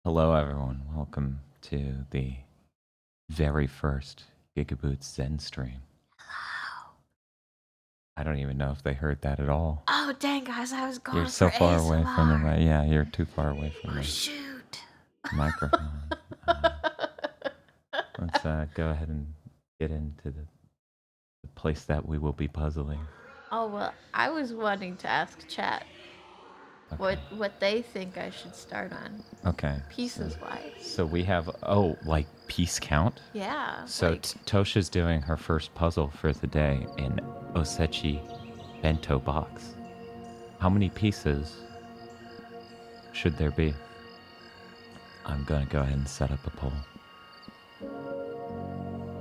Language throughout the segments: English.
Hello, everyone. Welcome to the very first GigaBoots Zenstream. Hello. I don't even know if they heard that at all. Oh, dang, guys, I was going You're for so far away from the ASMR. yeah, you're too far away from Oh, the shoot. microphone. Let's go ahead and get into the place that we will be puzzling. Oh, well, I was wanting to ask chat Okay. what they think I should start on, Okay. pieces-wise. So we have like piece count. Yeah, So like... Tosha's doing her first puzzle for the day in Osechi bento box. How many pieces should there be? I'm gonna go ahead and set up a poll.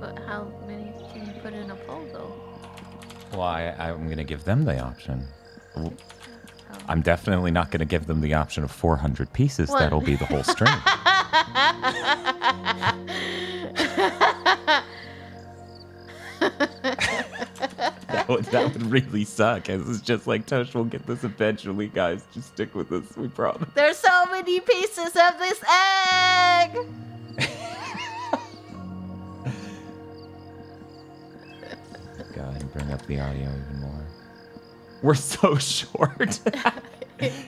But how many can you put in a poll, though? Well, I'm gonna give them the option. Oh. I'm definitely not gonna give them the option of 400 pieces. That'll be the whole stream. That would really suck. It's just like, Tosh, we'll get this eventually, guys. Just stick with us, we promise. There's so many pieces of this egg! Go ahead and bring up the audio even more. We're so short.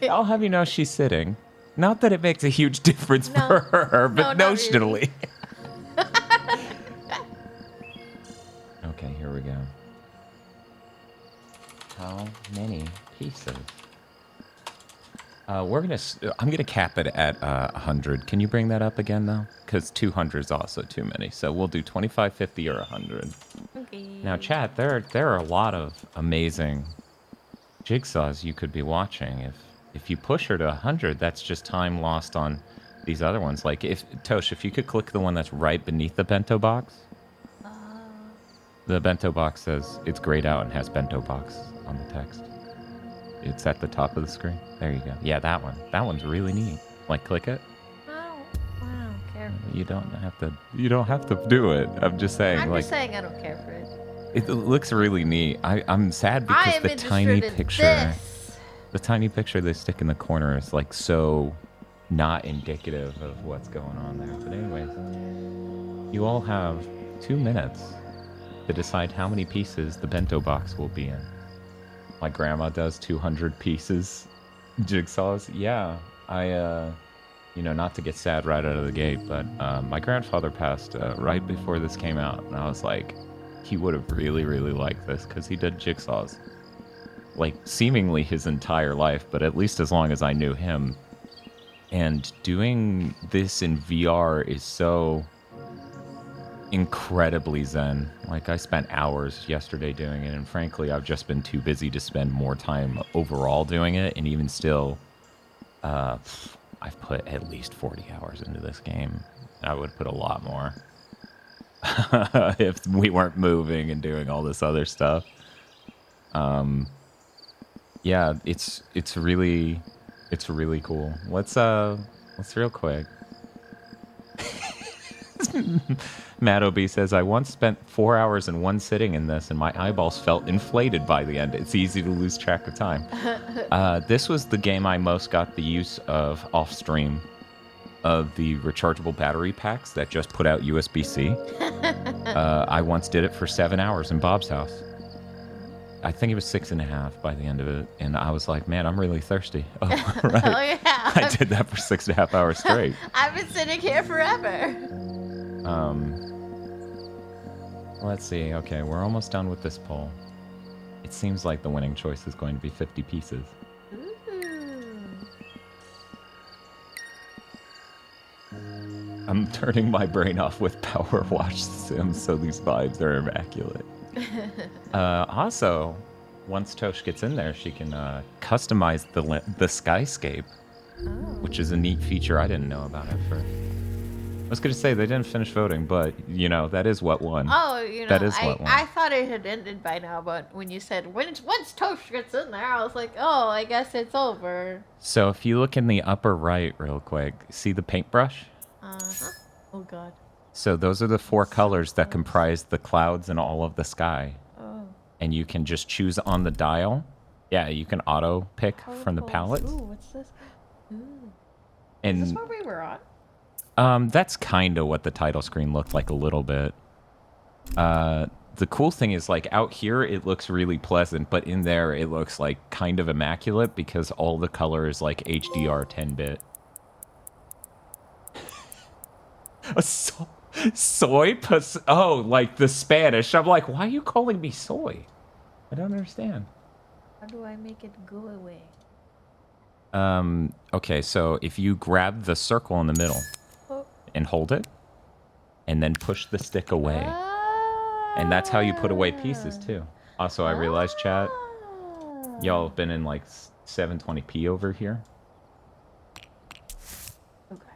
I'll have you know she's sitting. Not that it makes a huge difference for her, but notionally. Really. Okay, here we go. How many pieces? I'm gonna cap it at 100. Can you bring that up again though? Because 200 is also too many. So we'll do 25, 50, or 100. Okay. Now, chat, there are a lot of amazing jigsaws you could be watching. If you push her to 100, that's just time lost on these other ones. Like Tosh, if you could click the one that's right beneath the bento box. The bento box says it's grayed out and has bento box on the text. It's at the top of the screen. There you go. Yeah, that one. That one's really neat. Like, click it. Oh, I don't care. You don't have to. You don't have to do it. I'm just saying. I'm like, just saying I don't care for it. It looks really neat. I'm sad because the tiny picture, the tiny picture they stick in the corner is like so not indicative of what's going on there. But anyways, you all have 2 minutes to decide how many pieces the bento box will be in. My grandma does 200 pieces jigsaws. Yeah, not to get sad right out of the gate, but my grandfather passed right before this came out, and I was like, he would have really, really liked this because he did jigsaws like seemingly his entire life, but at least as long as I knew him. And doing this in VR is so incredibly zen. Like, I spent hours yesterday doing it, and frankly, I've just been too busy to spend more time overall doing it. And even still, I've put at least 40 hours into this game. I would put a lot more if we weren't moving and doing all this other stuff. Yeah, it's really cool. Let's real quick. Matt OB says, I once spent 4 hours in one sitting in this, and my eyeballs felt inflated by the end. It's easy to lose track of time. This was the game I most got the use of off-stream, of the rechargeable battery packs that just put out USB-C. I once did it for 7 hours in Bob's house. I think it was 6.5 by the end of it, and I was like, man, I'm really thirsty. Oh, right. Oh, yeah. I did that for 6.5 hours straight. I've been sitting here forever. Let's see. Okay, we're almost done with this poll. It seems like the winning choice is going to be 50 pieces. Ooh. I'm turning my brain off with Power Wash Sims, so these vibes are immaculate. Also, once Tosh gets in there, she can customize the skyscape, which is a neat feature I didn't know about at first. I was going to say they didn't finish voting, but that is what won. Oh, that is what won. I thought it had ended by now, but when you said once Tosh gets in there, I was like, oh, I guess it's over. So if you look in the upper right real quick, see the paintbrush? Oh, God. So those are the 4 colors that comprise the clouds and all of the sky. Oh. And you can just choose on the dial. Yeah, you can auto pick from the palette. Ooh, what's this? Ooh. And is this what we were on? That's kind of what the title screen looked like a little bit. The cool thing is, like, out here it looks really pleasant, but in there it looks like kind of immaculate because all the color is like HDR 10-bit. Soy? Oh, like the Spanish. I'm like, why are you calling me soy? I don't understand. How do I make it go away? Okay, so if you grab the circle in the middle and hold it, and then push the stick away. And that's how you put away pieces, too. Also, I realized, chat, y'all have been in, like, 720p over here. Okay.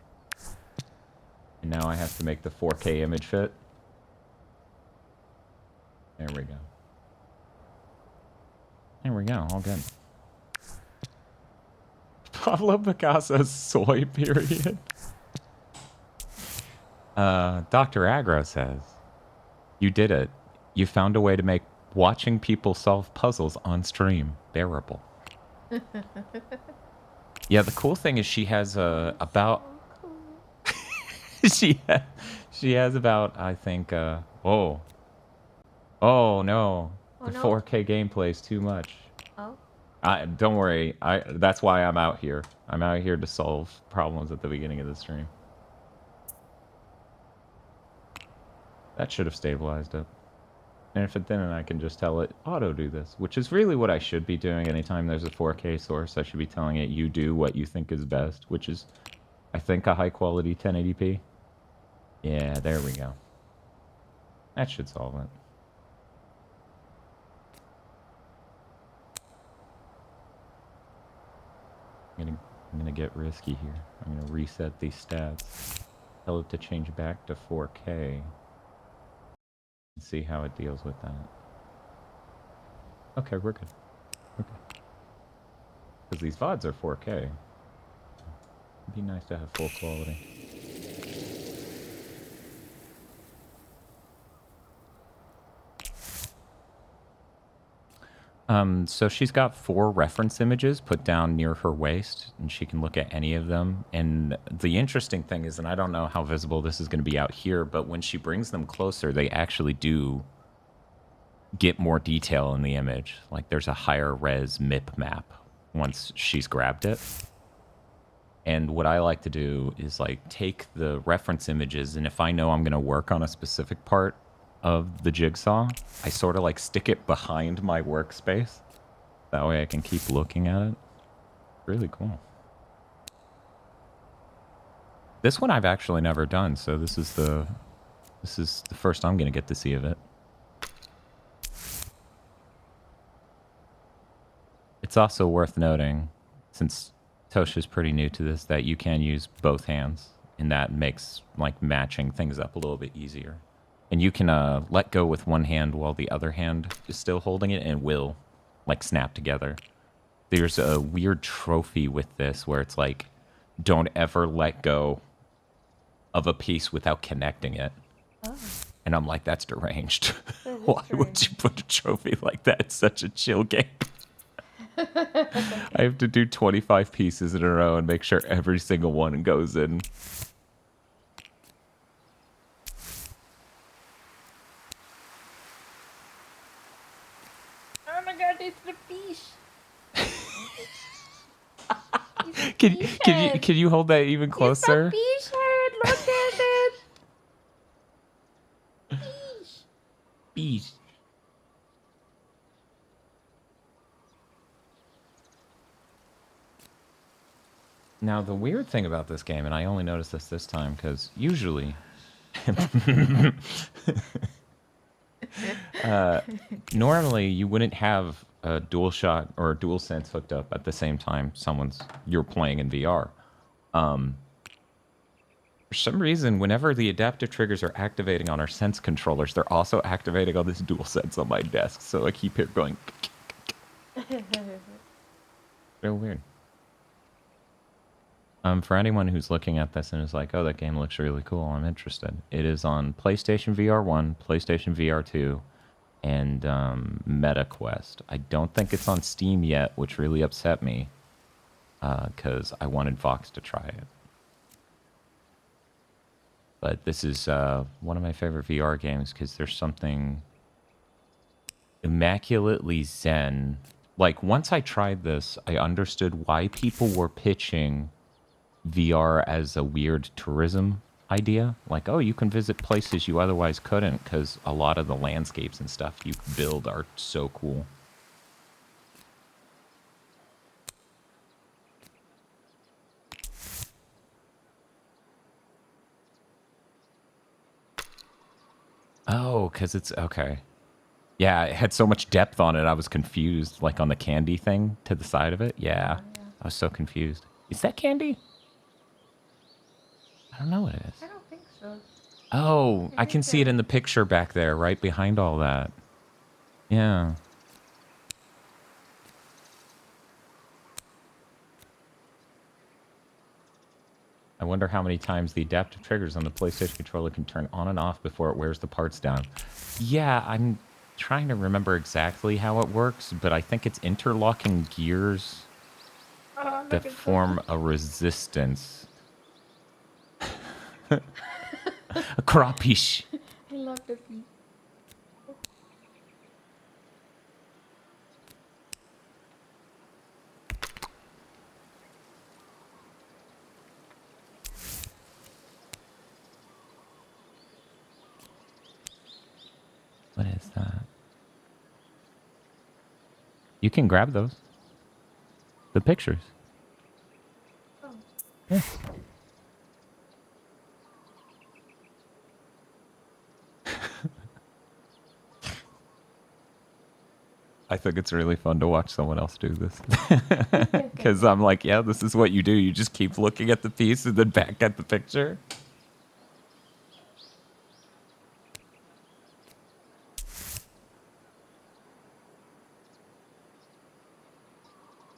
And now I have to make the 4K image fit. There we go. There we go, all good. Pablo Picasso's soy period. Dr. Agro says, you did it. You found a way to make watching people solve puzzles on stream bearable. Yeah, the cool thing is she has about... she has about, I think, oh no. The 4K gameplay is too much. Oh. Don't worry. That's why I'm out here. I'm out here to solve problems at the beginning of the stream. That should have stabilized it. And if it didn't, I can just tell it, auto do this, which is really what I should be doing anytime there's a 4K source. I should be telling it, you do what you think is best, which is, I think, a high-quality 1080p. Yeah, there we go. That should solve it. I'm gonna get risky here. I'm gonna reset these stats. Tell it to change back to 4K. And see how it deals with that. Okay, we're good. Okay. Because these VODs are 4K. It'd be nice to have full quality. So she's got 4 reference images put down near her waist, and she can look at any of them. And the interesting thing is, and I don't know how visible this is going to be out here, but when she brings them closer, they actually do get more detail in the image. Like there's a higher res MIP map once she's grabbed it. And what I like to do is like take the reference images, and if I know I'm going to work on a specific part of the jigsaw, I sort of like stick it behind my workspace. That way I can keep looking at it. Really cool. This one I've actually never done, so this is the first I'm going to get to see of it. It's also worth noting, since Tosha's pretty new to this, that you can use both hands, and that makes like matching things up a little bit easier. And you can let go with one hand while the other hand is still holding it, and it will like snap together. There's a weird trophy with this where it's like, don't ever let go of a piece without connecting it. Oh. And I'm like, that's deranged. Why would you put a trophy like that? It's such a chill game. I have to do 25 pieces in a row and make sure every single one goes in. Oh my god, it's the fish. Can you hold that even closer? It's a fish head. Look at it. Fish. Fish. Now, the weird thing about this game, and I only noticed this time, because usually... normally, you wouldn't have a DualShock or a DualSense hooked up at the same time you're playing in VR. For some reason, whenever the adaptive triggers are activating on our Sense controllers, they're also activating on this DualSense on my desk, so I keep here going... Real weird. For anyone who's looking at this and is like, oh, that game looks really cool, I'm interested. It is on PlayStation VR 1, PlayStation VR 2, and MetaQuest. I don't think it's on Steam yet, which really upset me, because I wanted Vox to try it. But this is one of my favorite VR games because there's something immaculately zen. Like, once I tried this, I understood why people were pitching VR as a weird tourism idea. Like, oh, you can visit places you otherwise couldn't because a lot of the landscapes and stuff you build are so cool. Oh, because it's... Okay. Yeah, it had so much depth on it, I was confused. Like on the candy thing to the side of it. Yeah. I was so confused. Is that candy? I don't know what it is. I don't think so. Oh, I can see it in the picture back there, right behind all that. Yeah. I wonder how many times the adaptive triggers on the PlayStation controller can turn on and off before it wears the parts down. Yeah, I'm trying to remember exactly how it works, but I think it's interlocking gears that form a resistance. A crawfish. I love the feet. What is that? You can grab those. The pictures. Oh. Yeah. I think it's really fun to watch someone else do this. Because I'm like, yeah, this is what you do. You just keep looking at the piece and then back at the picture.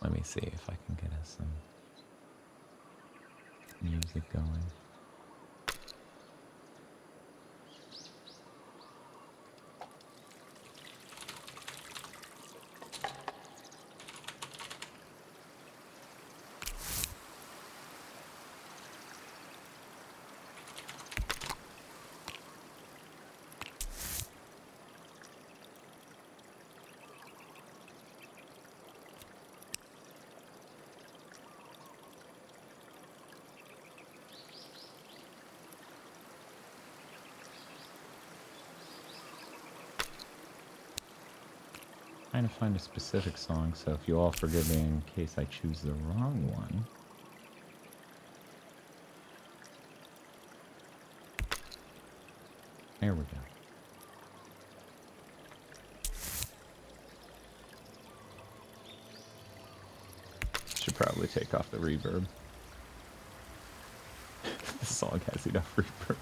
Let me see if I can get us some music going. Trying to find a specific song, so if you all forgive me in case I choose the wrong one. There we go. Should probably take off the reverb. This song has enough reverb.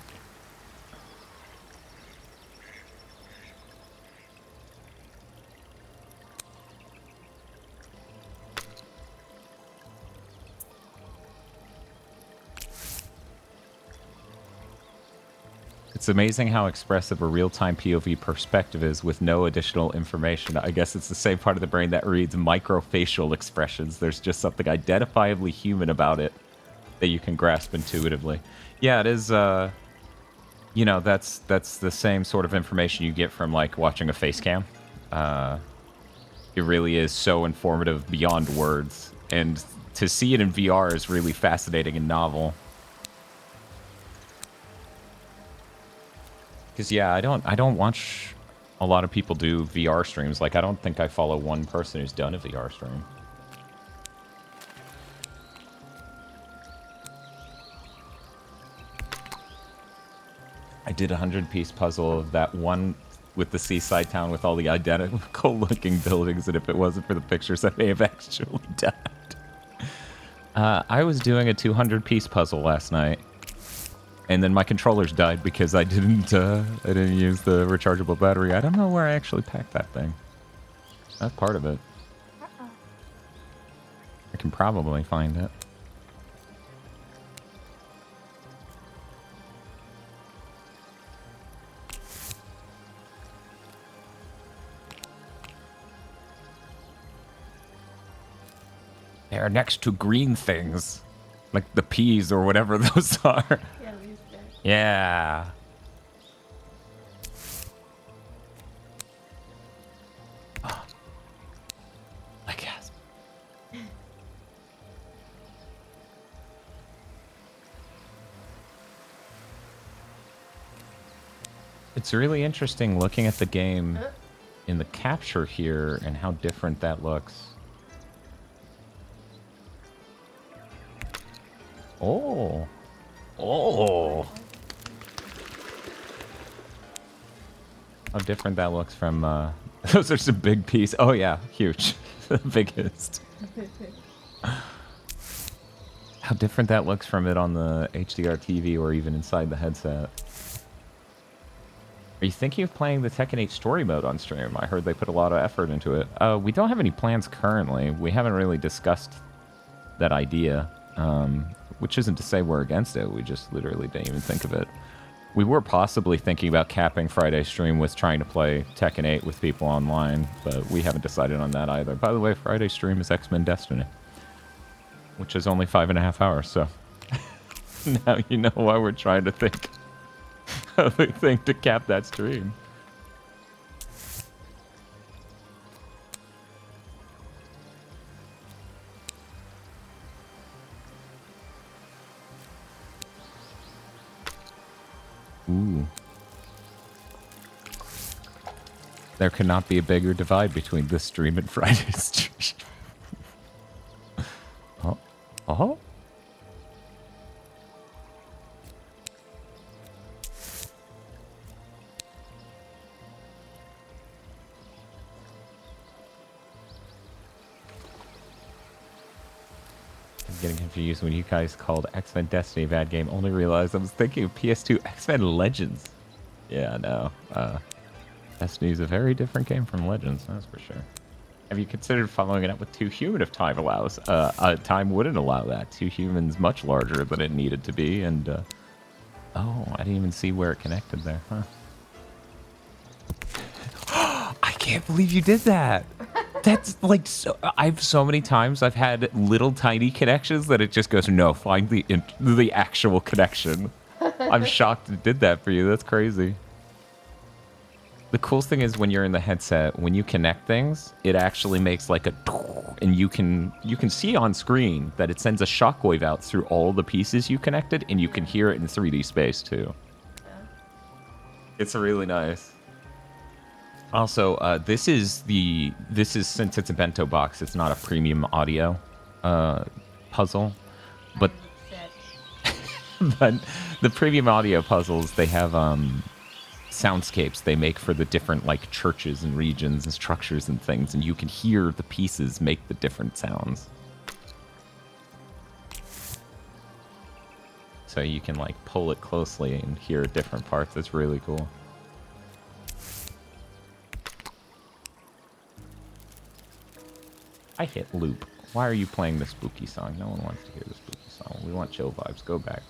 It's amazing how expressive a real-time POV perspective is with no additional information. I guess it's the same part of the brain that reads microfacial expressions. There's just something identifiably human about it that you can grasp intuitively. Yeah, it is, you know, that's the same sort of information you get from, like, watching a face cam. It really is so informative beyond words. And to see it in VR is really fascinating and novel. Because yeah, I don't watch a lot of people do VR streams. Like, I don't think I follow one person who's done a VR stream. I did a 100-piece puzzle of that one with the seaside town with all the identical-looking buildings, and if it wasn't for the pictures, I may have actually died. I was doing a 200-piece puzzle last night. And then my controllers died because I didn't use the rechargeable battery. I don't know where I actually packed that thing. That's part of it. I can probably find it. They're next to green things. Like the peas or whatever those are. Yeah, these guys. Yeah. Oh. I guess. It's really interesting looking at the game in the capture here and how different that looks. Oh. Oh. How different that looks from, those are some big pieces. Oh yeah, huge. The biggest. How different that looks from it on the HDR TV or even inside the headset. Are you thinking of playing the Tekken 8 story mode on stream? I heard they put a lot of effort into it. We don't have any plans currently. We haven't really discussed that idea, which isn't to say we're against it. We just literally didn't even think of it. We were possibly thinking about capping Friday's stream with trying to play Tekken 8 with people online, but we haven't decided on that either. By the way, Friday's stream is X-Men Destiny, which is only 5.5 hours, so now you know why we're trying to think of a thing to cap that stream. Ooh. There could not be a bigger divide between this stream and Friday's stream. Oh. Oh. I'm getting confused when you guys called X-Men Destiny a bad game. Only realized I was thinking of PS2 X-Men Legends. Yeah, no. Destiny is a very different game from Legends, that's for sure. Have you considered following it up with 2 Human if time allows? Time wouldn't allow that. 2 Human's much larger than it needed to be, and oh, I didn't even see where it connected there, huh? I can't believe you did that! That's like so. I've so many times I've had little tiny connections that it just goes, no, find the actual connection. I'm shocked it did that for you. That's crazy. The coolest thing is when you're in the headset, when you connect things, it actually makes like a, and you can see on screen that it sends a shockwave out through all the pieces you connected, and you can hear it in 3D space too. Yeah. It's really nice. Also, this is since it's a bento box, it's not a premium audio puzzle, but but the premium audio puzzles, they have soundscapes they make for the different like churches and regions and structures and things, and you can hear the pieces make the different sounds. So you can like pull it closely and hear different parts. It's really cool. I hit loop. Why are you playing the spooky song? No one wants to hear the spooky song. We want chill vibes. Go back.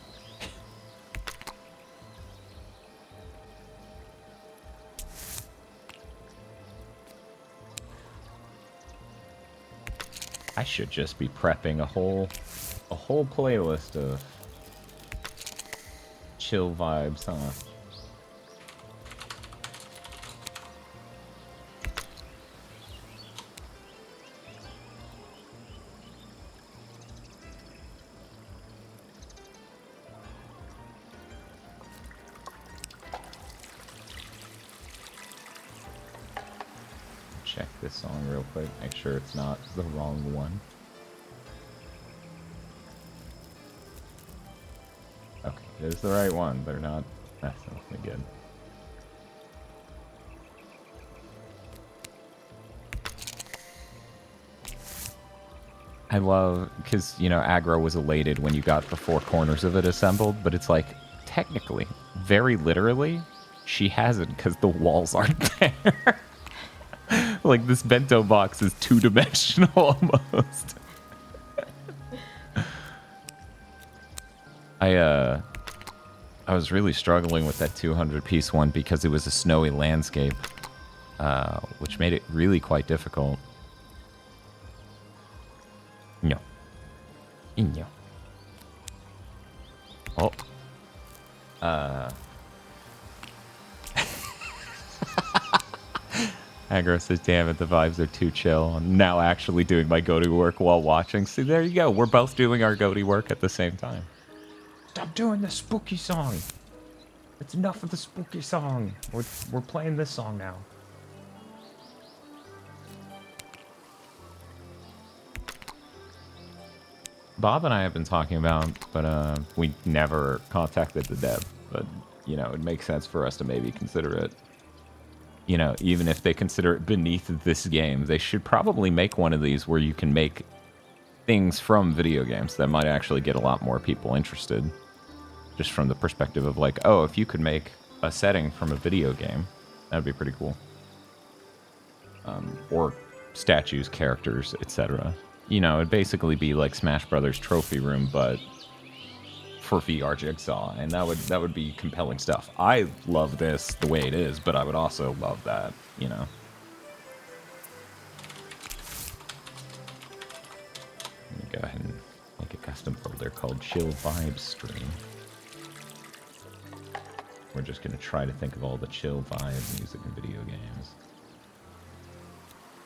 I should just be prepping a whole playlist of chill vibes, huh? Check this song real quick, make sure it's not the wrong one. Okay, it is the right one. They're not messing with me again. I love, because, you know, Aggro was elated when you got the 4 corners of it assembled, but it's like, technically, very literally, she hasn't because the walls aren't there. Like, this bento box is 2-dimensional almost. I was really struggling with that 200-piece one because it was a snowy landscape, which made it really quite difficult. No. No. Oh. Aggro says, damn it, the vibes are too chill. I'm now actually doing my go-to work while watching. See, there you go. We're both doing our go-to work at the same time. Stop doing the spooky song. It's enough of the spooky song. We're playing this song now. Bob and I have been talking about, but we never contacted the dev. But, you know, it makes sense for us to maybe consider it. You know, even if they consider it beneath this game, they should probably make one of these where you can make things from video games that might actually get a lot more people interested. Just from the perspective of like, oh, if you could make a setting from a video game, that'd be pretty cool. Or statues, characters, etc. You know, it'd basically be like Smash Brothers Trophy Room, but for VR Jigsaw, and that would be compelling stuff. I love this the way it is, but I would also love that, you know. Let me go ahead and make a custom folder called Chill Vibes Stream. We're just gonna try to think of all the chill vibe music in video games.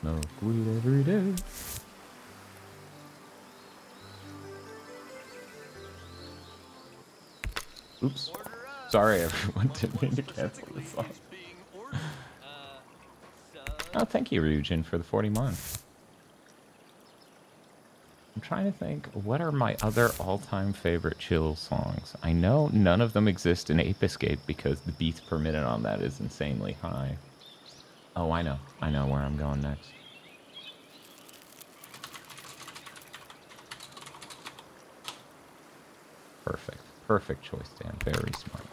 Smoke weed every day. Oops. Sorry, everyone. Didn't mean to cancel this song. Oh, thank you, Ryujin, for the 40 months. I'm trying to think, what are my other all-time favorite chill songs? I know none of them exist in Ape Escape because the beats per minute on that is insanely high. Oh, I know. I know where I'm going next. Perfect. Perfect choice, Dan. Very smart.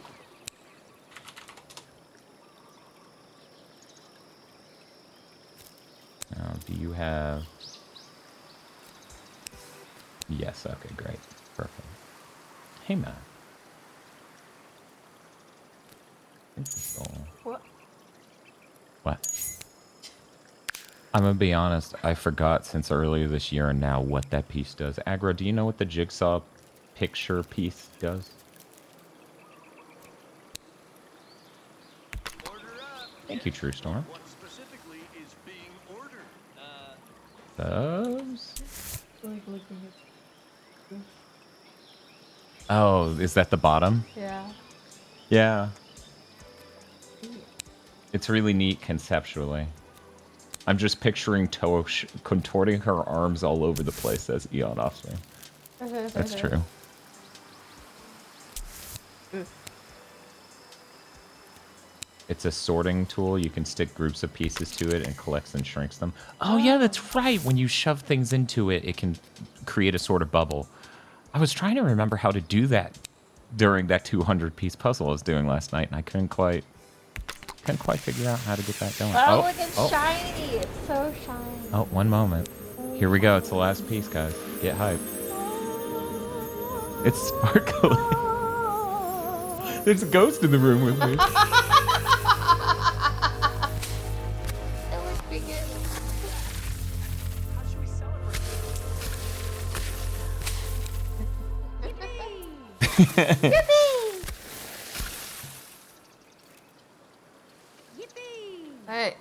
Now, do you have... Yes, okay, great. Perfect. Hey, Matt. What? What? I'm gonna be honest, I forgot since earlier this year and now what that piece does. Aggro, do you know what the Jigsaw picture piece does? Thank you, True Storm. What specifically is being ordered? Those? Oh, is that the bottom? Yeah. Yeah. It's really neat conceptually. I'm just picturing Tosh contorting her arms all over the place as Eon Offspring. That's true. It's a sorting tool. You can stick groups of pieces to it and collects and shrinks them. Oh, yeah, that's right. When you shove things into it, it can create a sort of bubble. I was trying to remember how to do that during that 200-piece puzzle I was doing last night, and I couldn't quite figure out how to get that going. Oh, look, it's shiny. It's so shiny. Oh, one moment. Here we go. It's the last piece, guys. Get hyped. It's sparkling. There's a ghost in the room with me. Yippee! Yippee! Alright.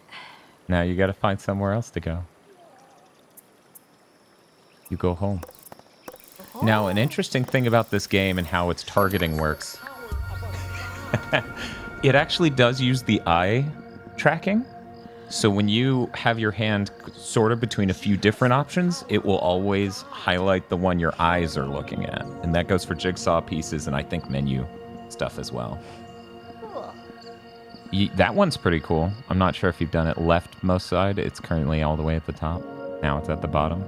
Now you gotta find somewhere else to go. You go home. Now, an interesting thing about this game and how its targeting works. It actually does use the eye tracking. So when you have your hand sort of between a few different options, it will always highlight the one your eyes are looking at. And that goes for jigsaw pieces and I think menu stuff as well. Cool. That one's pretty cool. I'm not sure if you've done it leftmost side. It's currently all the way at the top. Now it's at the bottom.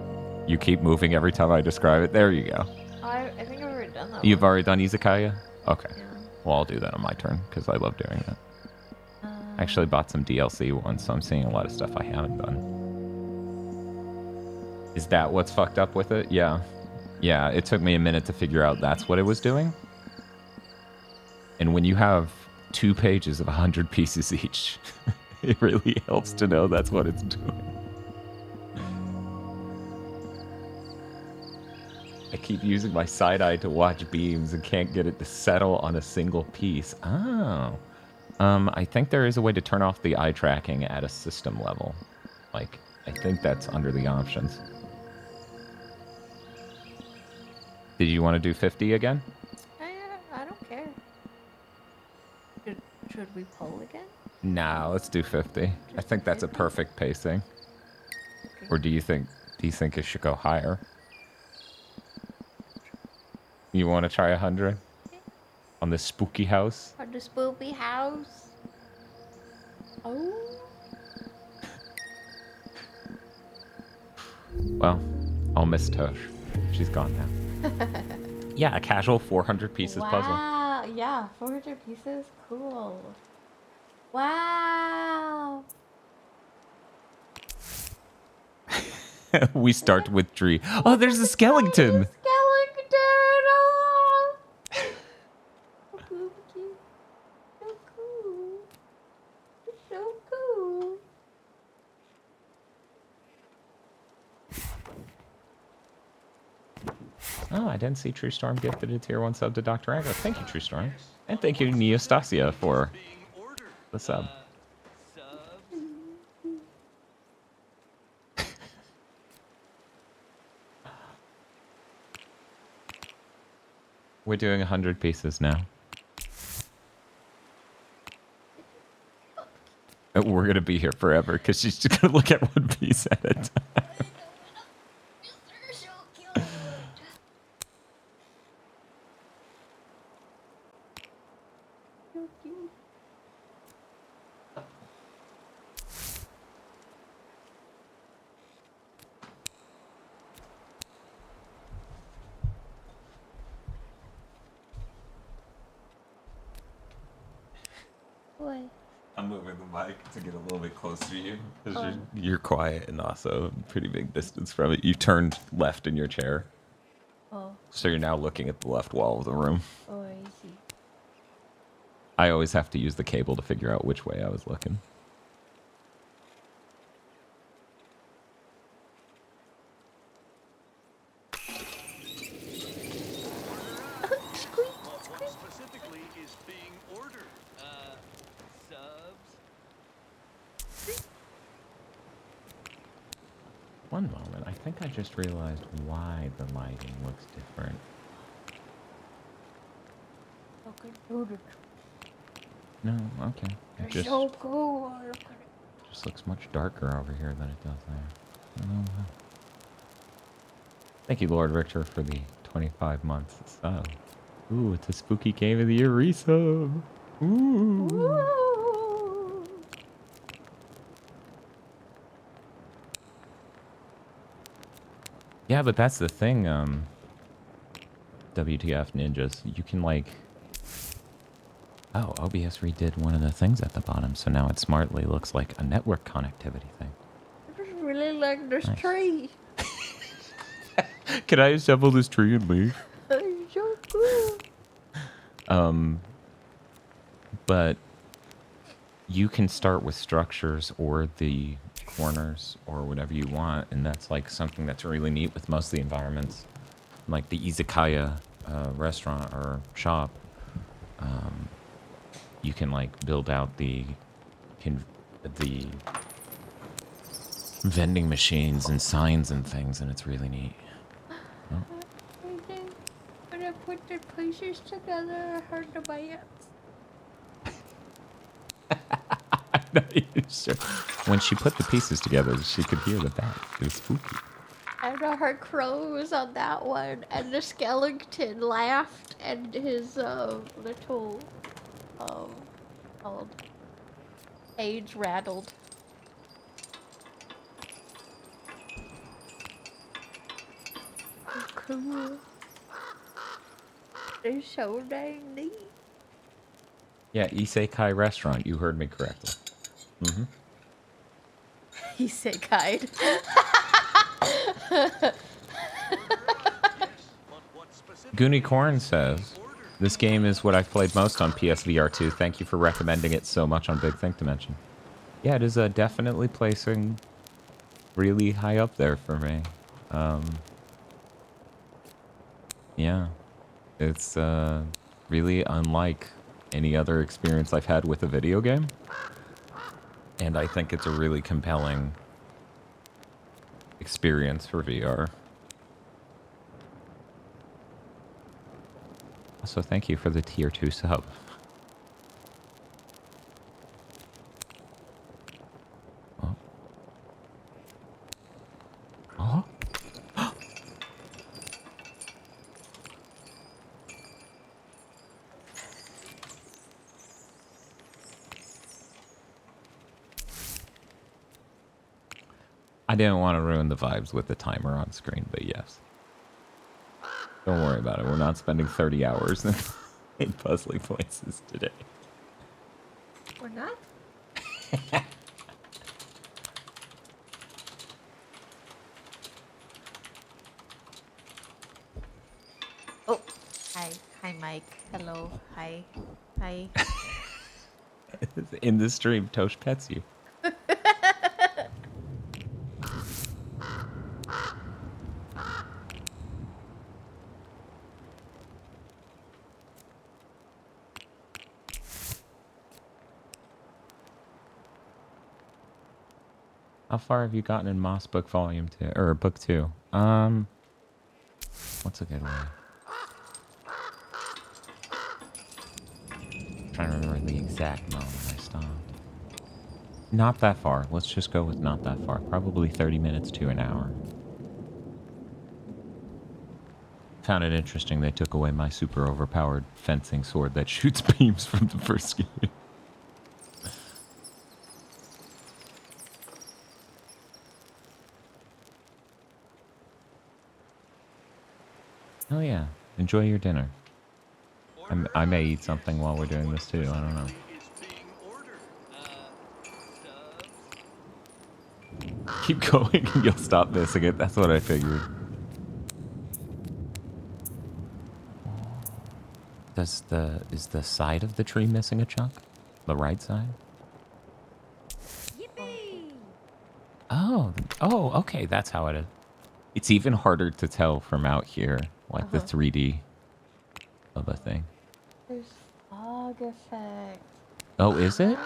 You keep moving every time I describe it. There you go. I think I've already done that. You've already done Izakaya? Okay. Yeah. Well, I'll do that on my turn because I love doing that. I actually bought some DLC once, so I'm seeing a lot of stuff I haven't done. Is that what's fucked up with it? Yeah. Yeah, it took me a minute to figure out that's what it was doing. And when you have 2 pages of 100 pieces each, it really helps to know that's what it's doing. I keep using my side eye to watch beams and can't get it to settle on a single piece. Oh. I think there is a way to turn off the eye tracking at a system level. Like, I think that's under the options. Did you want to do 50 again? I don't care. Should we poll again? No, let's do 50. I think that's a perfect pacing. Okay. Or do you think it should go higher? You want to try 100? Okay. On the spooky house? On the spooky house. Oh. Well, I'll miss Tosh. She's gone now. Yeah, a casual 400 pieces puzzle. Wow. Yeah, 400 pieces. Cool. Wow. We start with tree. Oh, there's a skeleton. Skeleton. Oh. So cool. So cool. So cool. Oh, I didn't see True Storm gifted a tier 1 sub to Dr. Agro. Thank you, True Storm. And thank you, Neostasia, for the sub. We're doing 100 pieces now. We're going to be here forever because she's just going to look at one piece at a time. What? I'm moving the mic to get a little bit closer to you because you're quiet and also a pretty big distance from it. You turned left in your chair. Oh. So you're now looking at the left wall of the room. Oh, I see. I always have to use the cable to figure out which way I was looking. What specifically is being ordered? Subs? One moment. I think I just realized why the lighting looks different. No, okay. It just, so cool. Look at it. just looks much darker over here than it does there. I don't know why. Thank you, Lord Richter, for the 25 months sub. Ooh, it's a spooky game of the year resub. Ooh. Ooh. Yeah, but that's the thing, WTF ninjas. You can, like... Oh, OBS redid one of the things at the bottom, so now it smartly looks like a network connectivity thing. I just really like this tree. Can I assemble this tree and leave? It's so cool. But you can start with structures or the corners or whatever you want, and that's like something that's really neat with most of the environments, like the izakaya restaurant or shop. You can like build out the vending machines and signs and things, and it's really neat. Oh. And then when I put the pieces together, I heard the bats. I'm not even sure. When she put the pieces together, she could hear the bat. It was spooky. And I heard crows on that one, and the skeleton laughed, and his little called cage rattled. So cool. They're so dang neat. Yeah, Isekai restaurant. You heard me correctly. Mm-hmm. He said kite. Goonie Corn says, this game is what I've played most on PSVR 2. Thank you for recommending it so much on Big Think Dimension. Yeah, it is definitely placing really high up there for me. Yeah. It's really unlike any other experience I've had with a video game. And I think it's a really compelling experience for VR. Also, thank you for the tier 2 sub. Oh. Oh. I didn't want to ruin the vibes with the timer on screen, but yes. Don't worry about it. We're not spending 30 hours in puzzling places today. We're not? Oh, hi. Hi, Mike. Hello. Hi. Hi. In the stream, Tosh pets you. How far have you gotten in Moss Book Volume 2 or Book 2? What's a good way? I'm trying to remember the exact moment I stopped. Not that far. Let's just go with not that far. Probably 30 minutes to an hour. Found it interesting they took away my super overpowered fencing sword that shoots beams from the first game. Oh yeah, enjoy your dinner. I may eat something while we're doing this too, I don't know. Keep going and you'll stop missing it, that's what I figured. Is the side of the tree missing a chunk? The right side? Yippee! Oh, okay, that's how it is. It's even harder to tell from out here, like the 3D of a thing. There's fog effect. Oh, is it?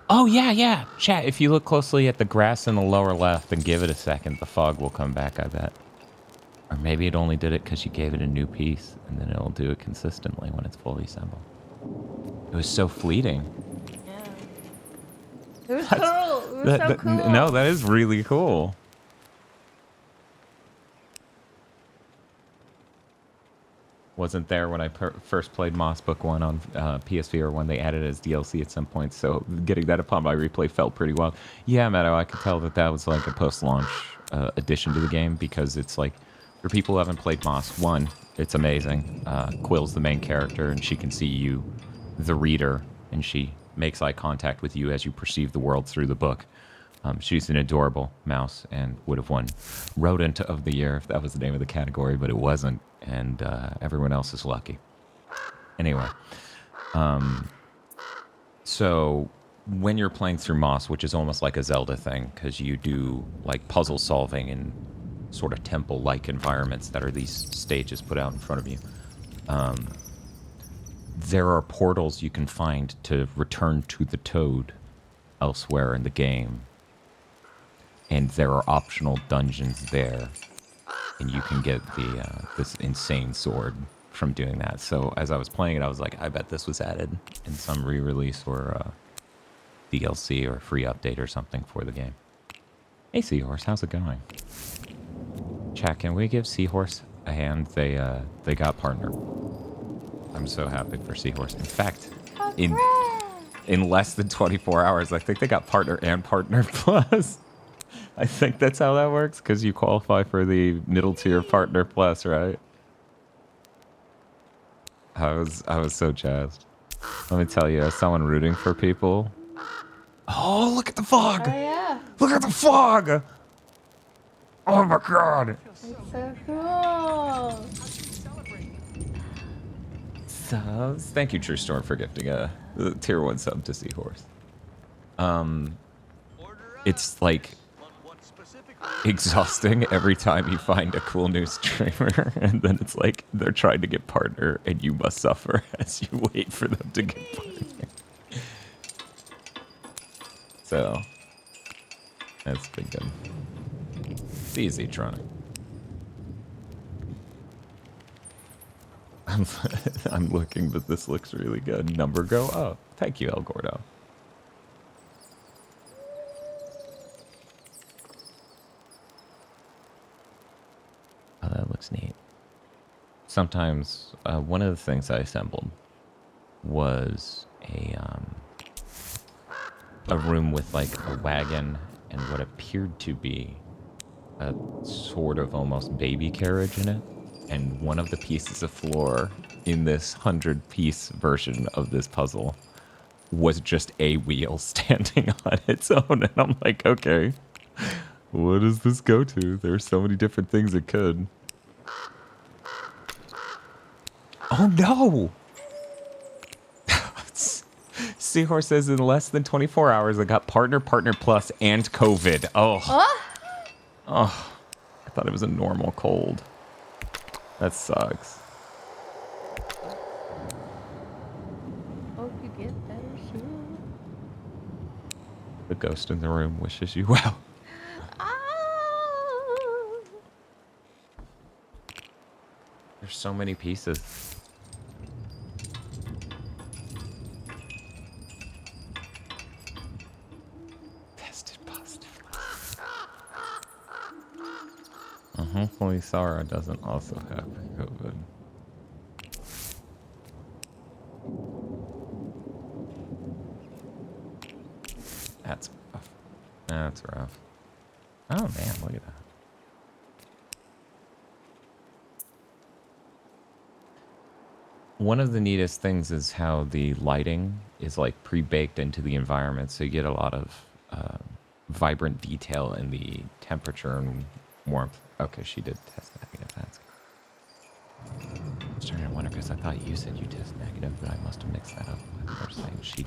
Oh, yeah. Chat, if you look closely at the grass in the lower left and give it a second, the fog will come back, I bet. Or maybe it only did it because you gave it a new piece, and then it'll do it consistently when it's fully assembled. It was so fleeting. Yeah. It was cool. It was so cool. No, that is really cool. Wasn't there when I first played Moss Book 1 on PSVR when they added it as DLC at some point, so getting that upon my replay felt pretty wild. Yeah, Meadow, I could tell that was like a post-launch addition to the game, because it's like, for people who haven't played Moss 1, it's amazing. Quill's the main character, and she can see you, the reader, and she makes eye contact with you as you perceive the world through the book. She's an adorable mouse and would have won Rodent of the Year if that was the name of the category, but it wasn't, and everyone else is lucky. Anyway, so when you're playing through Moss, which is almost like a Zelda thing, because you do like puzzle solving in sort of temple-like environments that are these stages put out in front of you, there are portals you can find to return to the Toad elsewhere in the game. And there are optional dungeons there, and you can get this insane sword from doing that. So as I was playing it, I was like, I bet this was added in some re-release or DLC or free update or something for the game. Hey, Seahorse, how's it going? Chat, can we give Seahorse a hand? They got partner. I'm so happy for Seahorse. In fact, in less than 24 hours, I think they got partner and partner plus. I think that's how that works, because you qualify for the middle tier partner plus, right? I was so jazzed. Let me tell you, as someone rooting for people. Oh, look at the fog! Oh yeah! Look at the fog! Oh my god! It's so cool. Subs. Thank you, True Storm, for gifting a tier 1 sub to Seahorse. It's like, exhausting every time you find a cool new streamer, and then it's like they're trying to get partner, and you must suffer as you wait for them to get partner. So, that's been good. It's easy, Tronic. I'm looking, but this looks really good. Number go up. Thank you, El Gordo. Oh, that looks neat. Sometimes, one of the things I assembled was a room with like a wagon and what appeared to be a sort of almost baby carriage in it. And one of the pieces of floor in this 100-piece version of this puzzle was just a wheel standing on its own. And I'm like, okay, what does this go to? There's so many different things it could. Oh no! Seahorse says in less than 24 hours I got partner, partner plus, and COVID. Oh. Huh? Oh. I thought it was a normal cold. That sucks. Hope you get better soon. The ghost in the room wishes you well. Ah. There's so many pieces. Tested positive. Hopefully Sarah doesn't also have COVID. That's rough. That's rough. Oh man, look at that. One of the neatest things is how the lighting is like pre-baked into the environment, so you get a lot of vibrant detail in the temperature and warmth. Okay, she did test negative. That's good. I was starting to wonder because I thought you said you test negative, but I must have mixed that up. I was saying she.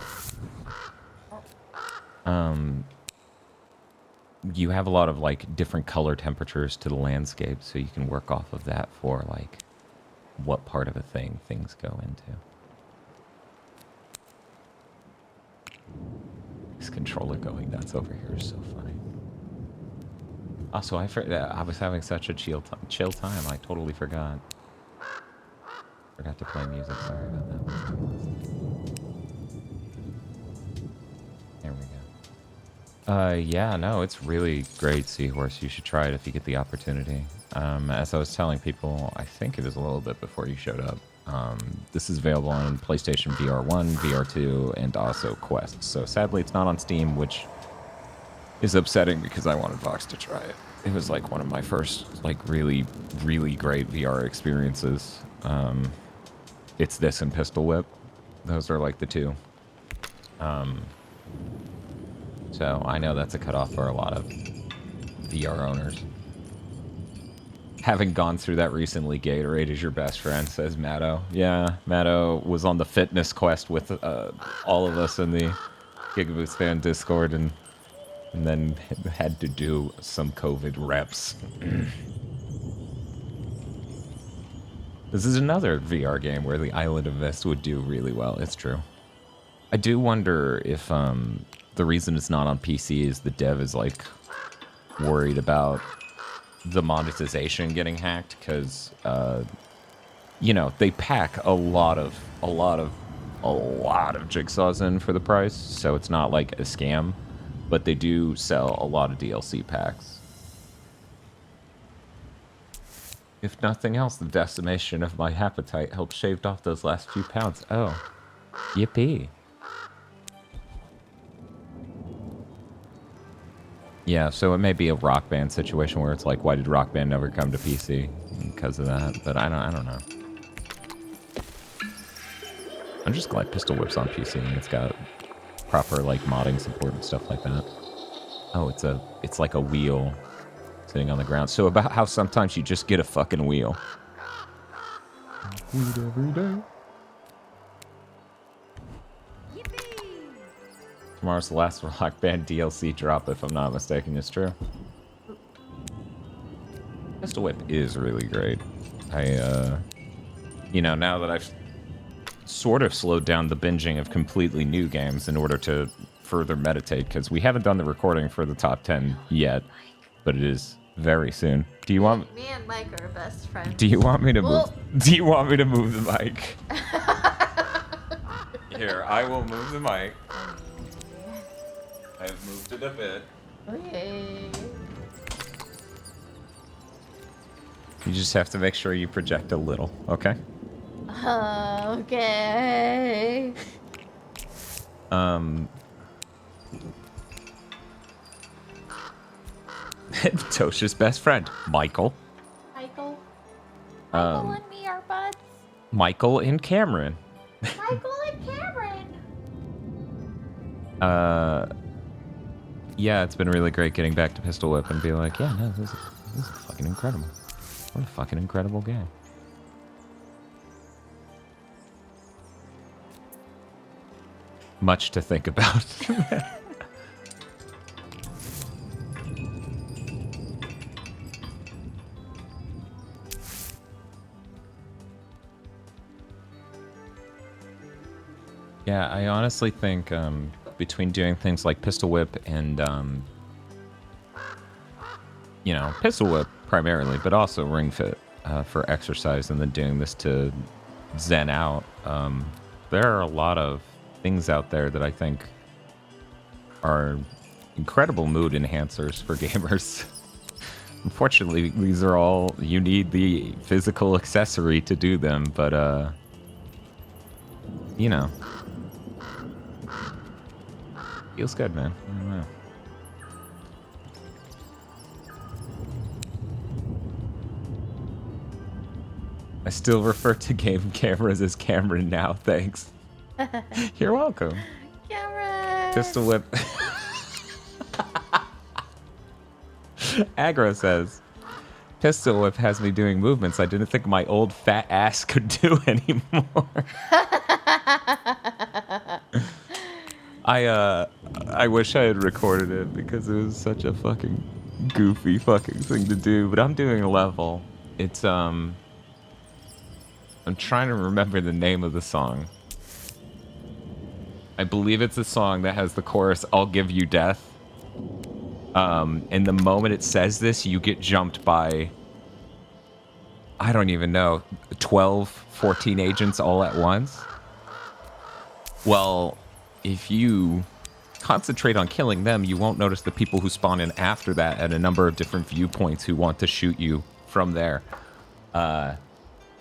You have a lot of like different color temperatures to the landscape, so you can work off of that for like what part of a thing things go into. This controller going nuts over here is so funny. Also, I was having such a chill time. I totally forgot. Forgot to play music. Sorry about that. There we go. Yeah, no, it's really great, Seahorse. You should try it if you get the opportunity. As I was telling people, I think it was a little bit before you showed up. This is available on PlayStation VR 1, VR 2, and also Quest. So sadly, it's not on Steam, which is upsetting because I wanted Vox to try it. It was like one of my first, like, really, really great VR experiences. It's this and Pistol Whip. Those are like the two. So I know that's a cutoff for a lot of VR owners. Having gone through that recently, Gatorade is your best friend, says Matto. Yeah, Matto was on the fitness quest with all of us in the GigaBoots fan Discord, and then had to do some COVID reps. This is another VR game where the Island of Mist would do really well. It's true. I do wonder if the reason it's not on PC is the dev is like worried about the monetization getting hacked, because you know, they pack a lot of jigsaws in for the price, so it's not like a scam, but they do sell a lot of DLC packs. If nothing else, the decimation of my appetite helped shave off those last few pounds. Oh, yippee. Yeah, so it may be a Rock Band situation where it's like, why did Rock Band never come to PC? Because of that, but I don't know. I'm just glad Pistol Whip's on PC and it's got proper like modding support and stuff like that. Oh, it's like a wheel sitting on the ground. So about how sometimes you just get a fucking wheel. Weed every day. Tomorrow's the last Rock Band DLC drop, if I'm not mistaken. It's true. Pistol Whip is really great. You know, now that I've sort of slowed down the binging of completely new games in order to further meditate, because we haven't done the recording for the top 10 yet, but it is very soon. Do you want me and Mike are best friends? Do you want me to move? Do you want me to move the mic? Here, I will move the mic. I have moved it a bit. Okay. You just have to make sure you project a little, okay? Okay. Tosha's best friend, Michael. Michael Um, and me are buds. Michael and Cameron. Michael and Cameron. Yeah, it's been really great getting back to Pistol Whip and be like, yeah, no, this is fucking incredible. What a fucking incredible game. Much to think about. Yeah, I honestly think between doing things like Pistol Whip and, you know, Pistol Whip primarily, but also Ring Fit for exercise, and then doing this to zen out, there are a lot of things out there that I think are incredible mood enhancers for gamers. Unfortunately, these are all, you need the physical accessory to do them, but, you know. Feels good, man. I don't know. I still refer to game cameras as Cameron now, thanks. You're welcome. Cameron. Pistol Whip. Aggro says, Pistol Whip has me doing movements I didn't think my old fat ass could do anymore. I wish I had recorded it because it was such a fucking goofy fucking thing to do, but I'm doing a level. It's I'm trying to remember the name of the song. I believe it's a song that has the chorus, I'll give you death. And the moment it says this, you get jumped by, I don't even know, 12, 14 agents all at once. Well, if you concentrate on killing them, you won't notice the people who spawn in after that at a number of different viewpoints who want to shoot you from there. Well,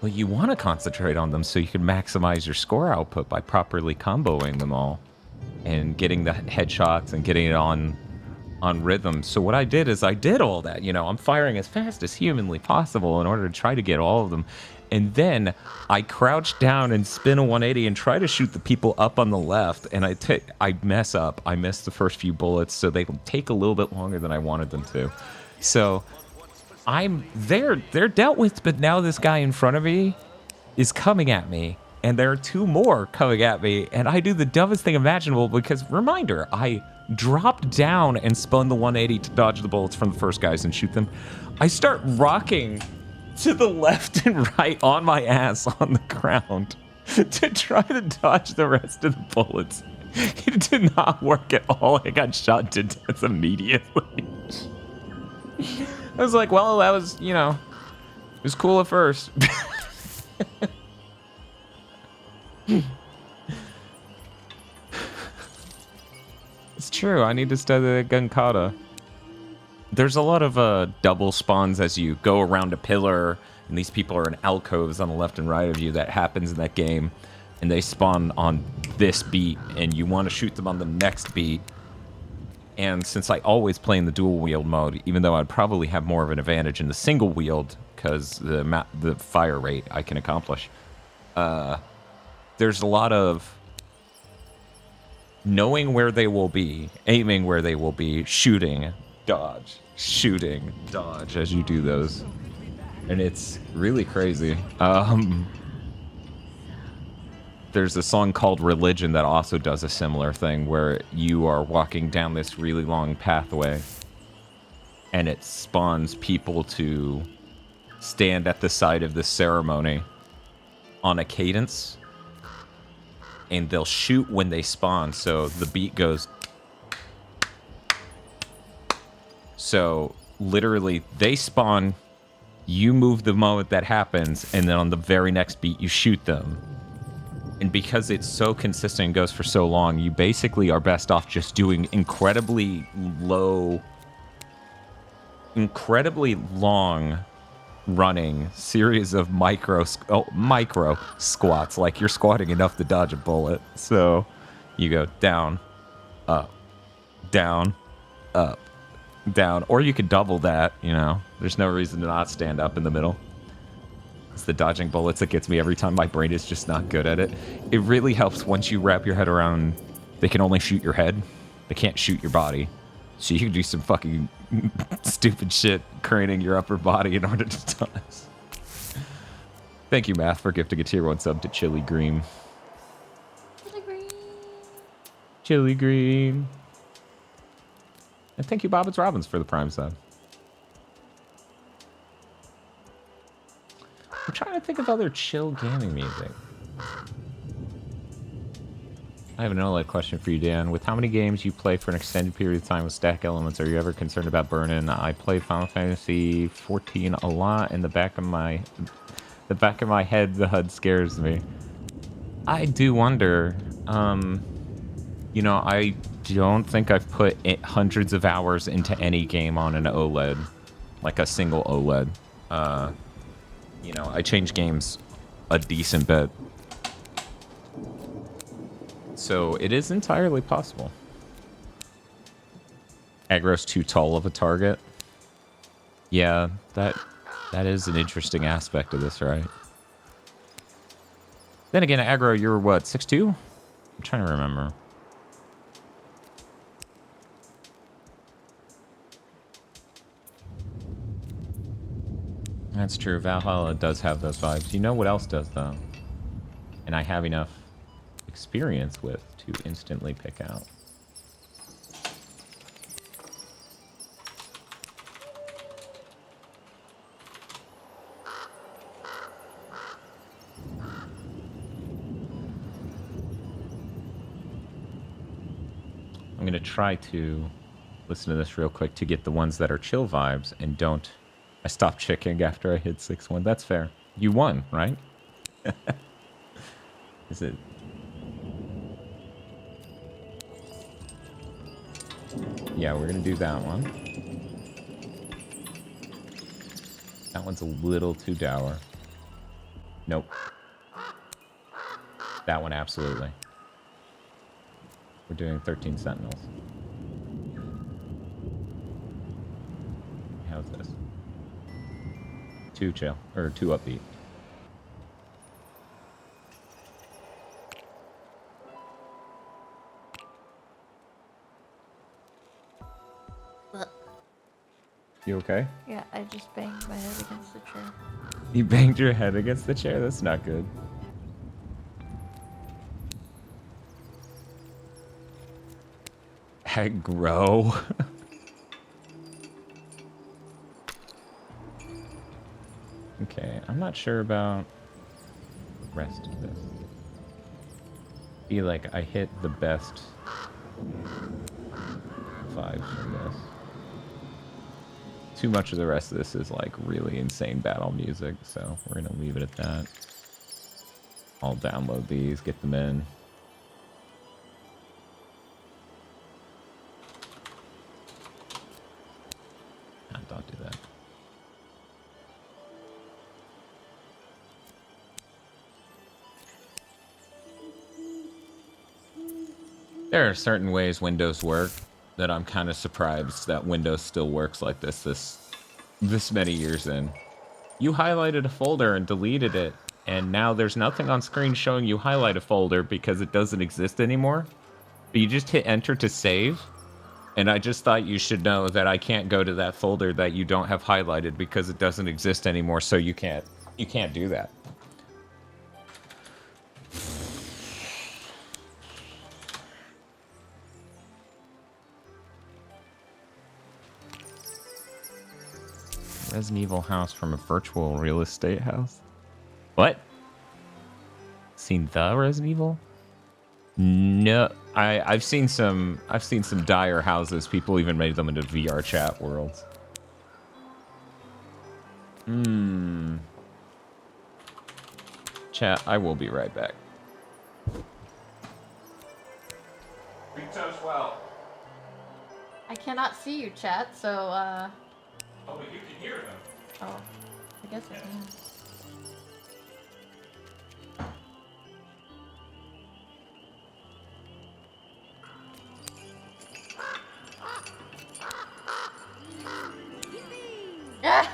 you want to concentrate on them so you can maximize your score output by properly comboing them all and getting the headshots and getting it on rhythm. So what I did is I did all that. You know, I'm firing as fast as humanly possible in order to try to get all of them. And then I crouch down and spin a 180 and try to shoot the people up on the left. And I mess up. I miss the first few bullets, so they take a little bit longer than I wanted them to. So they're dealt with, but now this guy in front of me is coming at me. And there are two more coming at me. And I do the dumbest thing imaginable because, reminder, I dropped down and spun the 180 to dodge the bullets from the first guys and shoot them. I start rocking to the left and right on my ass on the ground to try to dodge the rest of the bullets. It did not work at all. I got shot to death immediately. I was like, well, that was, you know, it was cool at first. It's true. I need to study the gun kata. There's a lot of double spawns as you go around a pillar, and these people are in alcoves on the left and right of you. That happens in that game, and they spawn on this beat, and you want to shoot them on the next beat. And since I always play in the dual wield mode, even though I'd probably have more of an advantage in the single wield because the fire rate I can accomplish, there's a lot of knowing where they will be, aiming where they will be, shooting, dodge, shooting, dodge as you do those. And it's really crazy. There's a song called Religion that also does a similar thing where you are walking down this really long pathway and it spawns people to stand at the side of the ceremony on a cadence, and they'll shoot when they spawn, so the beat goes. So literally, they spawn, you move the moment that happens, and then on the very next beat, you shoot them. And because it's so consistent and goes for so long, you basically are best off just doing incredibly long running series of micro squats, like you're squatting enough to dodge a bullet. So you go down, up, down, up, down, or you could double that, you know. There's no reason to not stand up in the middle. It's the dodging bullets that gets me every time. My brain is just not good at it. It really helps once you wrap your head around they can only shoot your head. They can't shoot your body. So you can do some fucking stupid shit craning your upper body in order to dodge. Thank you, Math, for gifting a tier 1 sub to Chili Green. Chili Green. Chili Green. And thank you, Bobbins Robbins, for the Prime sub. I'm trying to think of other chill gaming music. I have an OLED question for you, Dan. With how many games you play for an extended period of time with stack elements, are you ever concerned about burn-in? I play Final Fantasy 14 a lot. In the back of my head, the HUD scares me. I do wonder. You know, I don't think I've put hundreds of hours into any game on an OLED, like a single OLED. You know, I change games a decent bit. So it is entirely possible. Aggro's too tall of a target. Yeah, that is an interesting aspect of this, right? Then again, Aggro, you're what, 6'2"? I'm trying to remember. That's true. Valhalla does have those vibes. You know what else does, though? And I have enough experience with to instantly pick out. I'm going to try to listen to this real quick to get the ones that are chill vibes and don't... I stopped checking after I hit 6-1. That's fair. You won, right? Is it... Yeah, we're going to do that one. That one's a little too dour. Nope. That one, absolutely. We're doing 13 Sentinels. How's this? 2 chill, or 2 upbeat. You okay? Yeah, I just banged my head against the chair. You banged your head against the chair? That's not good. Aggro. Okay, I'm not sure about the rest of this. Feel like I hit the best vibes from this. Too much of the rest of this is like really insane battle music, so we're gonna leave it at that. I'll download these, get them in. No, don't do that. There are certain ways Windows work that I'm kind of surprised that Windows still works like this many years in. You highlighted a folder and deleted it, and now there's nothing on screen showing you highlight a folder because it doesn't exist anymore. But you just hit enter to save, and I just thought you should know that I can't go to that folder that you don't have highlighted because it doesn't exist anymore, so you can't do that. Resident Evil house from a virtual real estate house. What? Seen the Resident Evil? No, I've seen some dire houses. People even made them into VR chat worlds. Chat, I will be right back. Big toes well. I cannot see you, chat, so, Oh, but you can hear them. Oh, I guess I can. Ah!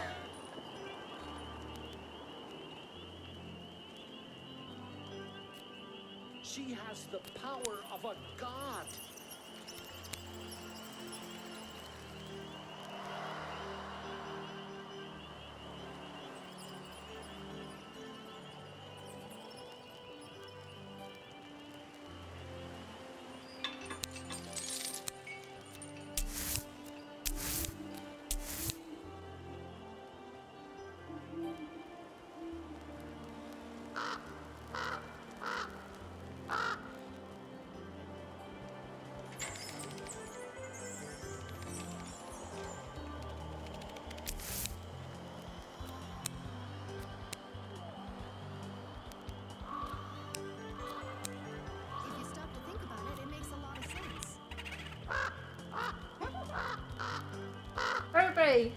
She has the power of a god. Hurry!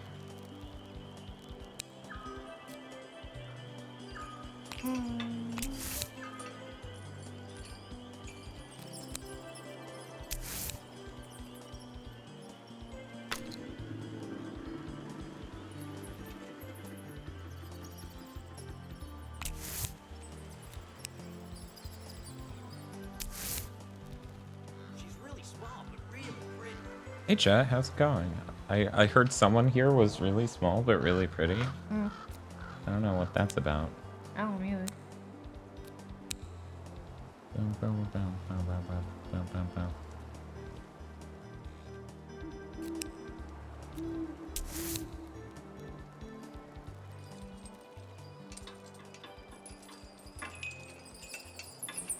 Hey chat, how's it going? I heard someone here was really small but really pretty. I don't know what that's about. I don't either.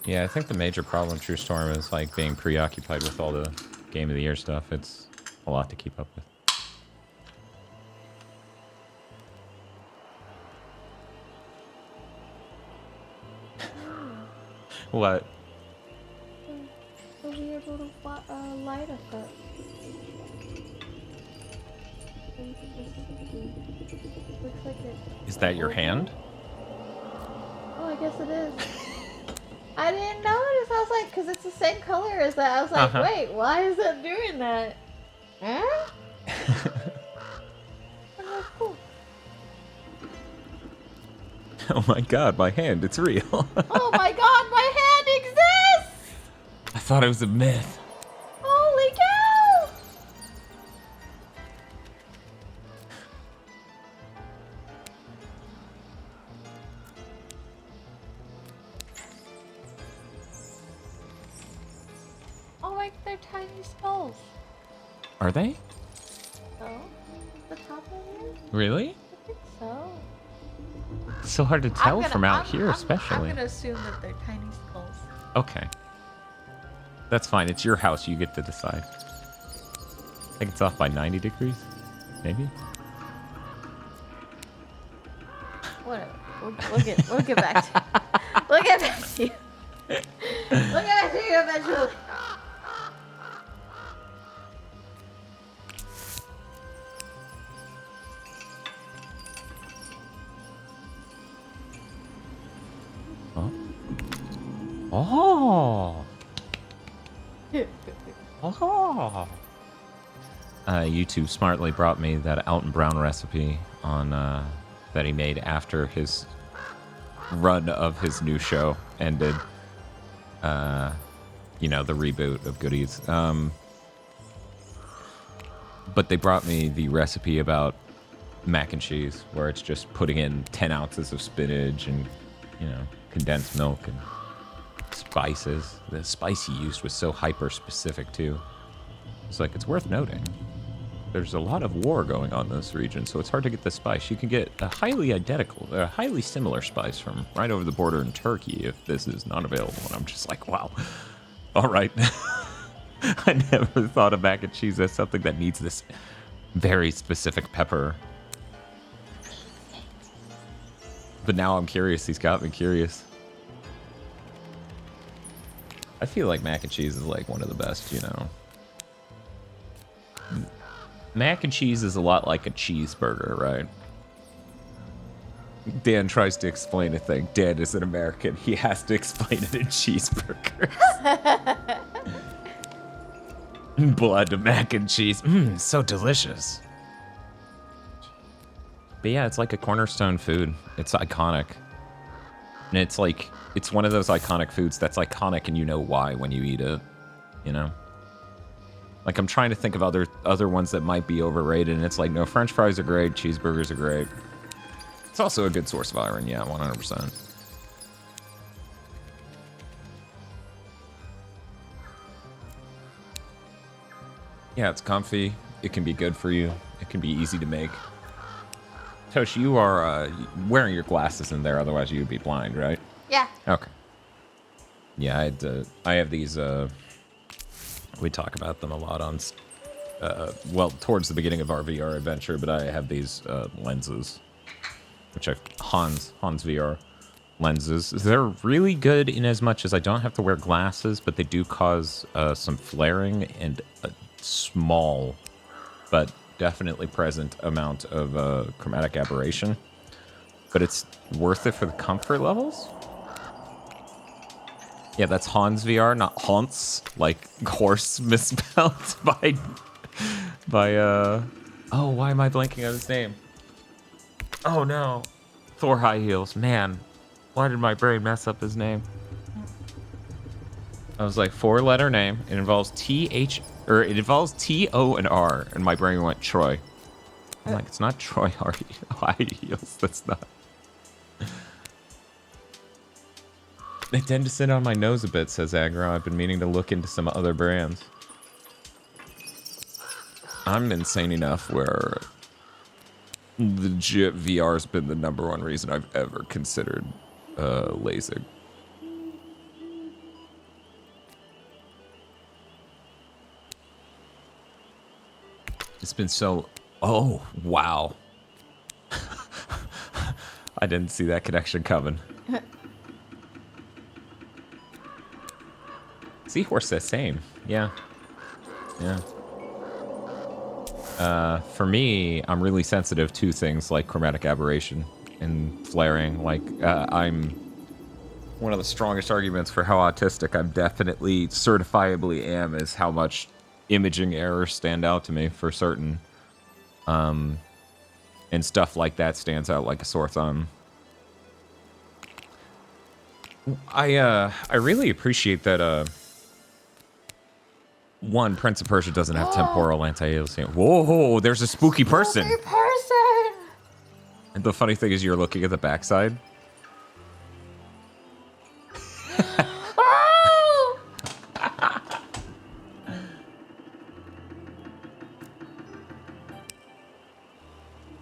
Yeah, I think the major problem with True Storm is like being preoccupied with all the Game of the Year stuff. It's a lot to keep up with. What? A weird little light effect. Looks like it. Is that your hand? Oh, I guess it is. I didn't notice. I was like, because it's the same color as that. I was like, wait, why is it doing that? Huh? Oh, cool. Oh my god, my hand, it's real. Oh my god, my hand exists! I thought it was a myth. Holy cow! Oh my, they're tiny skulls. Are they? Oh, the top of it? Really? I think so. It's so hard to tell from out here, especially. I'm gonna assume that they're tiny skulls. Okay. That's fine. It's your house. You get to decide. I think it's off by 90 degrees. Maybe? Whatever. We'll get back to you. We'll get back to you. We'll get back to you eventually. Oh. Oh. YouTube smartly brought me that Alton Brown recipe on that he made after his run of his new show ended. You know, the reboot of Goodies. But they brought me the recipe about mac and cheese, where it's just putting in 10 ounces of spinach and, you know, condensed milk and spices. The spice he used was so hyper specific too. It's like, it's worth noting. There's a lot of war going on in this region, so it's hard to get the spice. You can get a highly similar spice from right over the border in Turkey if this is not available. And I'm just like, wow. All right. I never thought of mac and cheese as something that needs this very specific pepper. But now I'm curious. He's got me curious. I feel like mac and cheese is like one of the best, you know. Mac and cheese is a lot like a cheeseburger, right? Dan tries to explain a thing. Dan is an American. He has to explain it in cheeseburgers. Blood mac and cheese. So delicious. But yeah, it's like a cornerstone food. It's iconic. And it's like, it's one of those iconic foods that's iconic and you know why when you eat it, you know? Like, I'm trying to think of other ones that might be overrated, and it's like, no, French fries are great, cheeseburgers are great. It's also a good source of iron, yeah, 100%. Yeah, it's comfy. It can be good for you. It can be easy to make. Toshi, you are wearing your glasses in there, otherwise you would be blind, right? Yeah. Okay. Yeah, I have these... we talk about them a lot on, well, towards the beginning of our VR adventure, but I have these lenses, which Hans VR lenses. They're really good in as much as I don't have to wear glasses, but they do cause some flaring and a small, but definitely present amount of chromatic aberration. But it's worth it for the comfort levels. Yeah, that's Hans VR, not Hans, like horse misspelled by oh, why am I blanking on his name? Oh no. Thor High Heels, man. Why did my brain mess up his name? I was like, 4-letter name. It involves it involves T, O, and R, and my brain went Troy. I'm like, it's not Troy High Heels, that's not. They tend to sit on my nose a bit, says Aggro. I've been meaning to look into some other brands. I'm insane enough where legit VR has been the #1 reason I've ever considered LASIK. It's been so... Oh, wow. I didn't see that connection coming. Seahorse says same. Yeah. Yeah. For me, I'm really sensitive to things like chromatic aberration and flaring. Like, I'm one of the strongest arguments for how autistic I'm definitely certifiably am is how much imaging errors stand out to me for certain. And stuff like that stands out like a sore thumb. I really appreciate that, one, Prince of Persia doesn't have temporal anti-aliasing. Whoa, there's a spooky person. Spooky person. And the funny thing is you're looking at the backside. Oh!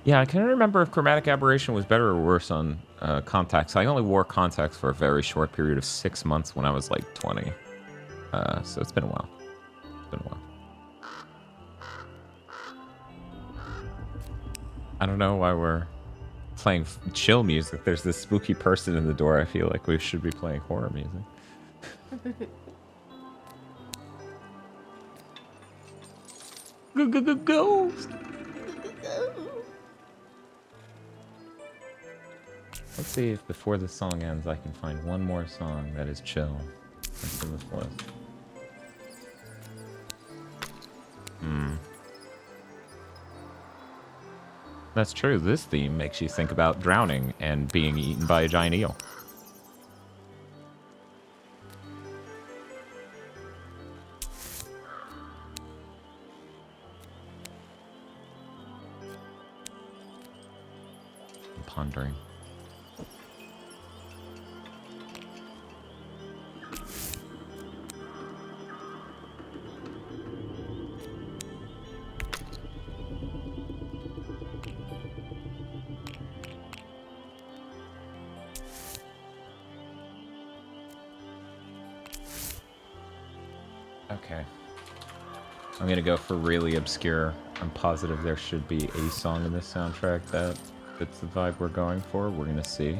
Yeah, I can't remember if chromatic aberration was better or worse on contacts. I only wore contacts for a very short period of 6 months when I was like 20. So it's been a while. Been a while. I don't know why we're playing chill music. There's this spooky person in the door. I feel like we should be playing horror music. Ghost. Let's see if before the song ends I can find one more song that is chill. That's in this list. That's true. This theme makes you think about drowning and being eaten by a giant eel. I'm pondering. Okay. I'm gonna go for really obscure. I'm positive there should be a song in this soundtrack that fits the vibe we're going for. We're gonna see.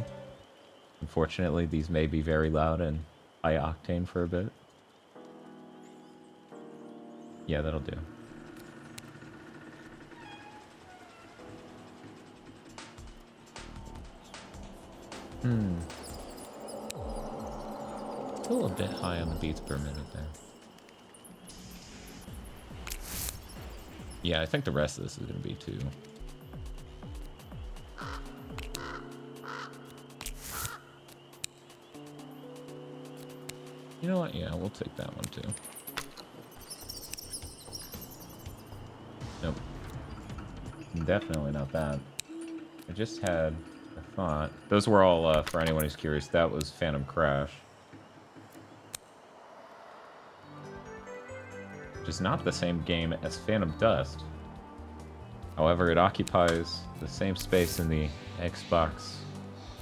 Unfortunately, these may be very loud and high octane for a bit. Yeah, that'll do. Still a bit high on the beats per minute there. Yeah, I think the rest of this is going to be too. You know what? Yeah, we'll take that one too. Nope. Definitely not that. I just had a thought. Those were all, for anyone who's curious, that was Phantom Crash. Which is not the same game as Phantom Dust. However, it occupies the same space in the Xbox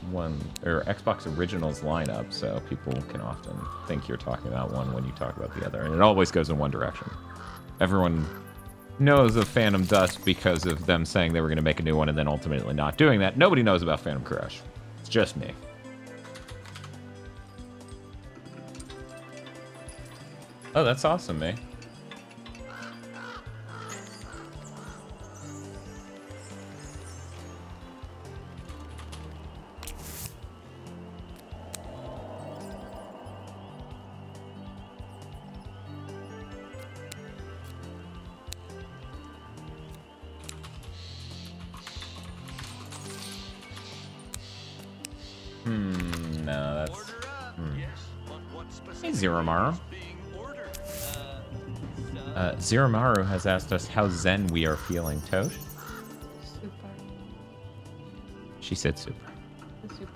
One, or Xbox Originals lineup, so people can often think you're talking about one when you talk about the other, and it always goes in one direction. Everyone knows of Phantom Dust because of them saying they were going to make a new one and then ultimately not doing that. Nobody knows about Phantom Crash. It's just me. Oh, that's awesome, May. No, that's... Hey, Zeromaru. Zeromaru has asked us how zen we are feeling. Tosh? Super. She said super. Super.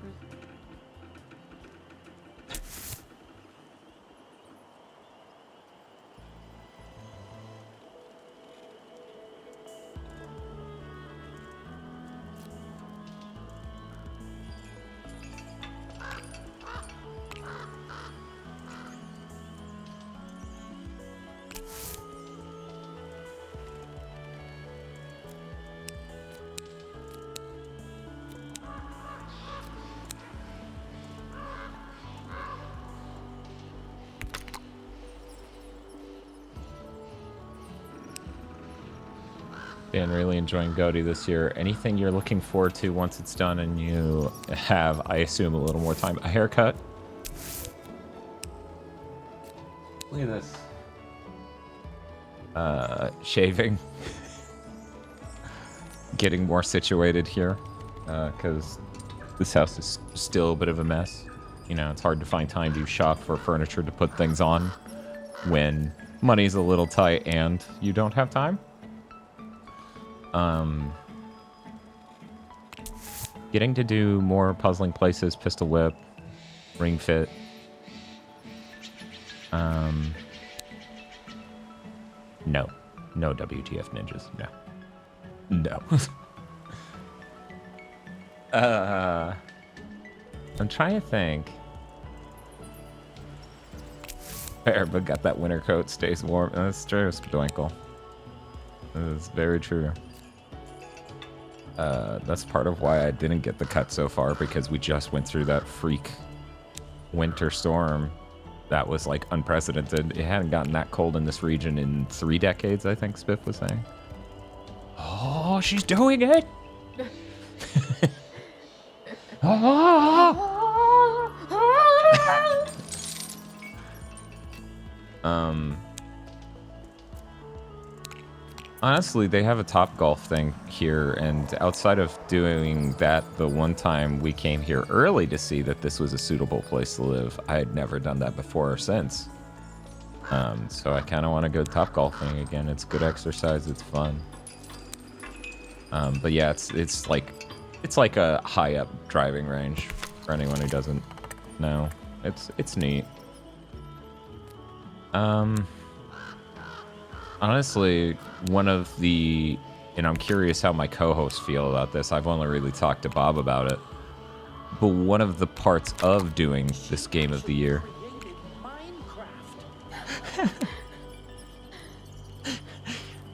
Dan, really enjoying GOTY this year. Anything you're looking forward to once it's done and you have, I assume, a little more time? A haircut? Look at this. Shaving. Getting more situated here. Because this house is still a bit of a mess. You know, it's hard to find time to shop for furniture to put things on when money's a little tight and you don't have time. Getting to do more puzzling places, pistol whip, ring fit. No. No WTF ninjas, no. No. I'm trying to think. Fair, but got that winter coat, stays warm. That's true, Twinkle. That is very true. That's part of why I didn't get the cut so far, because we just went through that freak winter storm that was like unprecedented. It hadn't gotten that cold in this region in 3 decades, I think Spiff was saying. Oh, she's doing it! Honestly, they have a Topgolf thing here, and outside of doing that the one time we came here early to see that this was a suitable place to live, I had never done that before or since. So I kind of want to go Topgolfing again. It's good exercise, it's fun. But yeah, it's like a high up driving range for anyone who doesn't know. It's neat. Honestly, one of the, and I'm curious how my co-hosts feel about this. I've only really talked to Bob about it. But one of the parts of doing this game of the year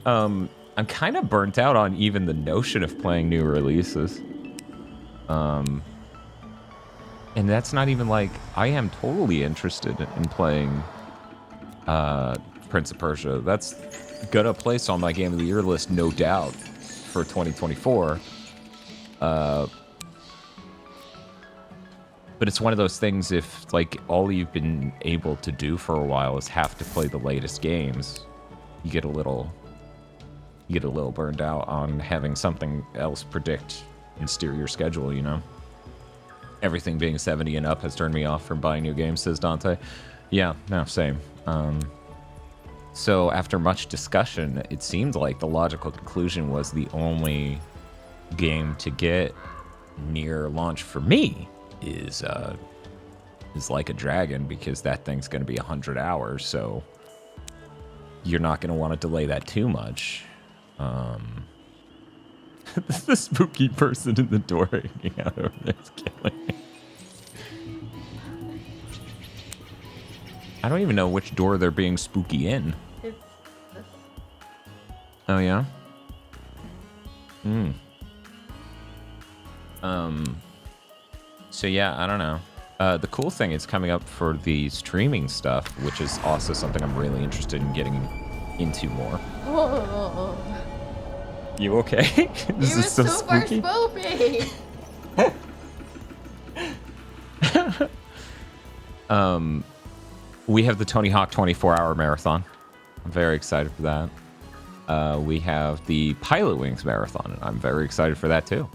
I'm kind of burnt out on even the notion of playing new releases. And that's not even like, I am totally interested in playing Prince of Persia. That's gonna place on my Game of the Year list, no doubt, for 2024. But it's one of those things, if like all you've been able to do for a while is have to play the latest games, you get a little burned out on having something else predict and steer your schedule, you know? Everything being 70 and up has turned me off from buying new games, says Dante. Yeah, no, same. So after much discussion, it seemed like the logical conclusion was the only game to get near launch for me is Like a Dragon, because that thing's going to be 100 hours, so you're not going to want to delay that too much. The spooky person in the door hanging out over there is killing me. I don't even know which door they're being spooky in. It's this. Oh, yeah? So yeah, I don't know. The cool thing is coming up for the streaming stuff, which is also something I'm really interested in getting into more. Whoa. You okay? This is so spooky. Spoopy. We have the Tony Hawk 24-hour marathon. I'm very excited for that. We have the Pilot Wings marathon, and I'm very excited for that too.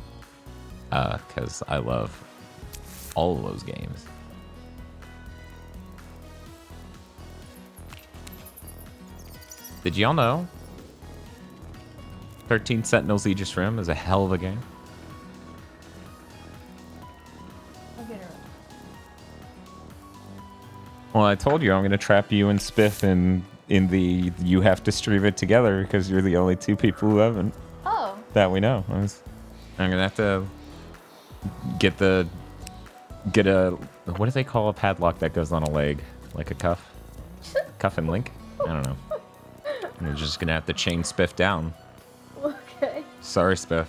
Because I love all of those games. Did y'all know 13 Sentinels Aegis Rim is a hell of a game? Well, I told you I'm going to trap you and Spiff in the you have to stream it together because you're the only two people who haven't. Oh. That we know. I'm going to have to get a, what do they call a padlock that goes on a leg? Like a cuff? Cuff and link? I don't know. I'm just going to have to chain Spiff down. Okay. Sorry, Spiff.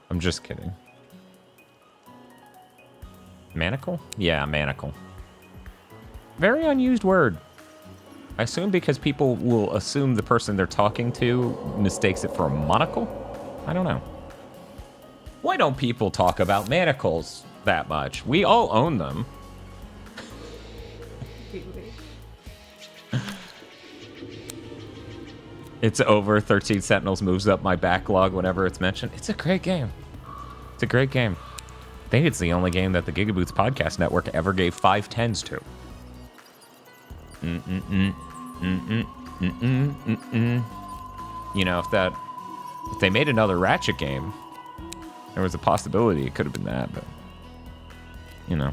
I'm just kidding. Manacle? Yeah, manacle. Very unused word. I assume because people will assume the person they're talking to mistakes it for a monocle? I don't know. Why don't people talk about manacles that much? We all own them. It's over. 13 Sentinels moves up my backlog whenever it's mentioned. It's a great game. It's a great game. I think it's the only game that the GigaBoots podcast network ever gave 5 10s to. You know, if they made another Ratchet game, there was a possibility it could have been that, but you know.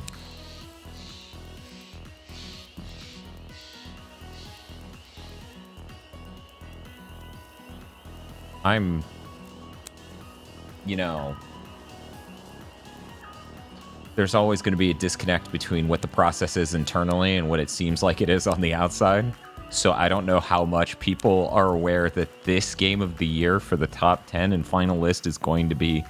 You know, there's always going to be a disconnect between what the process is internally and what it seems like it is on the outside. So I don't know how much people are aware that this game of the year for the top 10 and final list is going to be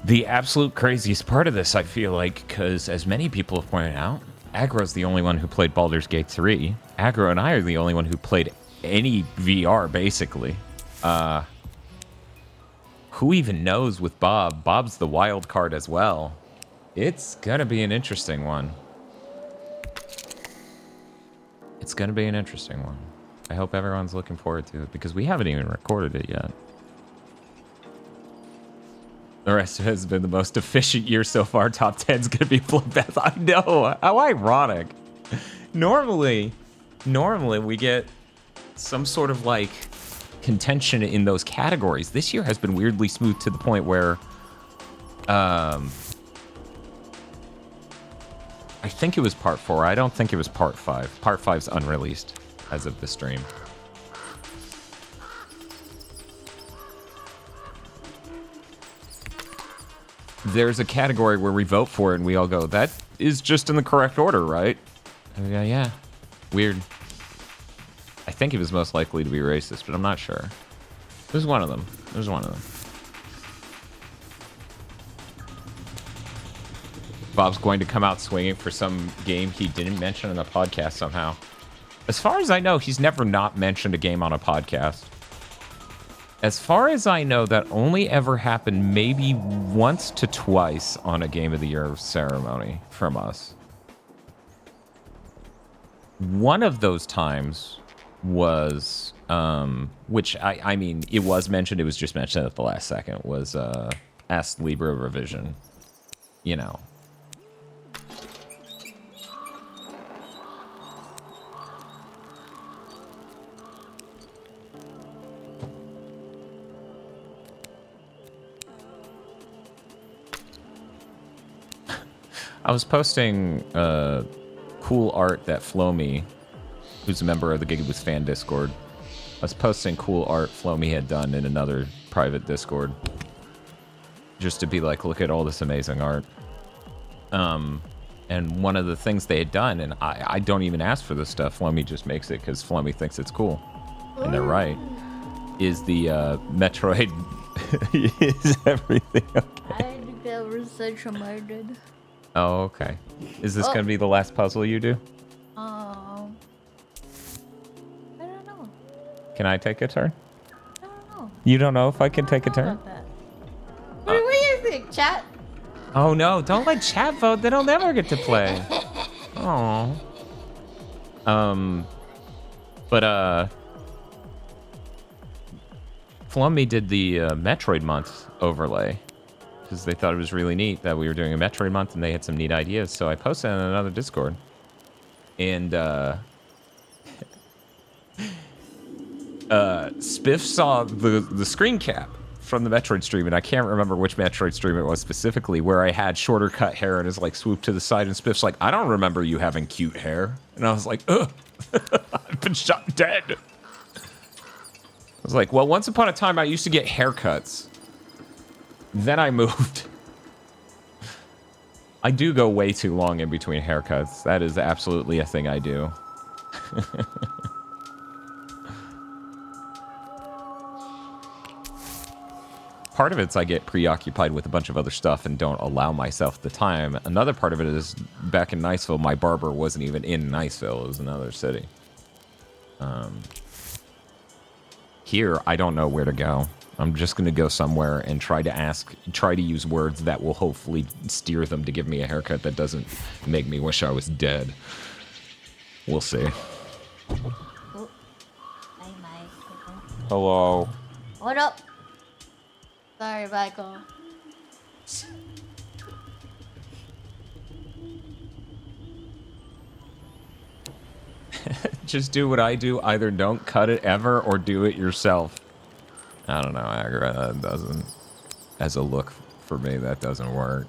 the absolute craziest part of this, I feel like, because as many people have pointed out, Aggro's the only one who played Baldur's Gate 3. Aggro and I are the only one who played any VR, basically. Who even knows with Bob? Bob's the wild card as well. It's gonna be an interesting one. It's gonna be an interesting one. I hope everyone's looking forward to it, because we haven't even recorded it yet. The rest of it has been the most efficient year so far. Top 10's gonna be bloodbath. I know. How ironic. Normally we get some sort of like contention in those categories. This year has been weirdly smooth to the point where I think it was part 4. I don't think it was part 5. Part 5's unreleased as of the stream. There's a category where we vote for it and we all go, that is just in the correct order, right? And we go, yeah. Weird. I think he was most likely to be racist, but I'm not sure. There's one of them. There's one of them. Bob's going to come out swinging for some game he didn't mention in the podcast somehow. As far as I know, he's never not mentioned a game on a podcast. As far as I know, that only ever happened maybe once to twice on a Game of the Year ceremony from us. One of those times was, which I mean, it was mentioned, it was just mentioned at the last second, was Ask Libra Revision. You know. I was posting cool art that Flomi, who's a member of the GigaBoots fan Discord, I was posting cool art Flomi had done in another private Discord. Just to be like, look at all this amazing art. And one of the things they had done, and I don't even ask for this stuff, Flomi just makes it because Flomi thinks it's cool. And they're right. Is the Metroid... is everything okay? I think that was such a murder. Oh, okay. Is this going to be the last puzzle you do? I don't know. Can I take a turn? I don't know. You don't know if I can take a turn? About that. What do you think, chat? Oh no, don't let chat vote. Then I'll never get to play. Oh. Flummy did the Metroid Month overlay because they thought it was really neat that we were doing a Metroid Month and they had some neat ideas. So I posted it in another Discord. And Spiff saw the screen cap from the Metroid stream, and I can't remember which Metroid stream it was specifically, where I had shorter cut hair and is like swooped to the side, and Spiff's like, I don't remember you having cute hair. And I was like, ugh, I've been shot dead. I was like, well, once upon a time I used to get haircuts. Then I moved. I do go way too long in between haircuts. That is absolutely a thing I do. Part of it's I get preoccupied with a bunch of other stuff and don't allow myself the time. Another part of it is back in Niceville, my barber wasn't even in Niceville. It was another city. Here, I don't know where to go. I'm just going to go somewhere and try to use words that will hopefully steer them to give me a haircut that doesn't make me wish I was dead. We'll see. Oh. Hi, Michael. Hello. What up? Sorry, Michael. Just do what I do. Either don't cut it ever or do it yourself. I don't know, Agra. That doesn't... As a look for me, that doesn't work.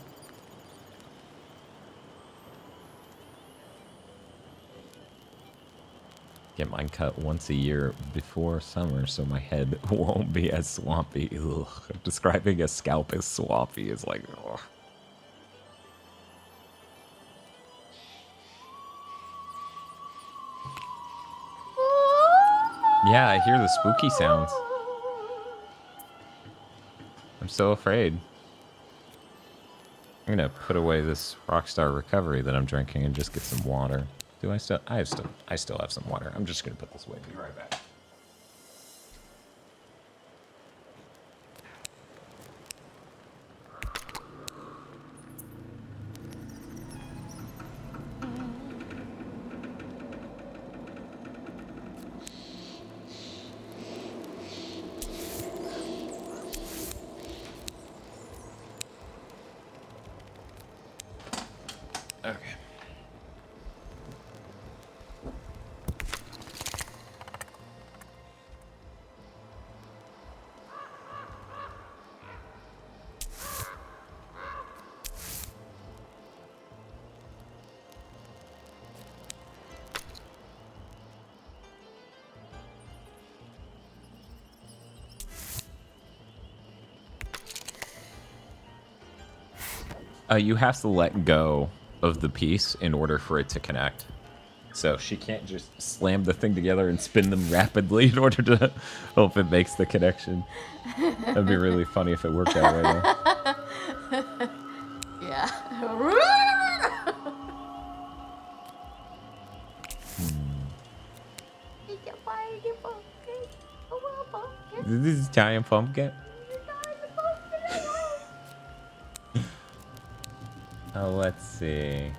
Get mine cut once a year before summer so my head won't be as swampy. Ugh. Describing a scalp as swampy is like... Ugh. Yeah, I hear the spooky sounds. I'm so afraid. I'm gonna put away this Rockstar Recovery that I'm drinking and just get some water. Do I still? I still have some water. I'm just gonna put this away. Be right back. Okay. You have to let go of the piece in order for it to connect. So she can't just slam the thing together and spin them rapidly in order to hope it makes the connection. That'd be really funny if it worked that way, though. Yeah. This is giant pumpkin. Oh, let's see.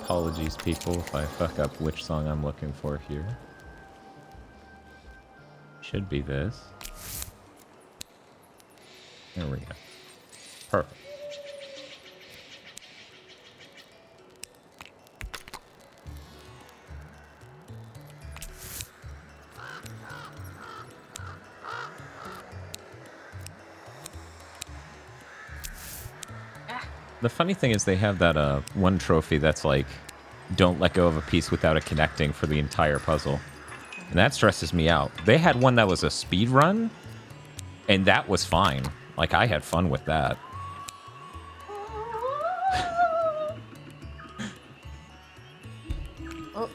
Apologies, people, if I fuck up which song I'm looking for here. Should be this. There we go. Perfect. The funny thing is they have that one trophy that's like, don't let go of a piece without it connecting for the entire puzzle. And that stresses me out. They had one that was a speed run, and that was fine. Like, I had fun with that. Oh.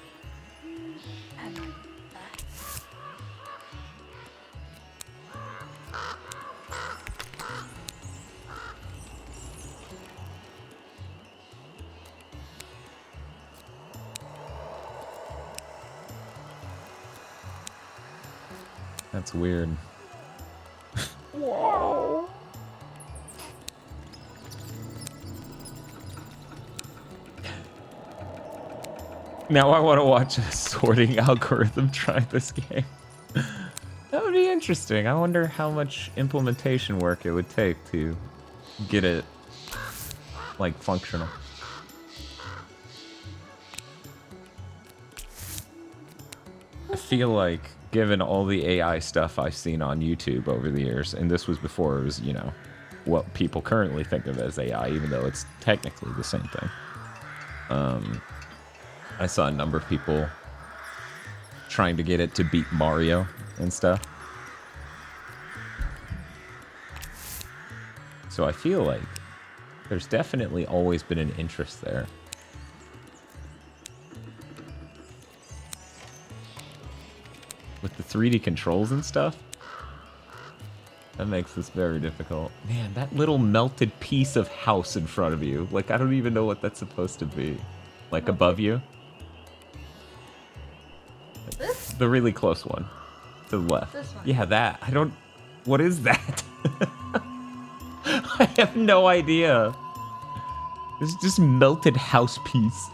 That's weird. Whoa. Now I want to watch a sorting algorithm try this game. That would be interesting. I wonder how much implementation work it would take to get it, like, functional. I feel like, given all the AI stuff I've seen on YouTube over the years, and this was before it was, you know, what people currently think of as AI, even though it's technically the same thing. I saw a number of people trying to get it to beat Mario and stuff. So I feel like there's definitely always been an interest there. With the 3D controls and stuff, that makes this very difficult. Man, that little melted piece of house in front of you. Like, I don't even know what that's supposed to be. Like, above you? This? The really close one. To the left. This one. Yeah, that. I don't... What is that? I have no idea. It's just melted house piece.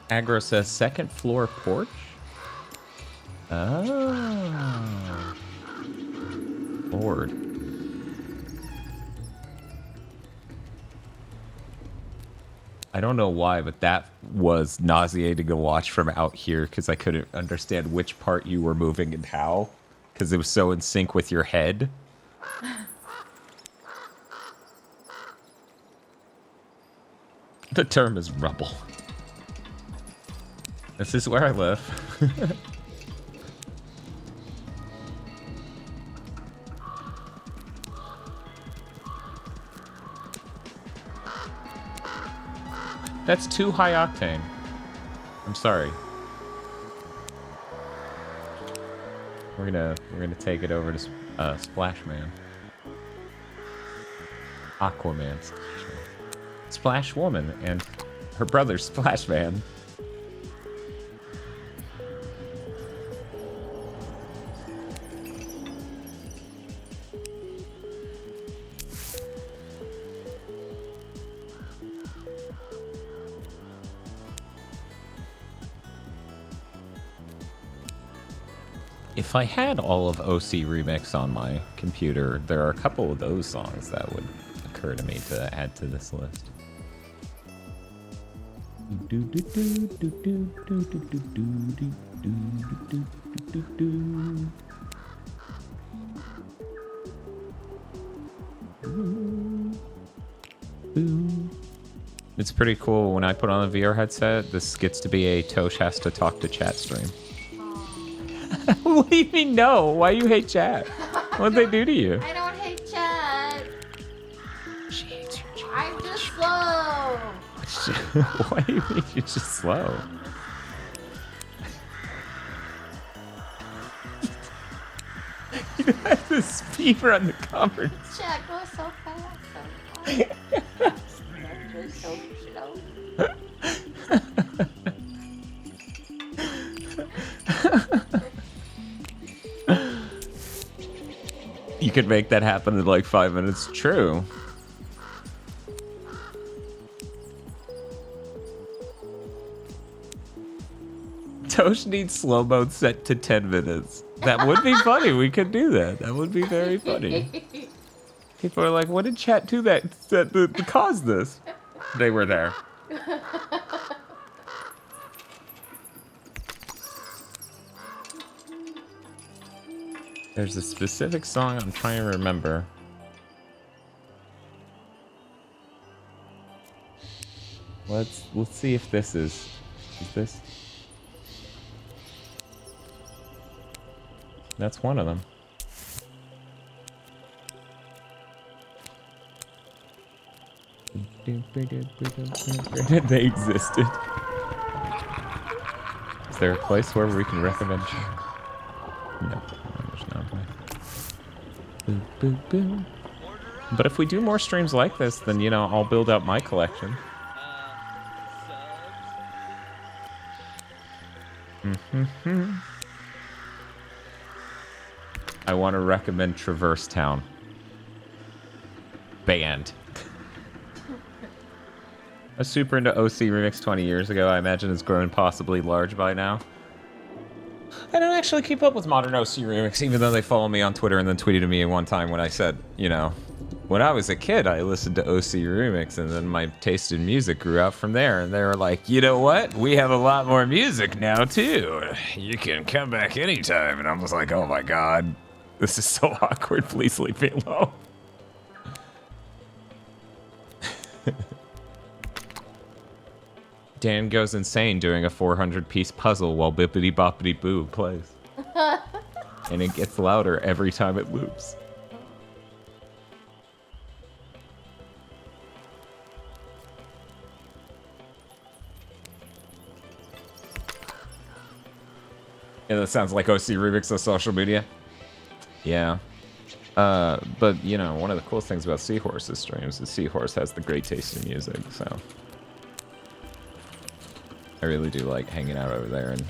Agro says second floor porch? Oh. Lord. I don't know why, but that was nauseating to watch from out here because I couldn't understand which part you were moving and how because it was so in sync with your head. The term is rubble. This is where I live. That's too high octane. I'm sorry. We're gonna take it over to Splash Man. Aquaman. Splash Woman and her brother Splash Man. If I had all of OC Remix on my computer, there are a couple of those songs that would occur to me to add to this list. It's pretty cool. When I put on a VR headset, this gets to be a Tosh has to talk to chat stream. What do you mean no? Why you hate chat? What'd they do to you? I don't hate chat. She hates your chat. I'm just slow. Why do you mean you're just slow? You have to speed run the conference. Chat goes so fast. So slow. You could make that happen in like 5 minutes. True. Tosh needs slow mode set to 10 minutes. That would be funny. We could do that. That would be very funny. People are like, what did chat do that caused this? They were there. There's a specific song I'm trying to remember. Let's see if this is this. That's one of them. They existed. Is there a place where we can recommend? No, there's not. But if we do more streams like this, then, you know, I'll build out my collection. I want to recommend Traverse Town. Band. I was super into OC Remix 20 years ago. I imagine it's grown possibly large by now. I don't actually keep up with modern OC Remix, even though they follow me on Twitter and then tweeted at me one time when I said, you know, when I was a kid, I listened to OC Remix, and then my taste in music grew out from there. And they were like, you know what? We have a lot more music now, too. You can come back anytime. And I was like, oh my God, this is so awkward. Please leave me alone. Dan goes insane doing a 400-piece puzzle while Bippity Boppity Boo plays. And it gets louder every time it loops. Yeah, that sounds like OC Remix on social media. Yeah. But, you know, one of the coolest things about Seahorse's streams is Seahorse has the great taste in music, so... I really do like hanging out over there, and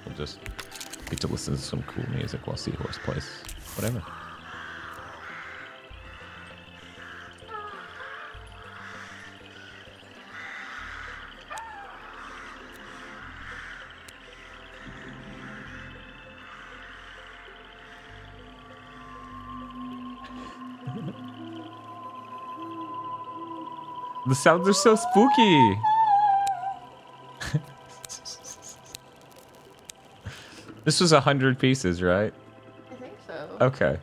we'll just get to listen to some cool music while Seahorse plays whatever. The sounds are so spooky. This was 100 pieces, right? I think so. Okay.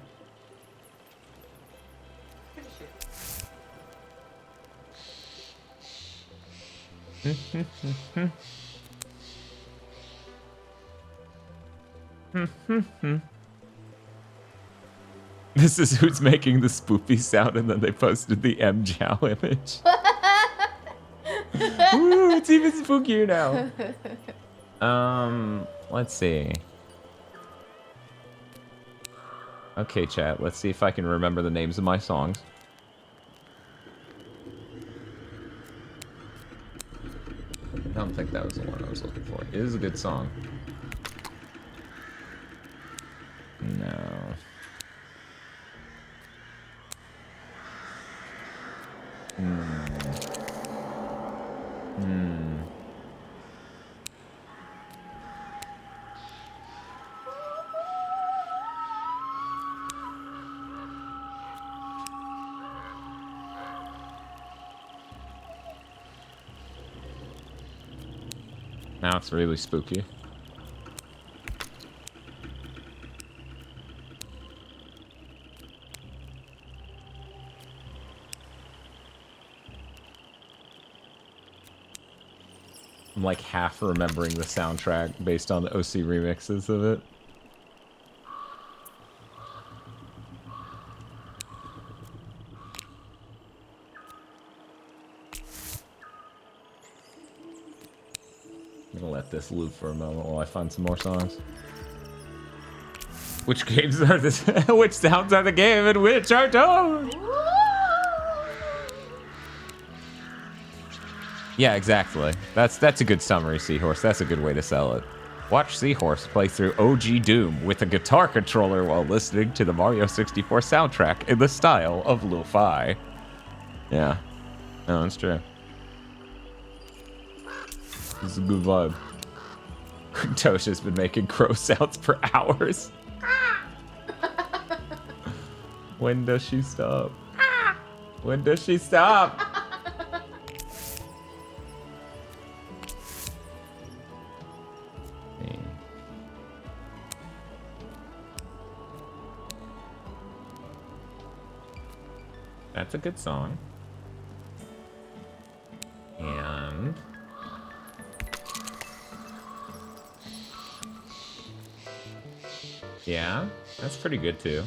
This is who's making the spoopy sound, and then they posted the M Jow image. Woo, it's even spookier now. Let's see. Okay, chat, let's see if I can remember the names of my songs. I don't think that was the one I was looking for. It is a good song. No. Now it's really spooky. I'm like half remembering the soundtrack based on the OC remixes of it. I'm gonna let this loop for a moment while I find some more songs. Which games are this? Which sounds are the game in which are told? Yeah, exactly. That's a good summary, Seahorse. That's a good way to sell it. Watch Seahorse play through OG Doom with a guitar controller while listening to the Mario 64 soundtrack in the style of lo-fi. Yeah. No, that's true. This is a good vibe. Tosha's been making crow sounds for hours. When does she stop? When does she stop? That's a good song. And yeah, that's pretty good too.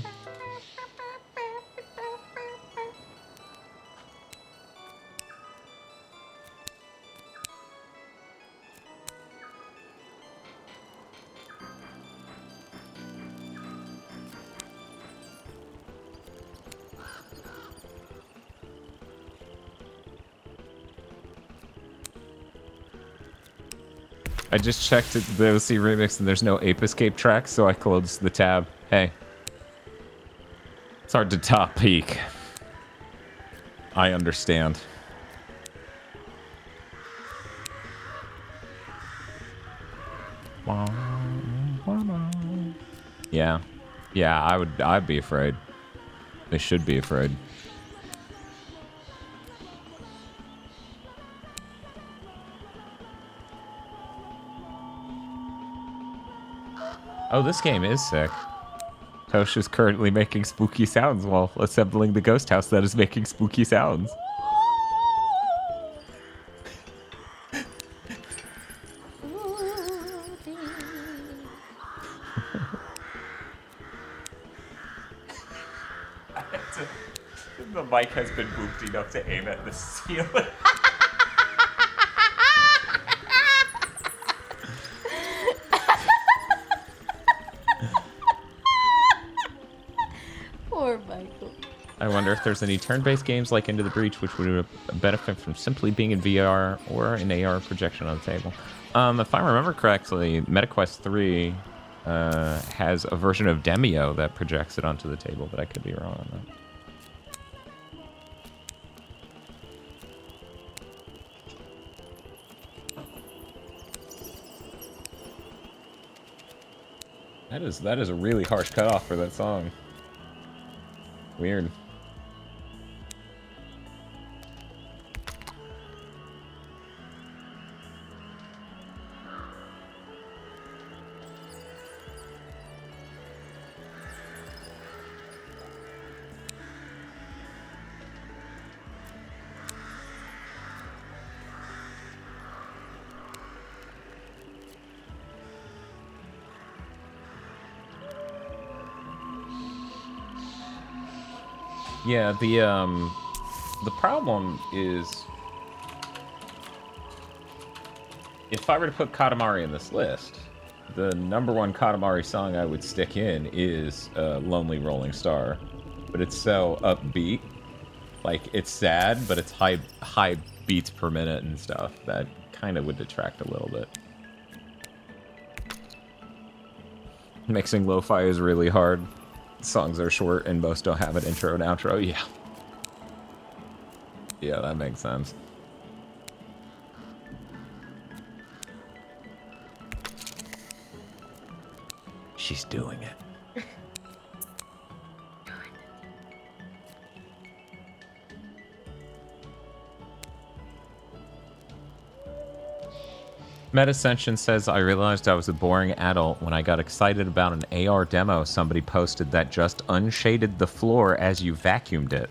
I just checked the OC remix and there's no Ape Escape track, so I closed the tab. Hey. It's hard to top peak. I understand. Yeah. Yeah, I'd be afraid. They should be afraid. Oh, this game is sick. Tosh is currently making spooky sounds while assembling the ghost house that is making spooky sounds. The mic has been booped enough to aim at the ceiling. Poor Michael. I wonder if there's any turn-based games like Into the Breach which would benefit from simply being in VR or an AR projection on the table. If I remember correctly, MetaQuest 3 has a version of Demio that projects it onto the table, but I could be wrong on that. That is a really harsh cutoff for that song. Weird. Yeah, the problem is if I were to put Katamari in this list, the #1 Katamari song I would stick in is Lonely Rolling Star. But it's so upbeat. Like, it's sad, but it's high beats per minute and stuff. That kind of would detract a little bit. Mixing lo-fi is really hard. Songs are short and most don't have an intro and outro. Yeah. Yeah, that makes sense. She's doing it. Metascension says, I realized I was a boring adult when I got excited about an AR demo somebody posted that just unshaded the floor as you vacuumed it.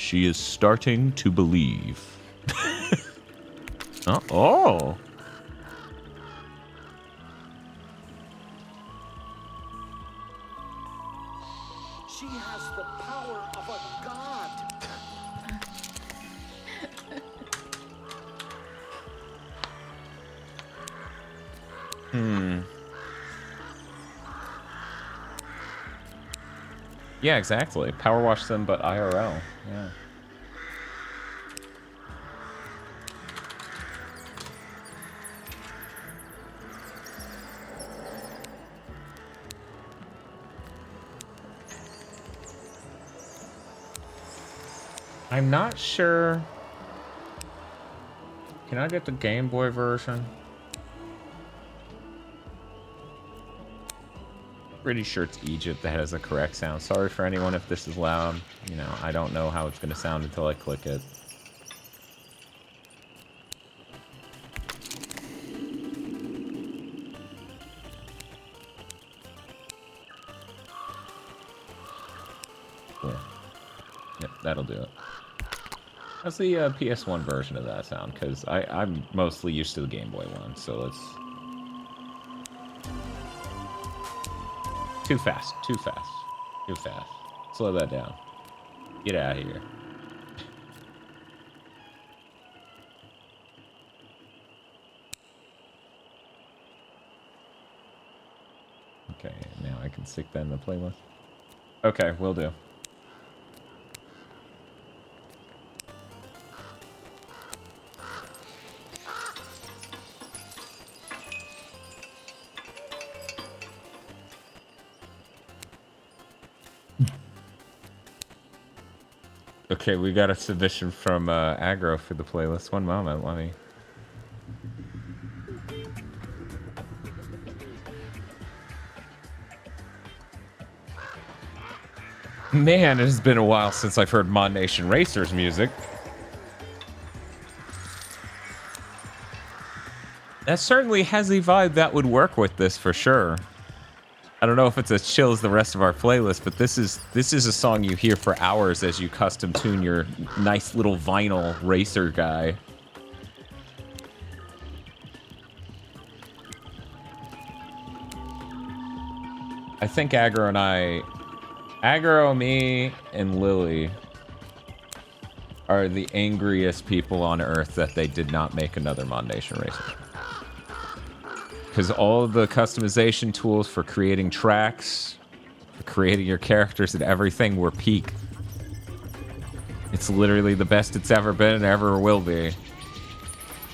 She is starting to believe. Oh. She has the power of a god. Yeah, exactly. Power wash them, but IRL. Yeah. I'm not sure. Can I get the Game Boy version? Pretty sure it's Egypt that has the correct sound. Sorry for anyone if this is loud. You know, I don't know how it's going to sound until I click it. Yeah. Yep, that'll do it. How's the PS1 version of that sound? Because I'm mostly used to the Game Boy one, so let's... Too fast, too fast, too fast. Slow that down. Get out of here. Okay, now I can stick that in the playlist. Okay, will do. Okay, we got a submission from Aggro for the playlist. One moment, let me... Man, it has been a while since I've heard Mod Nation Racers music. That certainly has a vibe that would work with this for sure. I don't know if it's as chill as the rest of our playlist, but this is a song you hear for hours as you custom tune your nice little vinyl racer guy. I think Aggro, me, and Lily are the angriest people on Earth that they did not make another Mod Nation Racer. Because all of the customization tools for creating tracks, for creating your characters and everything were peak. It's literally the best it's ever been and ever will be.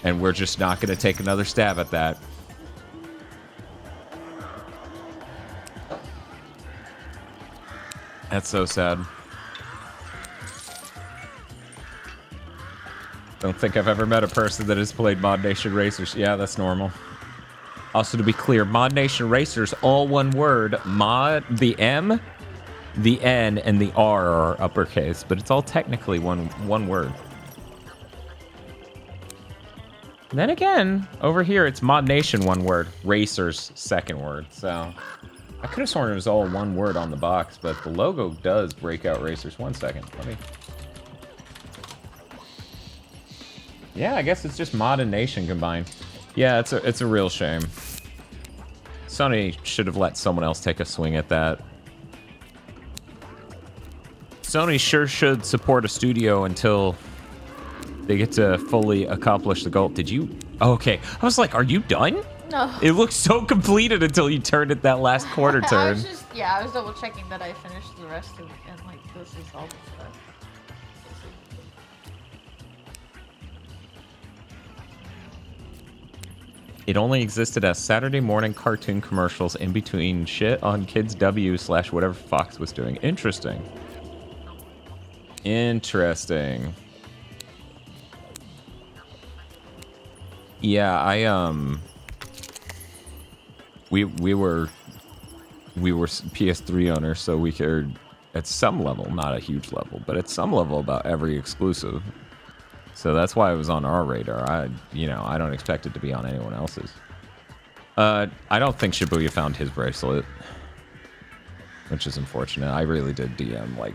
And we're just not going to take another stab at that. That's so sad. Don't think I've ever met a person that has played Mod Nation Racers. Yeah, that's normal. Also, to be clear, Mod Nation Racers, all one word. Mod, the M, the N, and the R are uppercase, but it's all technically one word. And then again, over here, it's Mod Nation, one word. Racers, second word. So, I could have sworn it was all one word on the box, but the logo does break out Racers. 1 second, let me... Yeah, I guess it's just Mod and Nation combined. Yeah, it's a real shame. Sony should have let someone else take a swing at that. Sony sure should support a studio until they get to fully accomplish the goal. Did you? Oh, okay. I was like, are you done? No. It looked so completed until you turned it that last quarter turn. I was double checking that I finished the rest of it, and like this is all the stuff. It only existed as Saturday morning cartoon commercials in between shit on Kids W / whatever Fox was doing. Interesting. Interesting. Yeah, we were PS3 owners, so we cared at some level, not a huge level, but at some level about every exclusive. So that's why it was on our radar. I don't expect it to be on anyone else's. I don't think Shibuya found his bracelet, which is unfortunate. I really did DM like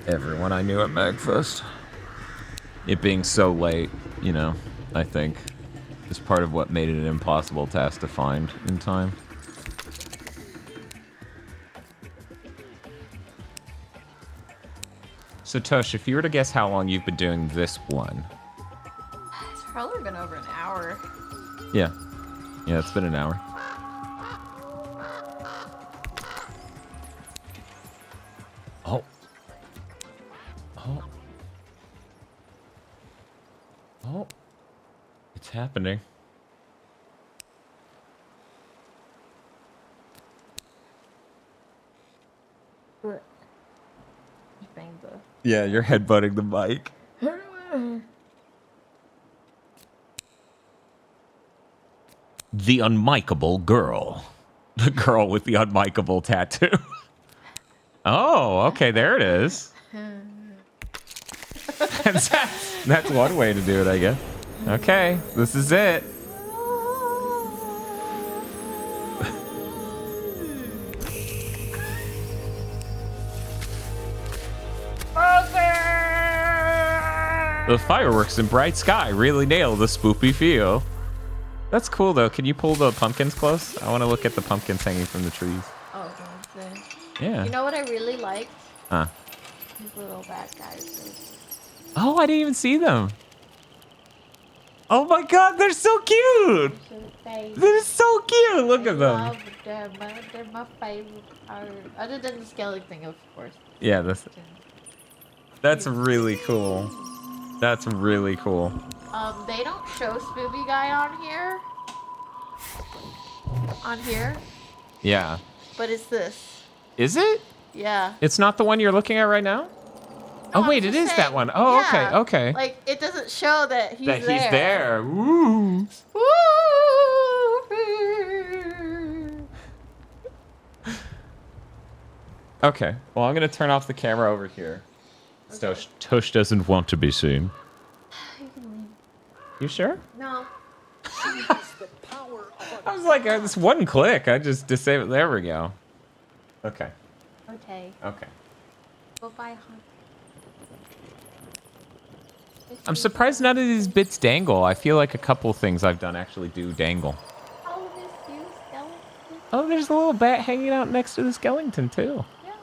everyone I knew at Magfest. It being so late, you know, I think is part of what made it an impossible task to find in time. So Tosh, if you were to guess how long you've been doing this one. It's probably been over an hour. Yeah. Yeah, it's been an hour. Oh. Oh. Oh. It's happening. What? Bang the... Yeah, you're headbutting the mic. The unmikable girl. The girl with the unmikable tattoo. Oh, okay, there it is. That's one way to do it, I guess. Okay, this is it. The fireworks in bright sky really nail the spoopy feel. That's cool, though. Can you pull the pumpkins close? I want to look at the pumpkins hanging from the trees. Oh, okay. Yeah. You know what I really liked? Huh. These little bad guys. Oh, I didn't even see them. Oh my god, they're so cute! They're so cute! Look at them. Love them. They're my favorite part. Other than the skeleton thing, of course. Yeah, that's really cool. That's really cool. They don't show Spoopy Guy on here. Yeah. But it's this. Is it? Yeah. It's not the one you're looking at right now? No, Oh, wait, it is saying, that one. Oh, yeah, okay. Like, it doesn't show that he's there. That he's there. Woo. Okay. Well, I'm going to turn off the camera over here. Okay. Tosh doesn't want to be seen. You can leave. You sure? No. I was like, this one click. I just disabled. There we go. Okay. Okay. Okay. Bye-bye, hon. I'm surprised none of these bits dangle. I feel like a couple things I've done actually do dangle. Oh, this you, skeleton. Oh, there's a little bat hanging out next to the skeleton, too. Yeah.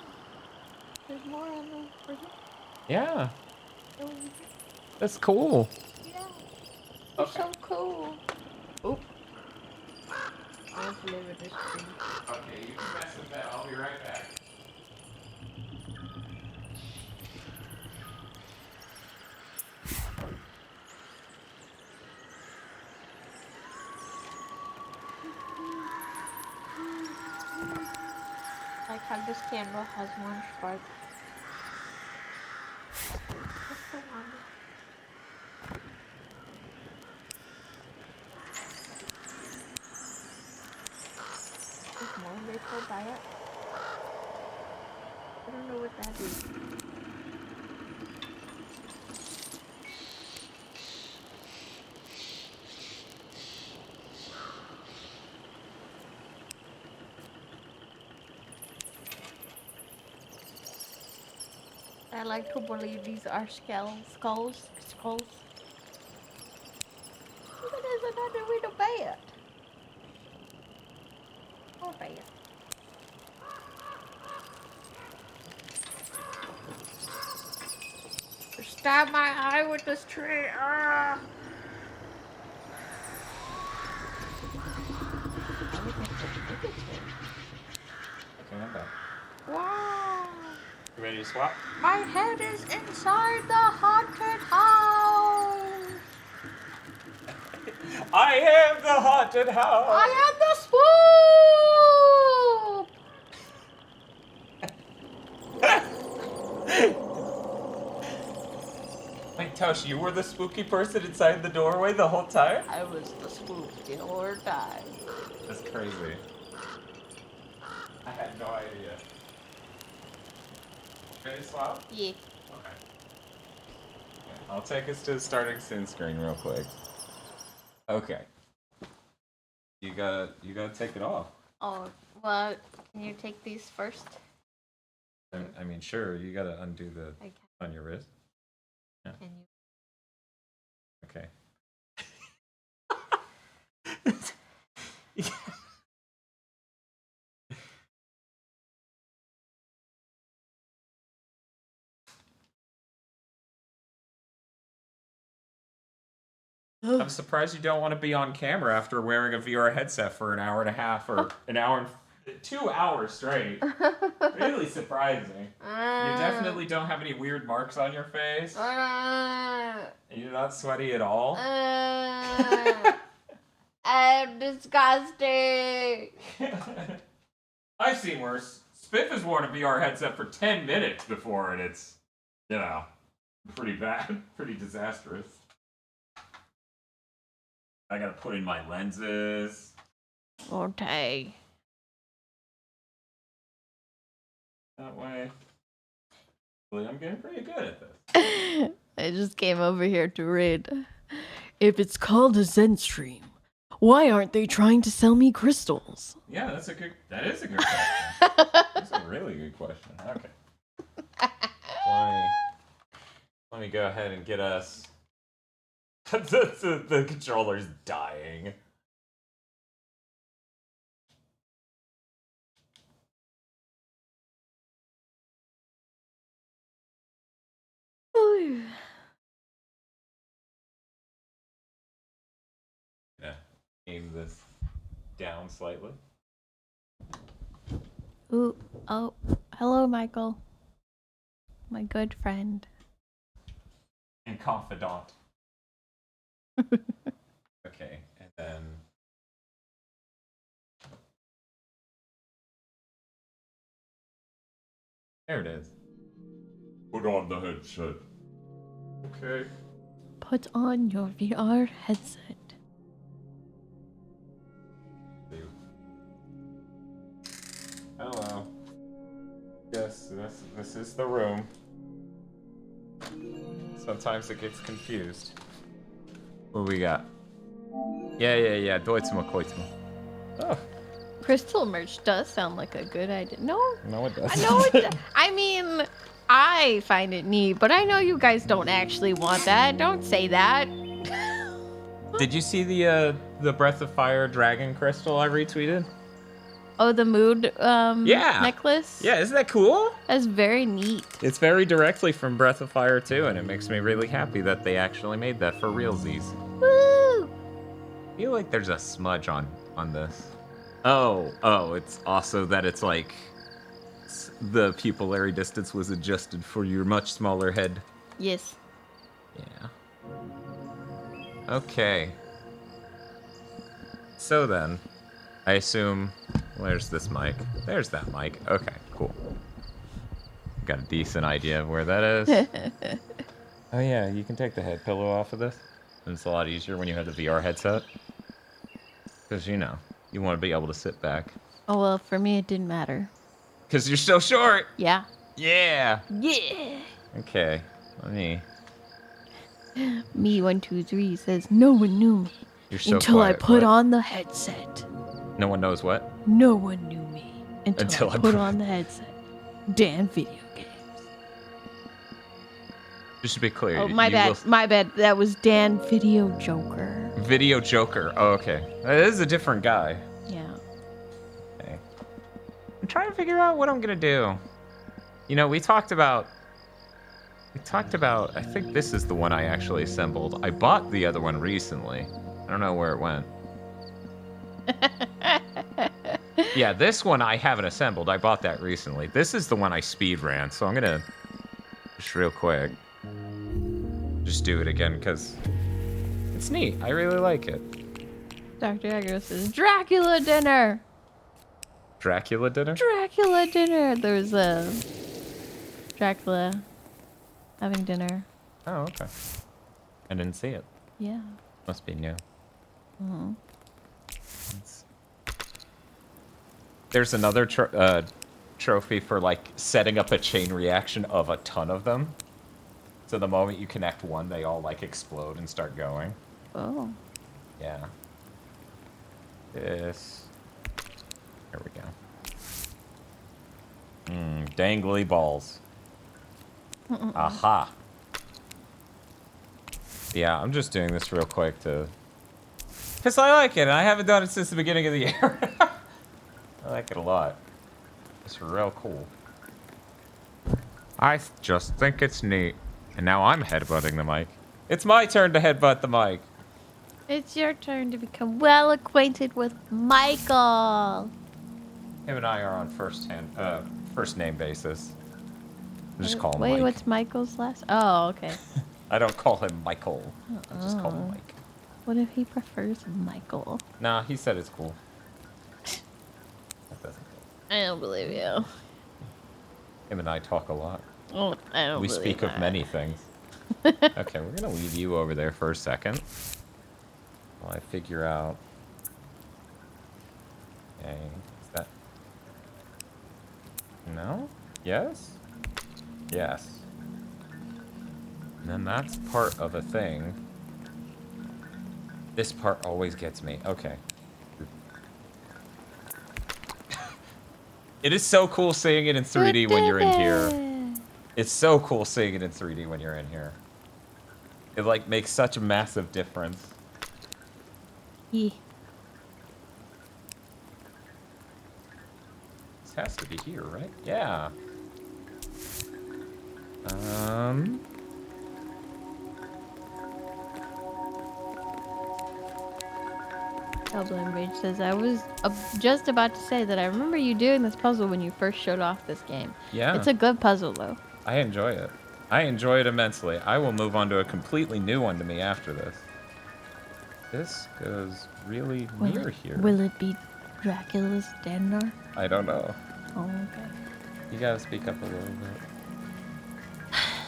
There's more on the person. Yeah. That's cool. Yeah. They're so cool. Oop. I want to live in this tree. Okay, you can mess with that. I'll be right back. Like how this candle has one spark. What's the one? There's more rainbow by it. I don't know what that is. I like to believe these are skulls. Look, there's another little bat. Poor bat. Stab my eye with this tree. Ah. Okay, I'm back. Wow. You ready to swap? My head is inside the haunted house. I am the haunted house. I am the swoop. Wait, Toshi, you were the spooky person inside the doorway the whole time? I was the swoop the whole time. That's crazy. I had no idea. Ready to swap? Yeah. Okay. I'll take us to the starting scene screen real quick. Okay. You gotta take it off. Oh, well, can you take these first? I mean, sure, you gotta undo the I on your wrist. Yeah. can you? Okay. I'm surprised you don't want to be on camera after wearing a VR headset for an hour and a half or an hour and 2 hours straight. Really surprising. You definitely don't have any weird marks on your face. You're not sweaty at all. I'm disgusting. I've seen worse. Spiff has worn a VR headset for 10 minutes before, and it's, you know, pretty bad, pretty disastrous. I gotta put in my lenses. Okay. That way. Well, I'm getting pretty good at this. I just came over here to read. If it's called a Zenstream, why aren't they trying to sell me crystals? Yeah, that is a good question. That's a really good question. Okay. Let me go ahead and get us. the controller's dying. Yeah, aim this down slightly. Ooh, oh, hello, Michael. My good friend. And confidant. Okay, and then. There it is. Put on the headset. Okay. Put on your VR headset. Hello. Yes, this is the room. Sometimes it gets confused. What we got? Yeah. Deutsma Koitsma. Oh. Crystal merch does sound like a good idea. No, No, it doesn't. I know it. I mean, I find it neat, but I know you guys don't actually want that. Don't say that. Did you see the Breath of Fire dragon crystal I retweeted? Oh, the mood necklace? Yeah, isn't that cool? That's very neat. It's very directly from Breath of Fire 2, and it makes me really happy that they actually made that for realsies. Woo! I feel like there's a smudge on this. Oh, it's also that it's like the pupillary distance was adjusted for your much smaller head. Yes. Yeah. Okay. So then, I assume, where's this mic? There's that mic. Okay, cool. Got a decent idea of where that is. Oh yeah, you can take the head pillow off of this. And it's a lot easier when you have the VR headset. Because, you know, you want to be able to sit back. Oh, well, for me, it didn't matter. Because you're so short! Yeah. Yeah! Yeah! Okay, let me... Me 123 says no one knew me You're so until quiet. I put What? on the headset. No one knows what? No one knew me until I put on the headset. Dan video games. Just to be clear. Oh, my bad. My bad. That was Dan Video Joker. Video Joker. Oh, okay. That is a different guy. Yeah. Okay. I'm trying to figure out what I'm gonna do. You know, we talked about, I think this is the one I actually assembled. I bought the other one recently. I don't know where it went. Yeah, this one I haven't assembled. I bought that recently. This is the one I speed ran, so I'm gonna just real quick just do it again because it's neat. I really like it. Dr. Agro says Dracula dinner. Dracula dinner? Dracula dinner. There's a Dracula having dinner. Oh, okay. I didn't see it. Yeah. Must be new. Mm-hmm. There's another trophy for like setting up a chain reaction of a ton of them. So the moment you connect one, they all like explode and start going. Oh. Yeah. This. There we go. Dangly balls. Aha. Yeah, I'm just doing this real quick to... Because I like it, and I haven't done it since the beginning of the year. I like it a lot. It's real cool. I just think it's neat. And now I'm headbutting the mic. It's my turn to headbutt the mic. It's your turn to become well acquainted with Michael. Him and I are on first name basis. I just call him Wait, Mike. what's Michael's last? Oh, okay. I don't call him Michael. I just call him Mike. What if he prefers Michael? Nah, he said it's cool. That doesn't cool. I don't believe you. Him and I talk a lot. Oh, I don't We believe speak that. of many things. Okay, we're gonna leave you over there for a second while I figure out. Okay, is that? No? Yes? Yes. And then that's part of a thing. This part always gets me. Okay. It is so cool seeing it in 3D when you're in here. It's so cool seeing it in 3D when you're in here. It, like, makes such a massive difference. Yeah. This has to be here, right? Yeah. Goblin Rage says, I was just about to say that I remember you doing this puzzle when you first showed off this game. Yeah. It's a good puzzle, though. I enjoy it. I enjoy it immensely. I will move on to a completely new one to me after this. This goes really near here. Will it be Dracula's den? I don't know. Oh, okay. You gotta speak up a little bit.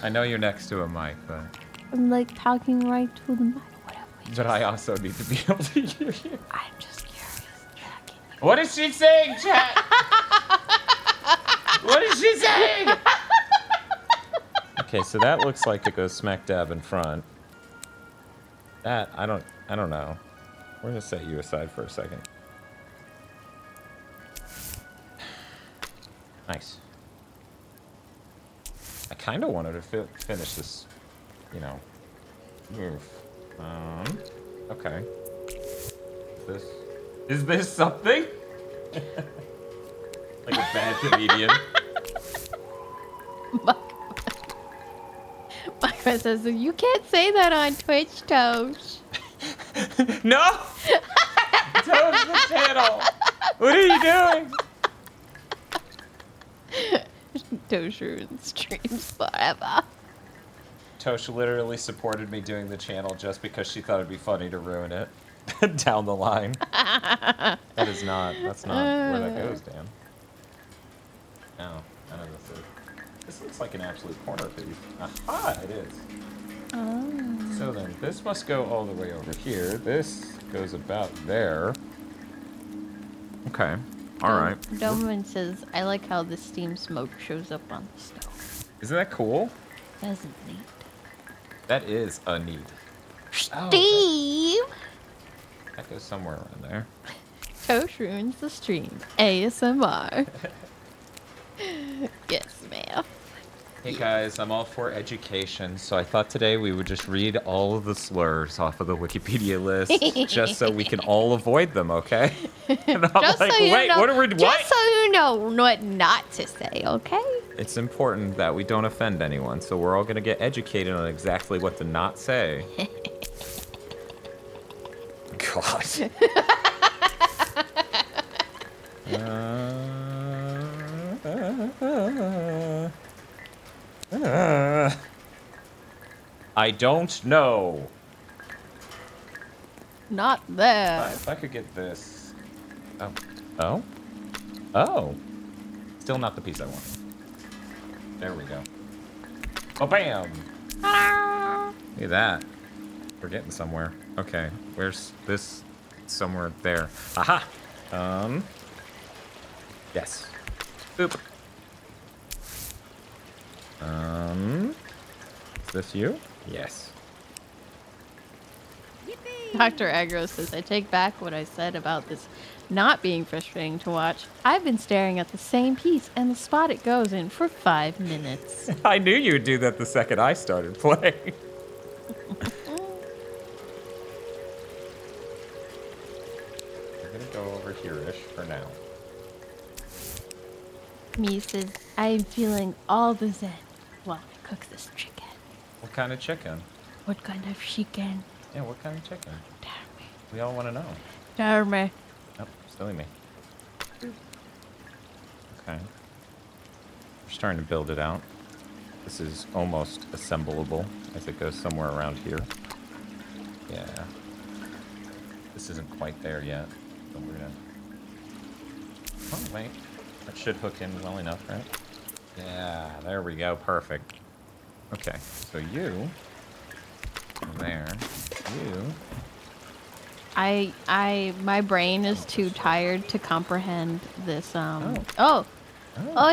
I know you're next to a mic, but... I'm like talking right to the mic. But I also need to be able to hear you. I'm just curious. What is she saying, chat? What is she saying? Okay, so that looks like it goes smack dab in front. That, I don't know. We're gonna set you aside for a second. Nice. I kind of wanted to finish this, you know, move. Okay. Is this something? Like a bad comedian. Mike says, you can't say that on Twitch, Tosh. No! Tosh the channel! What are you doing? Tosh ruins streams forever. Tosh literally supported me doing the channel just because she thought it'd be funny to ruin it down the line. That's not where that goes, Dan. No, none of this is. This looks like an absolute corner piece. Aha, it is. Oh. So then, this must go all the way over here. This goes about there. Okay, alright. Doberman says, I like how the steam smoke shows up on the stove. Isn't that cool? That's neat. That is a neat. Steve! That goes somewhere around there. Tosh ruins the stream. ASMR. Yes, ma'am. Hey guys, I'm all for education, so I thought today we would just read all of the slurs off of the Wikipedia list, just so we can all avoid them, okay? And I'm Just like, so you wait, know, what are we just what? so you know what not to say, okay? It's important that we don't offend anyone, so we're all gonna get educated on exactly what to not say. God. I don't know. Not there. If I could get this. Oh. Oh? Oh. Still not the piece I wanted. There we go. Oh, bam! Look at that. We're getting somewhere. Okay. Where's this? Somewhere there. Aha! Yes. Boop. Is this you? Yes. Yippee! Dr. Agro says, I take back what I said about this not being frustrating to watch. I've been staring at the same piece and the spot it goes in for 5 minutes. I knew you would do that the second I started playing. We're gonna go over here-ish for now. Me says, I'm feeling all the zen while I cook this chicken. What kind of chicken? What kind of chicken? Yeah, what kind of chicken? Tell me. We all want to know. Tell me. Oh, silly me. Okay. We're starting to build it out. This is almost assemblable as it goes somewhere around here. Yeah. This isn't quite there yet. So we're gonna... Oh, wait. That should hook in well enough, right? Yeah, there we go. Perfect. Okay, so you... There. You... My brain is too tired to comprehend this, Oh,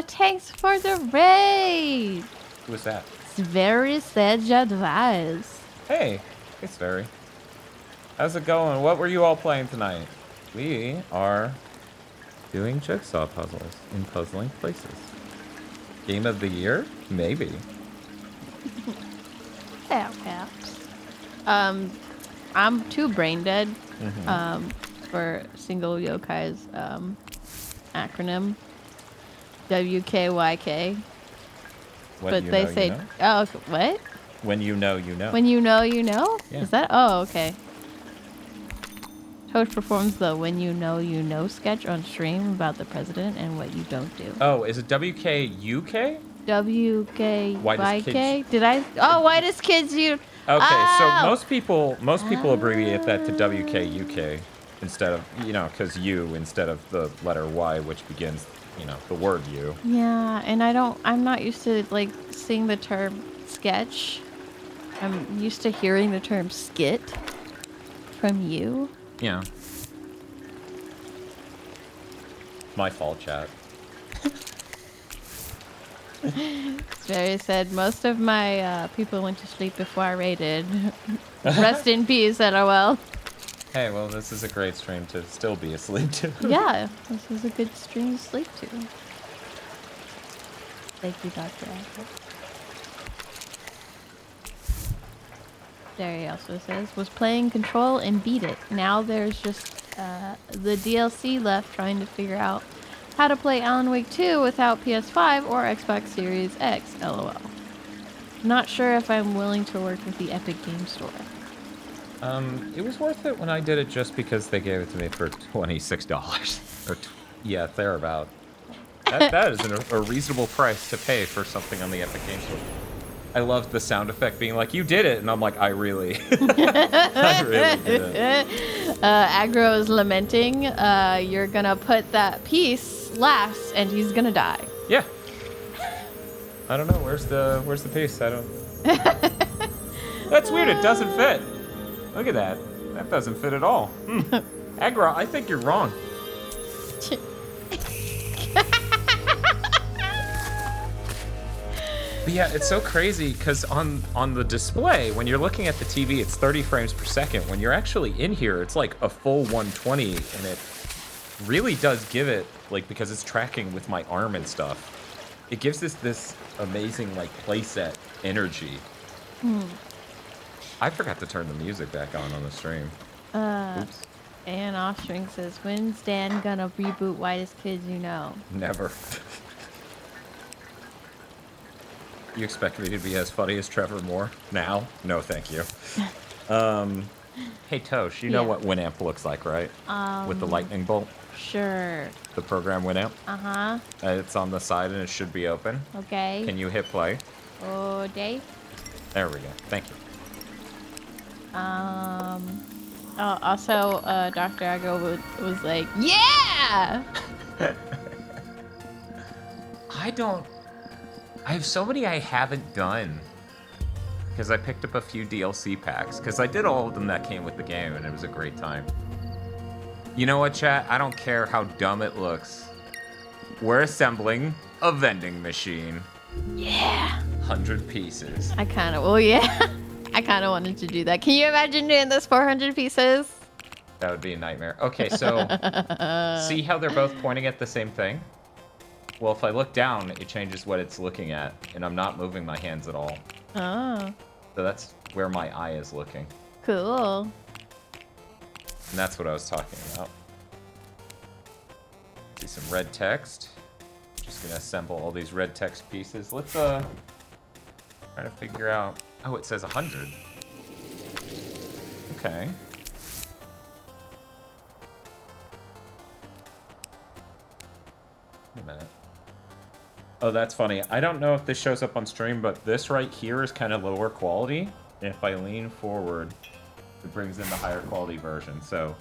thanks for the raid! Who was that? It's very sage advice. Hey, it's Very. How's it going? What were you all playing tonight? We are doing jigsaw puzzles in puzzling places. Game of the year? Maybe. Perhaps. I'm too brain dead for single yokai's acronym WKYK. But they say, you know? Oh, what? When you know, you know. When you know, you know? Yeah. Is that? Oh, okay. Tosh performs the When You Know sketch on stream about the president and what you don't do. Oh, is it WKUK? WKYK? Did I? Oh, whitest kids you. Okay, so Oh! most people abbreviate that to WKUK instead of, because U instead of the letter Y, which begins, the word U. Yeah, and I'm not used to, seeing the term sketch. I'm used to hearing the term skit from you. Yeah. My fault, chat. Jerry said, most of my people went to sleep before I raided. Rest in peace, LOL. Hey, well, this is a great stream to still be asleep to. Yeah, this is a good stream to sleep to. Thank you, Dr. Apple. Jerry also says, was playing Control and beat it. Now there's just the DLC left, trying to figure out how to play Alan Wake 2 without PS5 or Xbox Series X, LOL. Not sure if I'm willing to work with the Epic Game Store. It was worth it when I did it just because they gave it to me for $26. Or yeah, thereabout. That is a reasonable price to pay for something on the Epic Game Store. I loved the sound effect being like, you did it, and I'm like, I really I really did it. Aggro is lamenting. You're gonna put that piece last, and he's gonna die. Yeah. I don't know. Where's the piece? I don't. That's weird. It doesn't fit. Look at that. That doesn't fit at all. Aggro, I think you're wrong. But yeah, it's so crazy because on the display, when you're looking at the TV, it's 30 frames per second. When you're actually in here, it's like a full 120, and it really does give it, because it's tracking with my arm and stuff, it gives this amazing, playset energy. I forgot to turn the music back on the stream. Oops. And Offstring says, when's Dan gonna reboot Whitest Kids You Know? Never. You expect me to be as funny as Trevor Moore now? No, thank you. Hey, Tosh, you know what Winamp looks like, right? With the lightning bolt? Sure. The program Winamp? Uh-huh. It's on the side and it should be open. Okay. Can you hit play? Oh, Dave? There we go. Thank you. Also, Dr. Agro was like, yeah! I have so many I haven't done because I picked up a few DLC packs because I did all of them that came with the game and it was a great time. You know what, chat? I don't care how dumb it looks. We're assembling a vending machine. Yeah. 100 pieces. I kind kind of wanted to do that. Can you imagine doing this 400 pieces? That would be a nightmare. Okay, so see how they're both pointing at the same thing? Well, if I look down, it changes what it's looking at, and I'm not moving my hands at all. Oh. So that's where my eye is looking. Cool. And that's what I was talking about. See some red text. Just gonna assemble all these red text pieces. Let's try to figure out. Oh, it says 100. Okay. Wait a minute. Oh, that's funny. I don't know if this shows up on stream, but this right here is kind of lower quality. And if I lean forward, it brings in the higher quality version. So,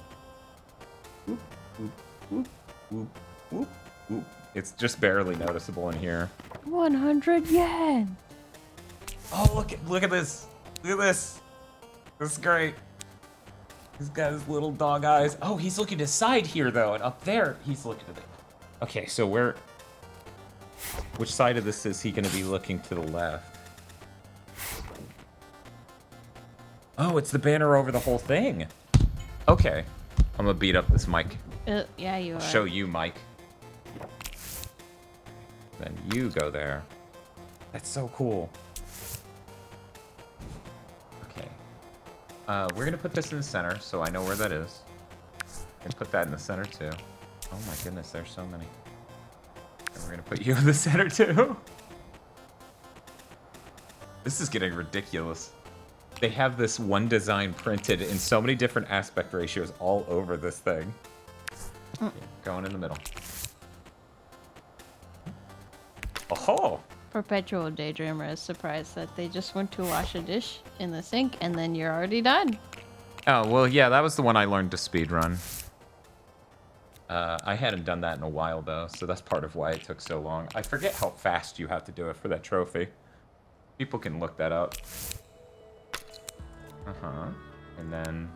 whoop, whoop, whoop, whoop, whoop, whoop. It's just barely noticeable in here. 100 yen. Oh, look at this. Look at this. This is great. He's got his little dog eyes. Oh, he's looking to side here though, and up there he's looking to the. Okay, so which side of this is he going to be looking to the left? Oh, it's the banner over the whole thing. Okay, I'm gonna beat up this Mike. Yeah, you are. Show you, Mike. Then you go there. That's so cool. Okay. We're gonna put this in the center, so I know where that is. And put that in the center too. Oh my goodness, there's so many. And we're gonna put you in the center too. This is getting ridiculous. They have this one design printed in so many different aspect ratios all over this thing. Going in the middle. Oh! Perpetual Daydreamer is surprised that they just went to wash a dish in the sink and then you're already done. Oh, well, yeah, that was the one I learned to speedrun. I hadn't done that in a while, though, so that's part of why it took so long. I forget how fast you have to do it for that trophy. People can look that up. Uh-huh. And then...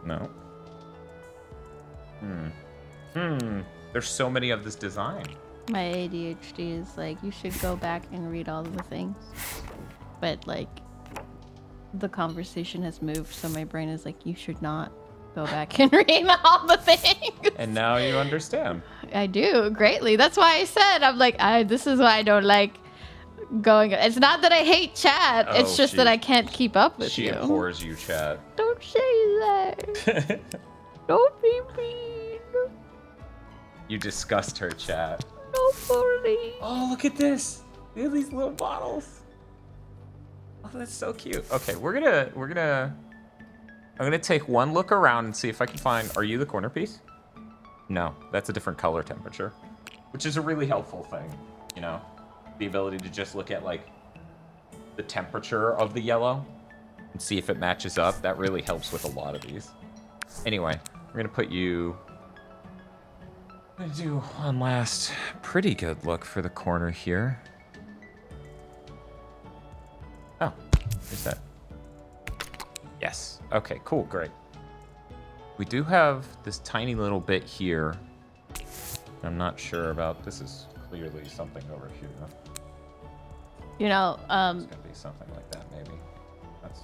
No. There's so many of this design. My ADHD is like, you should go back and read all of the things. But, like, the conversation has moved, so my brain is like, you should not go back and read all the things. And now you understand. I do, greatly. That's why I said, I'm like, this is why I don't like going. It's not that I hate chat, it's just that I can't keep up with you. She abhors you, chat. Don't say that. Don't be mean. You disgust her, chat. Don't bully. Oh, look at this. Look at these little bottles. Oh, that's so cute. Okay, I'm gonna take one look around and see if I can find, are you the corner piece? No, that's a different color temperature, which is a really helpful thing, you know? The ability to just look at, like, the temperature of the yellow and see if it matches up. That really helps with a lot of these. Anyway, we're gonna put you... I'm gonna do one last pretty good look for the corner here. Oh, there's that. Yes. Okay, cool, great. We do have this tiny little bit here. I'm not sure about. This is clearly something over here. You know, It's gonna be something like that, maybe. That's.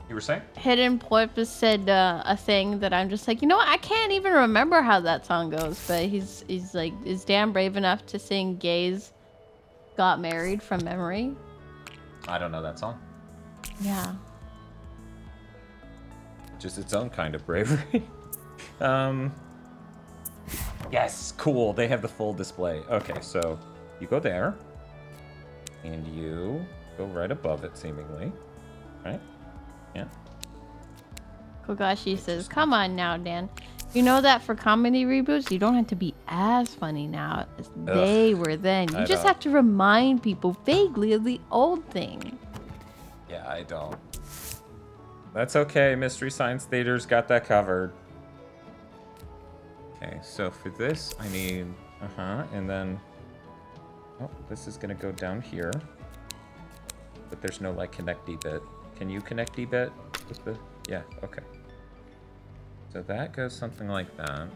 You were saying? Hidden Porpoise said a thing that I'm just like, you know what? I can't even remember how that song goes, but he's like, is Dan brave enough to sing Gays Got Married from memory? I don't know that song. Yeah. Just its own kind of bravery. Yes, cool. They have the full display. Okay, so you go there, and you go right above it, seemingly. Right? Yeah. Kogashi says, come on now, Dan. You know that for comedy reboots, you don't have to be as funny now as they were then. You just have to remind people vaguely of the old thing. Yeah, I don't. That's okay. Mystery Science Theater's got that covered. Okay, so for this, I need... and then... Oh, this is going to go down here. But there's no, like, connecty bit. Can you connecty bit with the... Yeah, okay. So that goes something like that.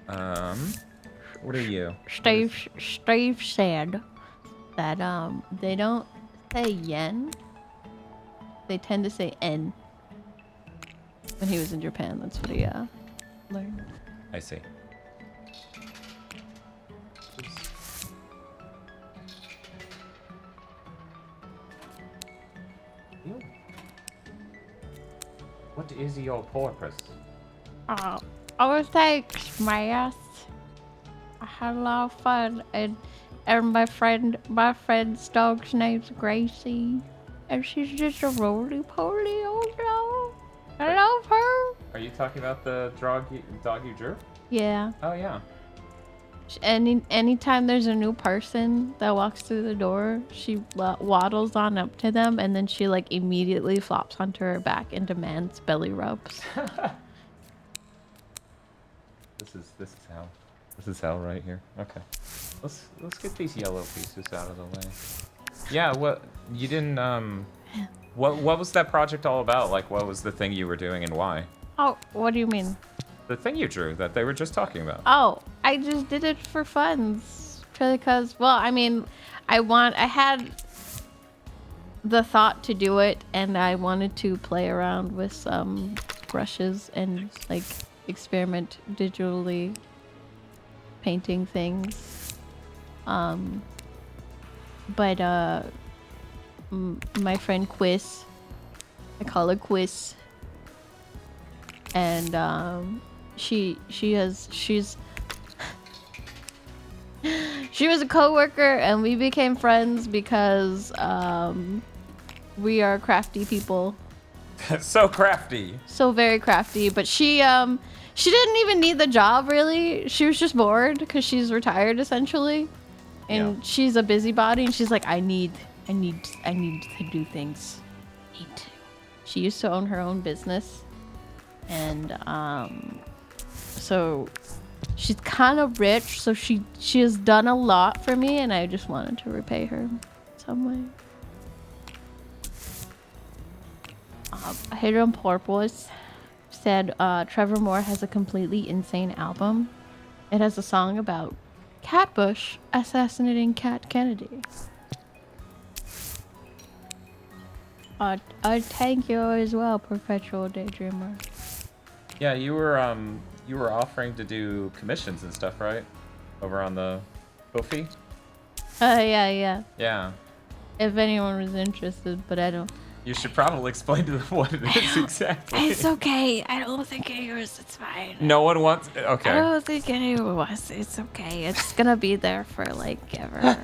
What are you? Steve said that they don't say yen. They tend to say en. When he was in Japan, that's what he learned. I see. What is your purpose? I was thanks, Math. I had a lot of fun, and my friend's dog's name's Gracie, and she's just a roly-poly old dog. I love her. Are you talking about the dog you drew? Yeah. Oh yeah. Anytime there's a new person that walks through the door, she waddles on up to them, and then she like immediately flops onto her back and demands belly rubs. This is hell right here. Okay. Let's get these yellow pieces out of the way. Yeah, what you didn't what was that project all about? Like what was the thing you were doing and why? Oh, what do you mean? The thing you drew that they were just talking about. Oh, I just did it for fun. Because, well, I mean, I had the thought to do it, and I wanted to play around with some brushes and, like, experiment digitally painting things. But my friend Quiz, I call her Quiz, and, she was a coworker, and we became friends because we are crafty people. So crafty. So very crafty. But she didn't even need the job really. She was just bored because she's retired essentially, and she's a busybody. And she's like, I need to do things. She used to own her own business, and so she's kind of rich, so she has done a lot for me, and I just wanted to repay her some way. Hidden Purpose said Trevor Moore has a completely insane album. It has a song about Cat Bush assassinating Cat Kennedy. I thank you as well, Perpetual Daydreamer. Yeah, you were offering to do commissions and stuff, right? Over on the Kofi? Yeah. Yeah. If anyone was interested, but I don't. You should probably explain to them what it is exactly. It's okay. I don't think anyone. It's fine. No one wants. Okay. I don't think anyone wants. It's okay. It's gonna be there for like ever.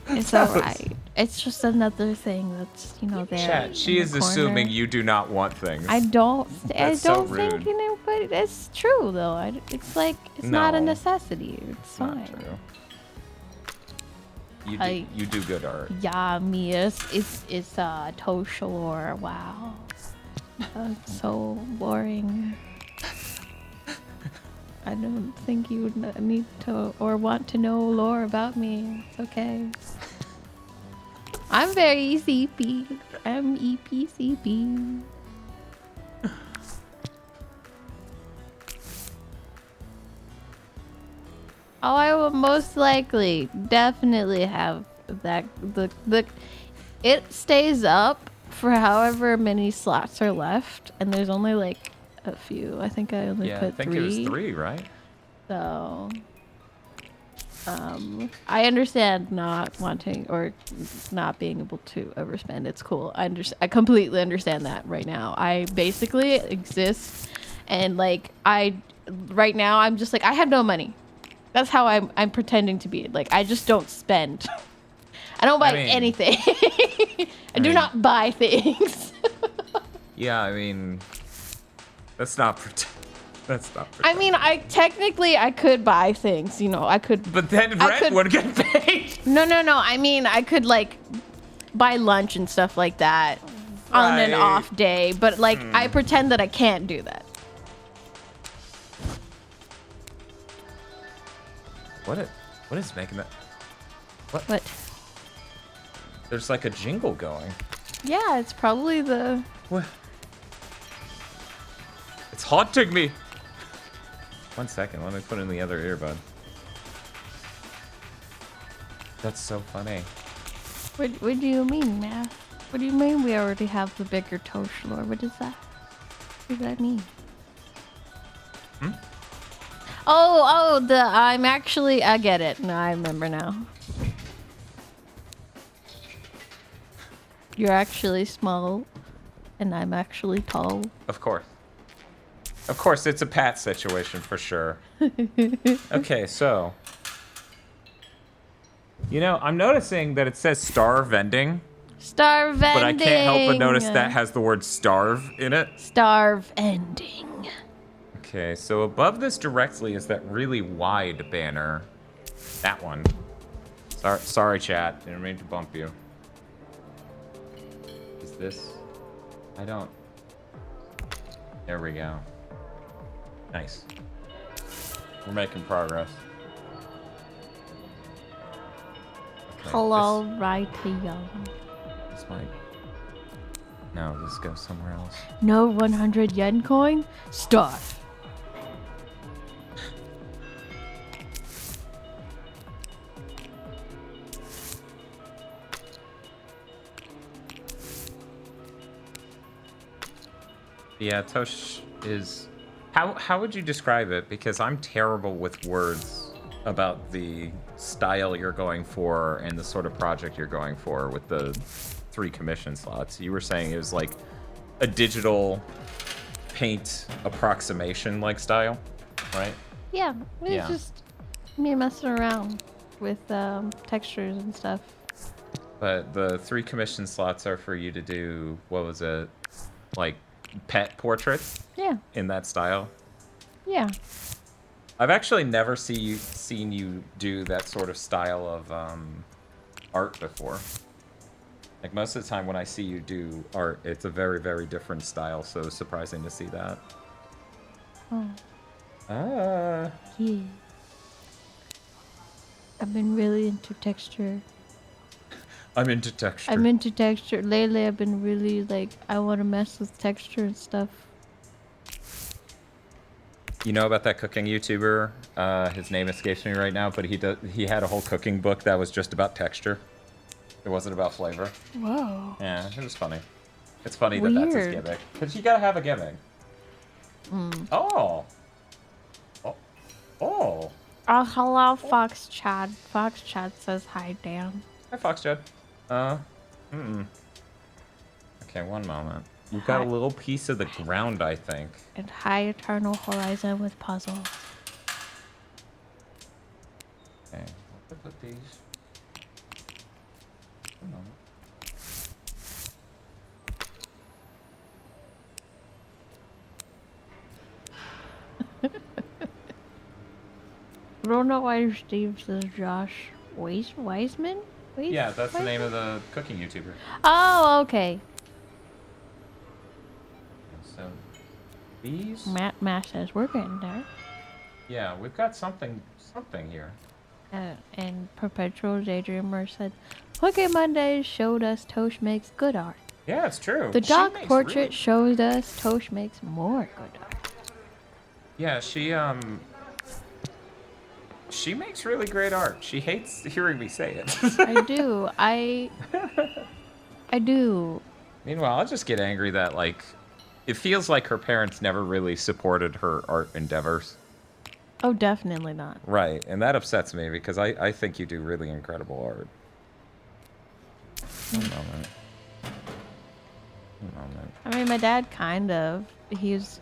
It's alright. It's just another thing that's there. Chat. She is assuming you do not want things. I don't. That's I don't so think rude. anybody. It's true though. It's like it's not a necessity. It's fine. Not true. You do good art. Yeah, me. It's Tosha lore. Wow. That's so boring. I don't think you need to or want to know lore about me. It's okay. I'm very CP. I'm EPCP. Oh, I will most likely definitely have that. It stays up for however many slots are left, and there's only like a few. I think I only put 3. I think it was 3, right? So, I understand not wanting or not being able to overspend. It's cool. I completely understand that right now. I basically exist, and like right now I'm just like I have no money. That's how I'm pretending to be. Like I just don't spend. I don't buy anything. I do not buy things. Yeah, I mean, that's not pretend. I mean, I could buy things, I could. But then rent would get paid. No. I mean, I could like buy lunch and stuff like that on an off day, but like I pretend that I can't do that. What is making that? What? There's like a jingle going. Yeah, it's probably the. What? It's haunting me. 1 second, let me put in the other earbud. That's so funny. What do you mean, Matt? What do you mean we already have the bigger Tosh lore? What does that mean? Oh, I get it. No, I remember now. You're actually small, and I'm actually tall. Of course. Of course, it's a Pat situation for sure. Okay, so. You know, I'm noticing that it says starve ending. Starve ending. But I can't help but notice that has the word starve in it. Starve ending. Okay, so above this directly is that really wide banner. That one. Sorry, chat. Didn't mean to bump you. Is this? I don't. There we go. Nice. We're making progress. Okay, Hello, righty young. This might. No, this goes somewhere else. No 100 yen coin? Starve. Yeah, Tosh is... How would you describe it? Because I'm terrible with words about the style you're going for and the sort of project you're going for with the 3 commission slots. You were saying it was like a digital paint approximation like style, right? Yeah, it's just me messing around with textures and stuff. But the 3 commission slots are for you to do, what was it, like pet portraits? Yeah. In that style? Yeah. I've actually never seen you do that sort of style of art before. Like most of the time when I see you do art, it's a very, very different style, so it's surprising to see that. Oh. Yeah. I've been really into texture. I'm into texture. I'm into texture. Lately, I've been really like, I want to mess with texture and stuff. You know about that cooking YouTuber? His name escapes me right now, but he had a whole cooking book that was just about texture. It wasn't about flavor. Whoa. Yeah, it was funny. It's funny that that's his gimmick. Because you gotta have a gimmick. Oh. Oh. Oh, hello, Fox Chad. Fox Chad says hi, Dan. Hi, Fox Chad. Okay, one moment. You've got a little piece of the ground, I think. And hi, Eternal Horizon with puzzles. Okay, let's put these. One moment. I don't know why Steve says Josh Wiseman? Yeah, that's the name of the cooking YouTuber. Oh, okay. So, these? Matt says we're getting there. Yeah, we've got something here. And Perpetual Daydreamer said, Cooking Mondays showed us Tosh makes good art. Yeah, it's true. The dog portrait showed us Tosh makes more good art. Yeah, she makes really great art. She hates hearing me say it. I do. I do. Meanwhile, I'll just get angry that, like, it feels like her parents never really supported her art endeavors. Oh, definitely not. Right, and that upsets me because I think you do really incredible art. One moment. I mean, my dad kind of. He was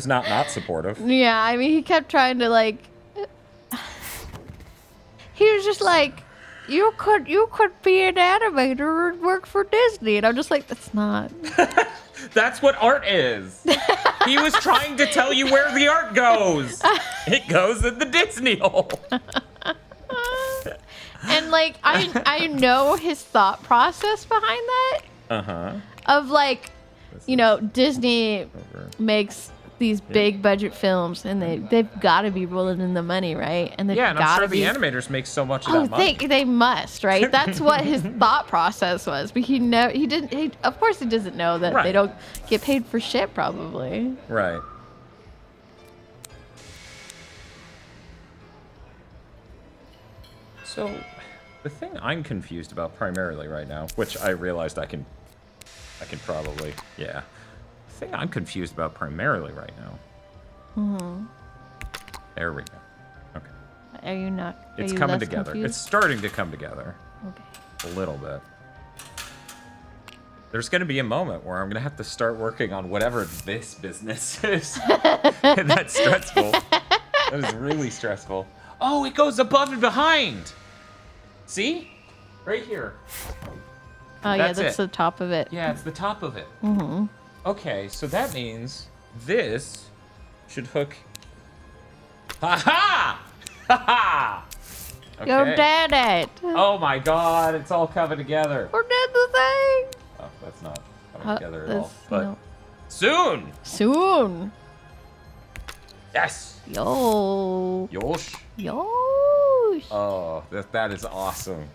not supportive. Yeah, I mean, he kept trying to, like... He was just like, you could be an animator and work for Disney. And I'm just like, that's not... That's what art is. He was trying to tell you where the art goes. It goes in the Disney hole. And, like, I know his thought process behind that. Uh-huh. Of, like, you know, Disney makes these big budget films, and they've got to be rolling in the money, right? And yeah, and I'm sure the animators make so much of that money. They must, right? That's what his thought process was. But of course he doesn't know that they don't get paid for shit, probably. Right. So, the thing I'm confused about primarily right now, which I realized I can probably, yeah. The thing I'm confused about primarily right now. There we go. Okay. Are you not? It's you coming less together. confused? It's starting to come together. Okay. A little bit. There's going to be a moment where I'm going to have to start working on whatever this business is. And that's stressful. That is really stressful. Oh, it goes above and behind. See? Right here. Oh, yeah, that's the top of it. Yeah, it's the top of it. Mm-hmm. Okay, so that means this should hook. Ha-ha! Ha-ha! Okay. You did it! Oh my god, it's all coming together. We did the thing! Oh, that's not coming together at all. That's- But no. soon! Soon! Yes! Yo! Yosh! Yosh! Oh, that is awesome.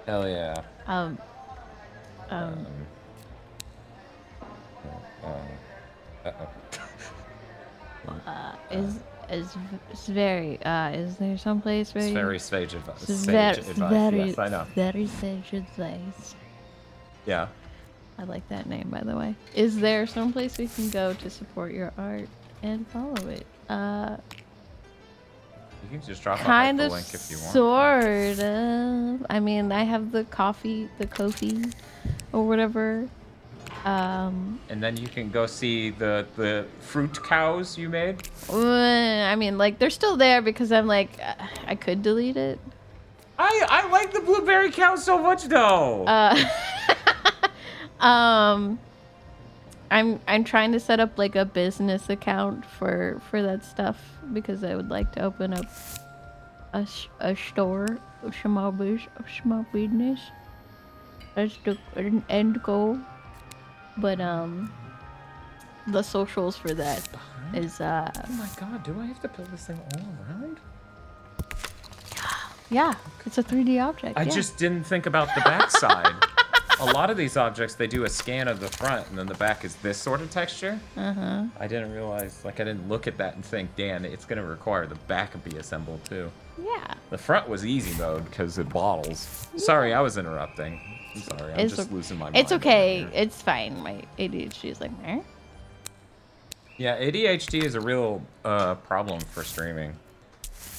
Hell yeah. Is very is there someplace where It's you- very sage advice. It's Sage very, advice. very, Yes, I know. very sage advice. Yeah. I like that name, by the way. Is there someplace we can go to support your art and follow it? You can just drop a Kind of, hyperlink if you want. sort of. I mean, I have the Ko-fi, or whatever. And then you can go see the fruit cows you made. I mean, like, they're still there because I'm like, I could delete it. I like the blueberry cow so much though. I'm trying to set up like a business account for that stuff because I would like to open up a store, a small business. That's the end goal. But the socials for that is Oh my god, do I have to build this thing all around? yeah, it's a 3D object. I yeah. just didn't think about the back side. A lot of these objects, they do a scan of the front, and then the back is this sort of texture. Uh-huh. I didn't realize, like, I didn't look at that and think, damn, it's going to require the back to be assembled, too. Yeah. The front was easy mode because it bottles. Sorry, I was interrupting. I'm sorry, I'm just losing my mind. It's over okay. here. It's fine. My ADHD is like, eh? Yeah, ADHD is a real problem for streaming.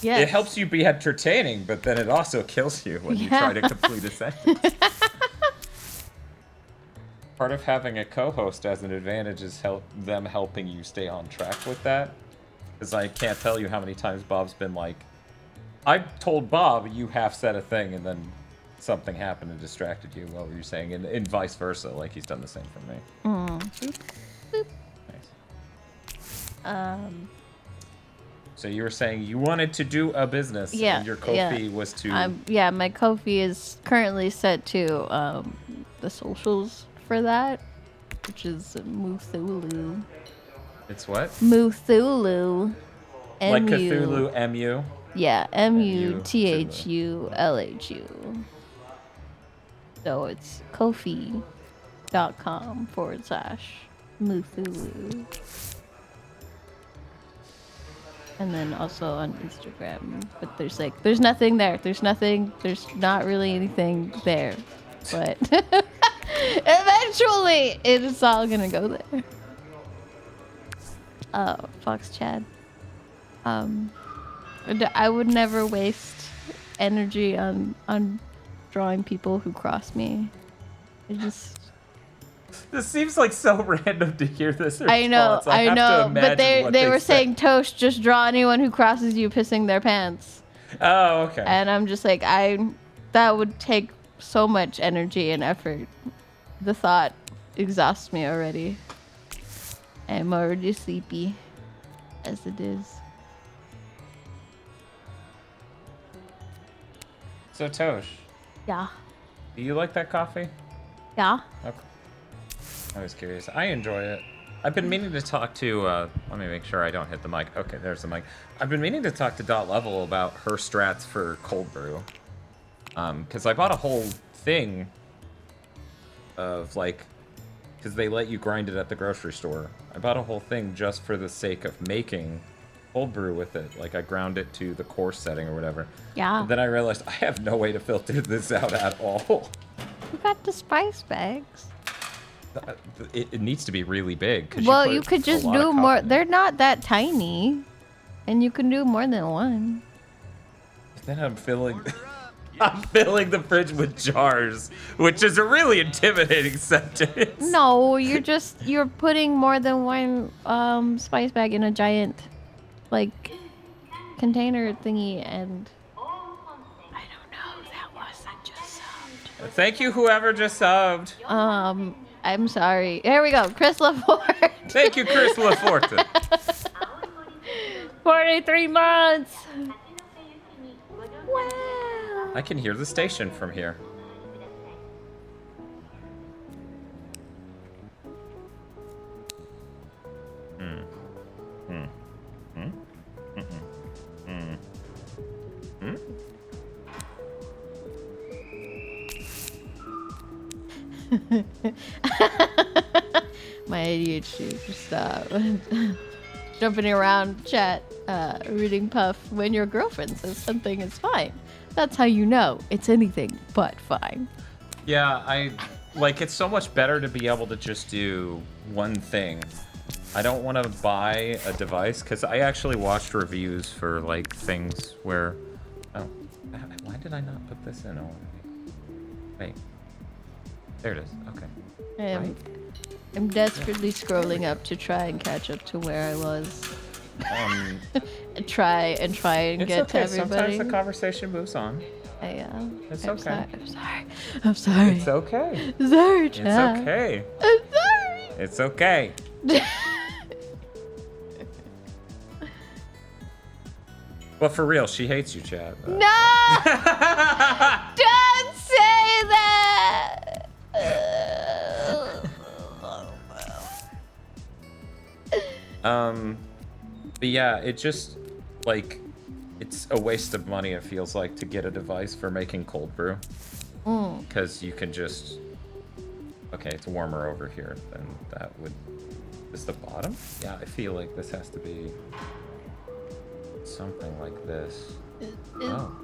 Yes. It helps you be entertaining, but then it also kills you when you try to complete a sentence. Part of having a co-host as an advantage is them helping you stay on track with that. Because I can't tell you how many times Bob's been like, I told Bob you half said a thing and then something happened and distracted you while you were saying, and vice versa. Like he's done the same for me. Boop, boop. Nice. So you were saying you wanted to do a business, Yeah, and your Ko-fi was to... yeah, my Ko-fi is currently set to the socials for that, which is Muthulu. It's what? Muthulu. Like Cthulhu, M-U? Yeah, MUTHULHU. So it's Ko-fi.com/Muthulu. And then also on Instagram. But there's nothing there. There's not really anything there. But eventually it's all gonna go there. Oh, Fox Chad. I would never waste energy on drawing people who cross me. This seems like so random to hear this I know, response. I have to but imagine what they were said. saying, Tosh, just draw anyone who crosses you pissing their pants. Oh, okay. And I'm just like, that would take so much energy and effort. The thought exhausts me already. I'm already sleepy, as it is. So, Tosh, Yeah. do you like that coffee? Yeah. Okay. I was curious. I enjoy it. I've been meaning to talk to, let me make sure I don't hit the mic. Okay, there's the mic. I've been meaning to talk to Dot Level about her strats for cold brew. Because I bought a whole thing of, like, because they let you grind it at the grocery store. I bought a whole thing just for the sake of making cold brew with it. Like I ground it to the coarse setting or whatever. Yeah. And then I realized I have no way to filter this out at all. You got the spice bags. It needs to be really big. 'Cause Well, you you could put a just lot of do more. coffee in it. They're not that tiny. And you can do more than one. Then I'm filling the fridge with jars, which is a really intimidating sentence. No, you're putting more than one spice bag in a giant like container thingy, and I don't know, that wasn't just subbed. Thank you, whoever just subbed. I'm sorry. Here we go, Chris LaForte. Thank you, Chris LaForte. 43 months. Wow. I can hear the station from here. My ADHD, just stop. Jumping around chat, reading Puff when your girlfriend says something is fine. That's how you know it's anything but fine. Yeah, it's so much better to be able to just do one thing. I don't want to buy a device because I actually watched reviews for like things where, oh, why did I not put this in already? Wait, there it is. Okay. I'm desperately scrolling up to try and catch up to where I was. try and get to everybody. Sometimes the conversation moves on. It's okay. I'm sorry. It's okay. Sorry, It's chat. okay. I'm sorry. It's okay. But for real, she hates you, Chad. No! Don't say that! But yeah, it just, like, it's a waste of money, it feels like, to get a device for making cold brew. Because you can just, okay, it's warmer over here than that would, is the bottom? Yeah, I feel like this has to be something like this. Oh.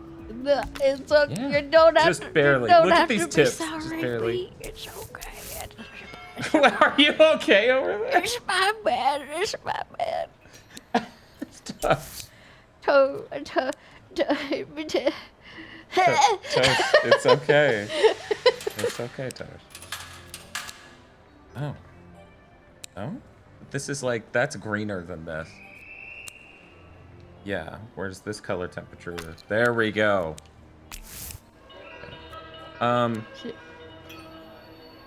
It's okay. Yeah. You don't have Just to, barely. You don't Look have at these to tips. Be sorry. Just barely. It's okay. Are you okay over there? It's my bad. It's my bad. It's tough. Toast. It's okay. It's okay, Tosh. Oh. Oh? This is like, that's greener than this. Yeah, where's this color temperature? There we go. Shit.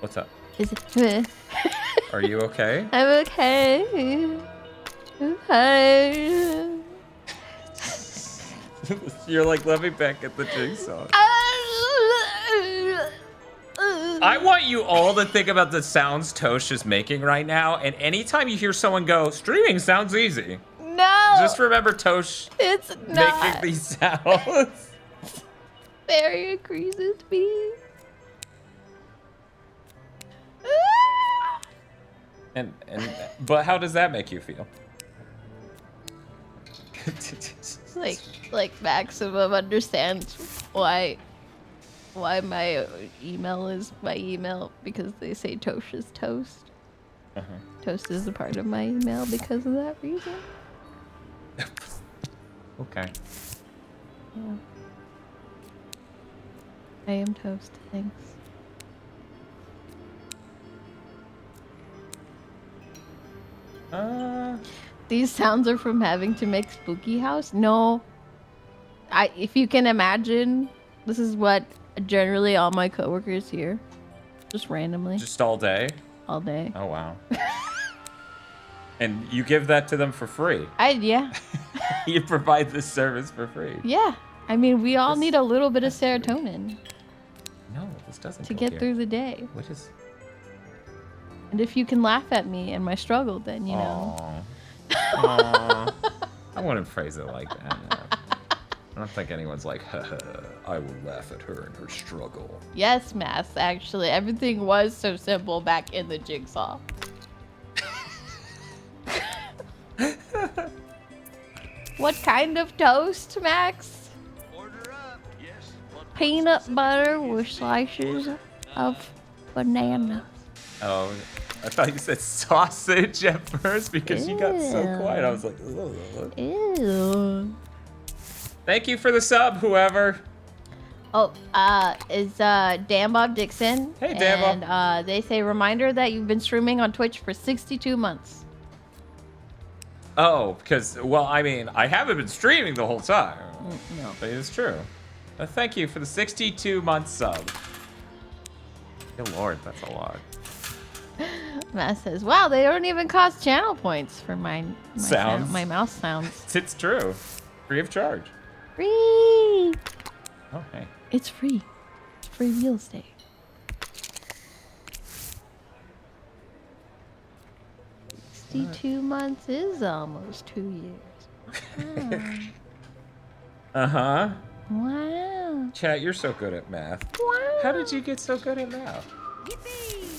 What's up? Is it? Are you okay? I'm okay. Okay. You're like, let me back at the jigsaw. I want you all to think about the sounds Tosh is making right now, and anytime you hear someone go, streaming sounds easy. No. Just remember Tosh It's not. making these sounds. Very agrees me. But how does that make you feel? like Maximum understands why my email is my email, because they say Tosh is toast. Toast is a part of my email because of that reason. Okay. Yeah. I am toast, thanks. These sounds are from having to make Spooky House? No. If you can imagine, this is what generally all my coworkers hear. Just randomly. Just all day? All day. Oh, wow. And you give that to them for free? Yeah. You provide this service for free? Yeah. I mean, we all need a little bit of serotonin. No, this doesn't to get through the day. What is... And if you can laugh at me and my struggle, then, you know. Aww. I wouldn't phrase it like that. I don't think anyone's like, haha, I will laugh at her and her struggle. Yes, Mass, actually. Everything was so simple back in the jigsaw. What kind of toast, Max? Order up. Yes. Peanut butter with slices of banana. Oh, I thought you said sausage at first because you got so quiet. I was like, ugh. Ew. Thank you for the sub, whoever. Oh, is Dan Bob Dixon. Hey, Dan Bob. And they say reminder that you've been streaming on Twitch for 62 months. Oh, because, well, I mean, I haven't been streaming the whole time. No. But it's true. Thank you for the 62-month sub. Good lord, that's a lot. Matt says, wow, they don't even cost channel points for my Sounds. my mouse sounds. It's true. Free of charge. Free! Oh, hey. It's free. It's free real estate. What? 62 months is almost 2 years. Uh-huh. Wow. Chat, you're so good at math. Wow. How did you get so good at math?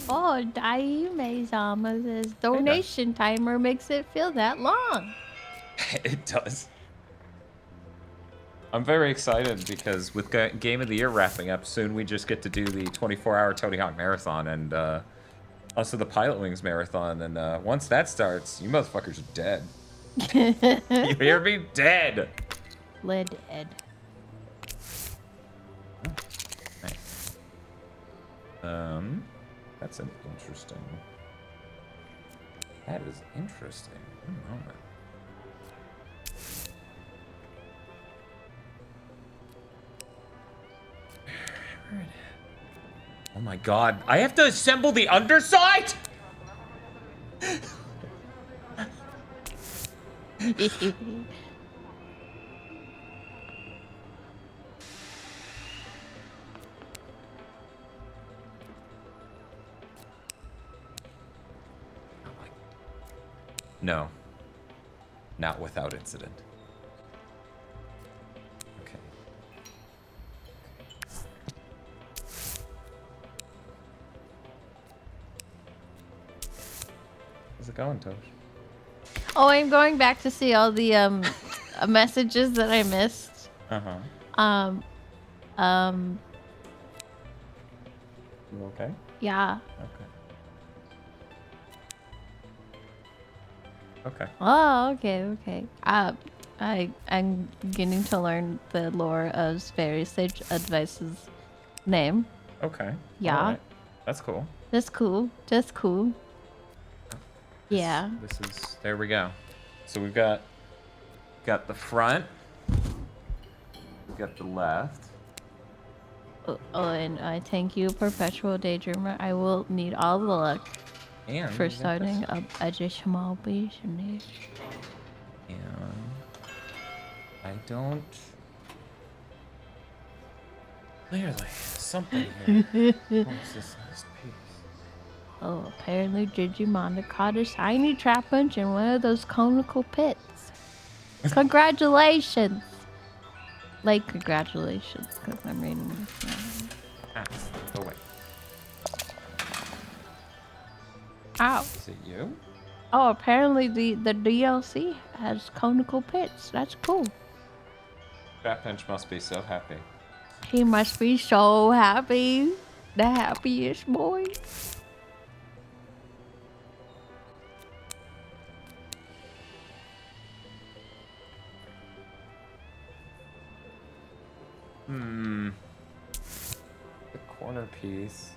Oh, Daime-sama says donation timer makes it feel that long. It does. I'm very excited because with Game of the Year wrapping up soon, we just get to do the 24-hour Tony Hawk Marathon and also the Pilot Wings Marathon. And once that starts, you motherfuckers are dead. You hear me? Dead. Lead Ed. Nice. That's an interesting. That is interesting. One moment. Oh my god, I have to assemble the underside? No. Not without incident. Okay. How's it going, Tosh? Oh, I'm going back to see all the messages that I missed. Uh-huh. You okay? Yeah. Okay. Okay. Oh, okay. I'm beginning to learn the lore of Very Sage Advice's name. Okay. Yeah. All right. That's cool. That's cool. Yeah. This is, there we go. So we've got the front. We've got the left. Oh, and I thank you, Perpetual Daydreamer. I will need all the luck And for we got starting this. a small business. And I don't. Clearly, something here. What's this piece? Oh, apparently Digimon caught a shiny trap punch in one of those conical pits. Congratulations! Like, congratulations, because I'm reading this now. Ah, go away. Ow. Is it you? Oh, apparently the DLC has conical pits. That's cool. Fat Pinch must be so happy. He must be so happy. The happiest boy. The corner piece.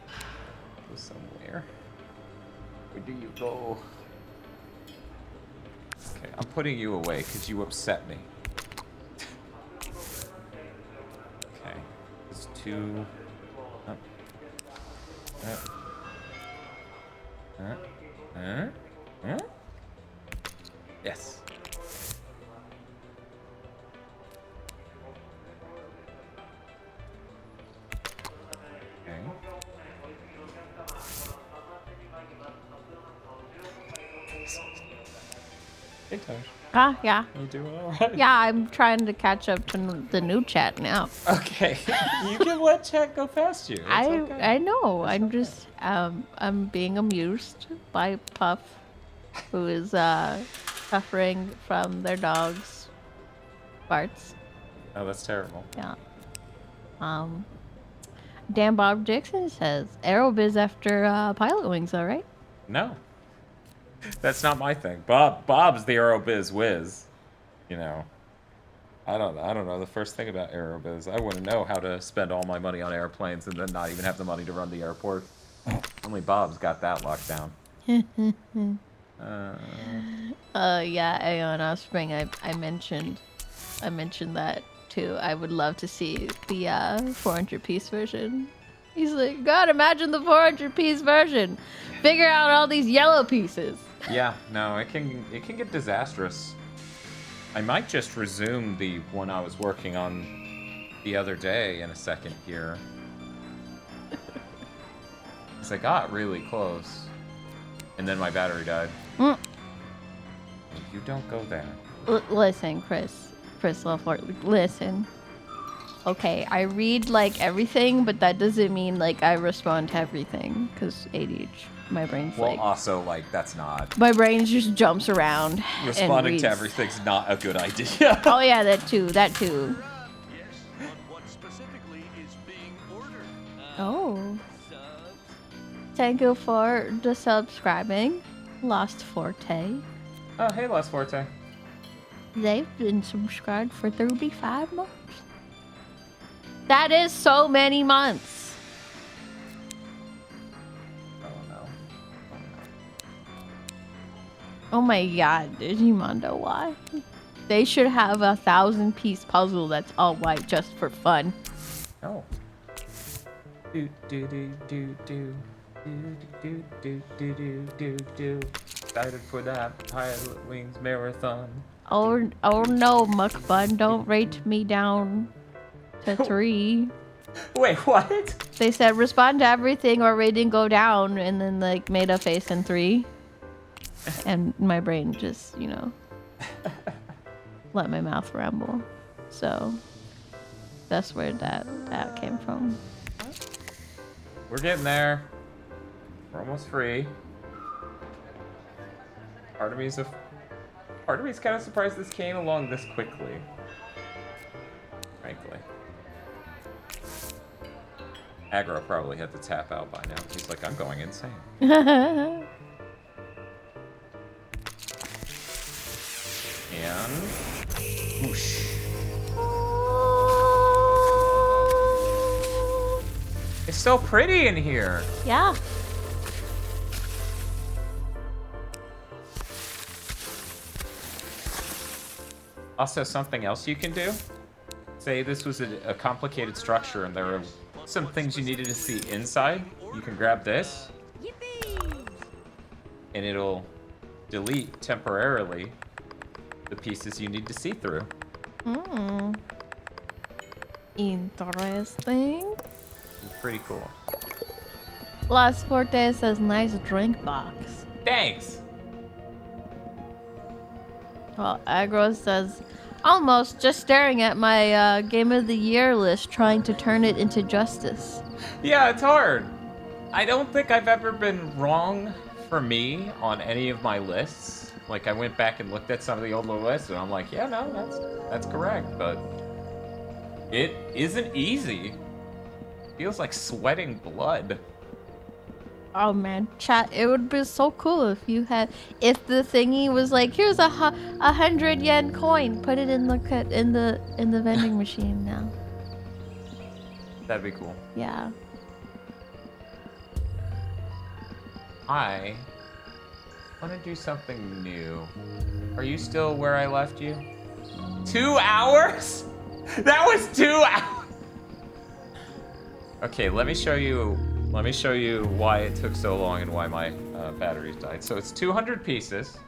Go somewhere. Where do you go? Okay, I'm putting you away because you upset me. Okay, there's two. Up. Huh? Yes. Okay. Hey, Tosh. Ah, yeah. You doing all right? Yeah, I'm trying to catch up to the new chat now. Okay. You can let chat go past you. It's okay. I know. It's I'm okay. just I'm being amused by Puff who is suffering from their dog's farts. Oh, that's terrible. Yeah. Dan Bob Dixon says Aerobiz after Pilot Wings, all right? No. That's not my thing. Bob's the Aerobiz whiz. You know. I don't know the first thing about Aerobiz. I wouldn't know how to spend all my money on airplanes and then not even have the money to run the airport. Only Bob's got that locked down. Yeah, Aeon Offspring, I mentioned that too. I would love to see the 400 piece version. He's like, God, imagine the 400 piece version. Figure out all these yellow pieces. Yeah, no, it can get disastrous. I might just resume the one I was working on the other day in a second here. Because I got really close. And then my battery died. You don't go there. Listen, Chris Lefort, listen. Okay, I read like everything, but that doesn't mean like I respond to everything. Because ADHD, my brain's well, like... Well, also, like, that's not... My brain just jumps around. Responding to everything's not a good idea. Oh yeah, that too. Yes, but what specifically is being ordered? Oh. Subs? Thank you for the subscribing. Lost Forte. Oh, hey, Lost Forte. They've been subscribed for 35 months. That is so many months. Oh, no. Oh my god, Digimondo, why? They should have a 1,000-piece puzzle that's all white just for fun. Oh. Do do do do do do do do do do do do. Excited for that Pilot Wings marathon. Oh no, Muckbun, don't rate me down to 3. Wait, what? They said respond to everything or rating go down, and then like made a face in 3. And my brain just, you know, let my mouth ramble. So that's where that came from. We're getting there. We're almost free. Part of me's kind of surprised this came along this quickly. Frankly. Aggro probably had to tap out by now. He's like, I'm going insane. And whoosh. It's so pretty in here. Yeah. Also, something else you can do. Say this was a complicated structure and there are some things you needed to see inside. You can grab this. And it'll delete temporarily the pieces you need to see through. Interesting. It's pretty cool. Las Forte says nice drink box. Thanks! Well, Aggro says almost just staring at my Game of the Year list trying to turn it into justice. Yeah, it's hard. I don't think I've ever been wrong for me on any of my lists. Like, I went back and looked at some of the older lists, and I'm like, yeah, no, that's correct, but it isn't easy. Feels like sweating blood. Oh man, chat! It would be so cool if the thingy was like, here's a 100 yen coin, put it in the vending machine now. That'd be cool. Yeah. I want to do something new. Are you still where I left you? 2 hours? That was 2 hours. Okay, let me show you why it took so long and why my batteries died. So it's 200 pieces.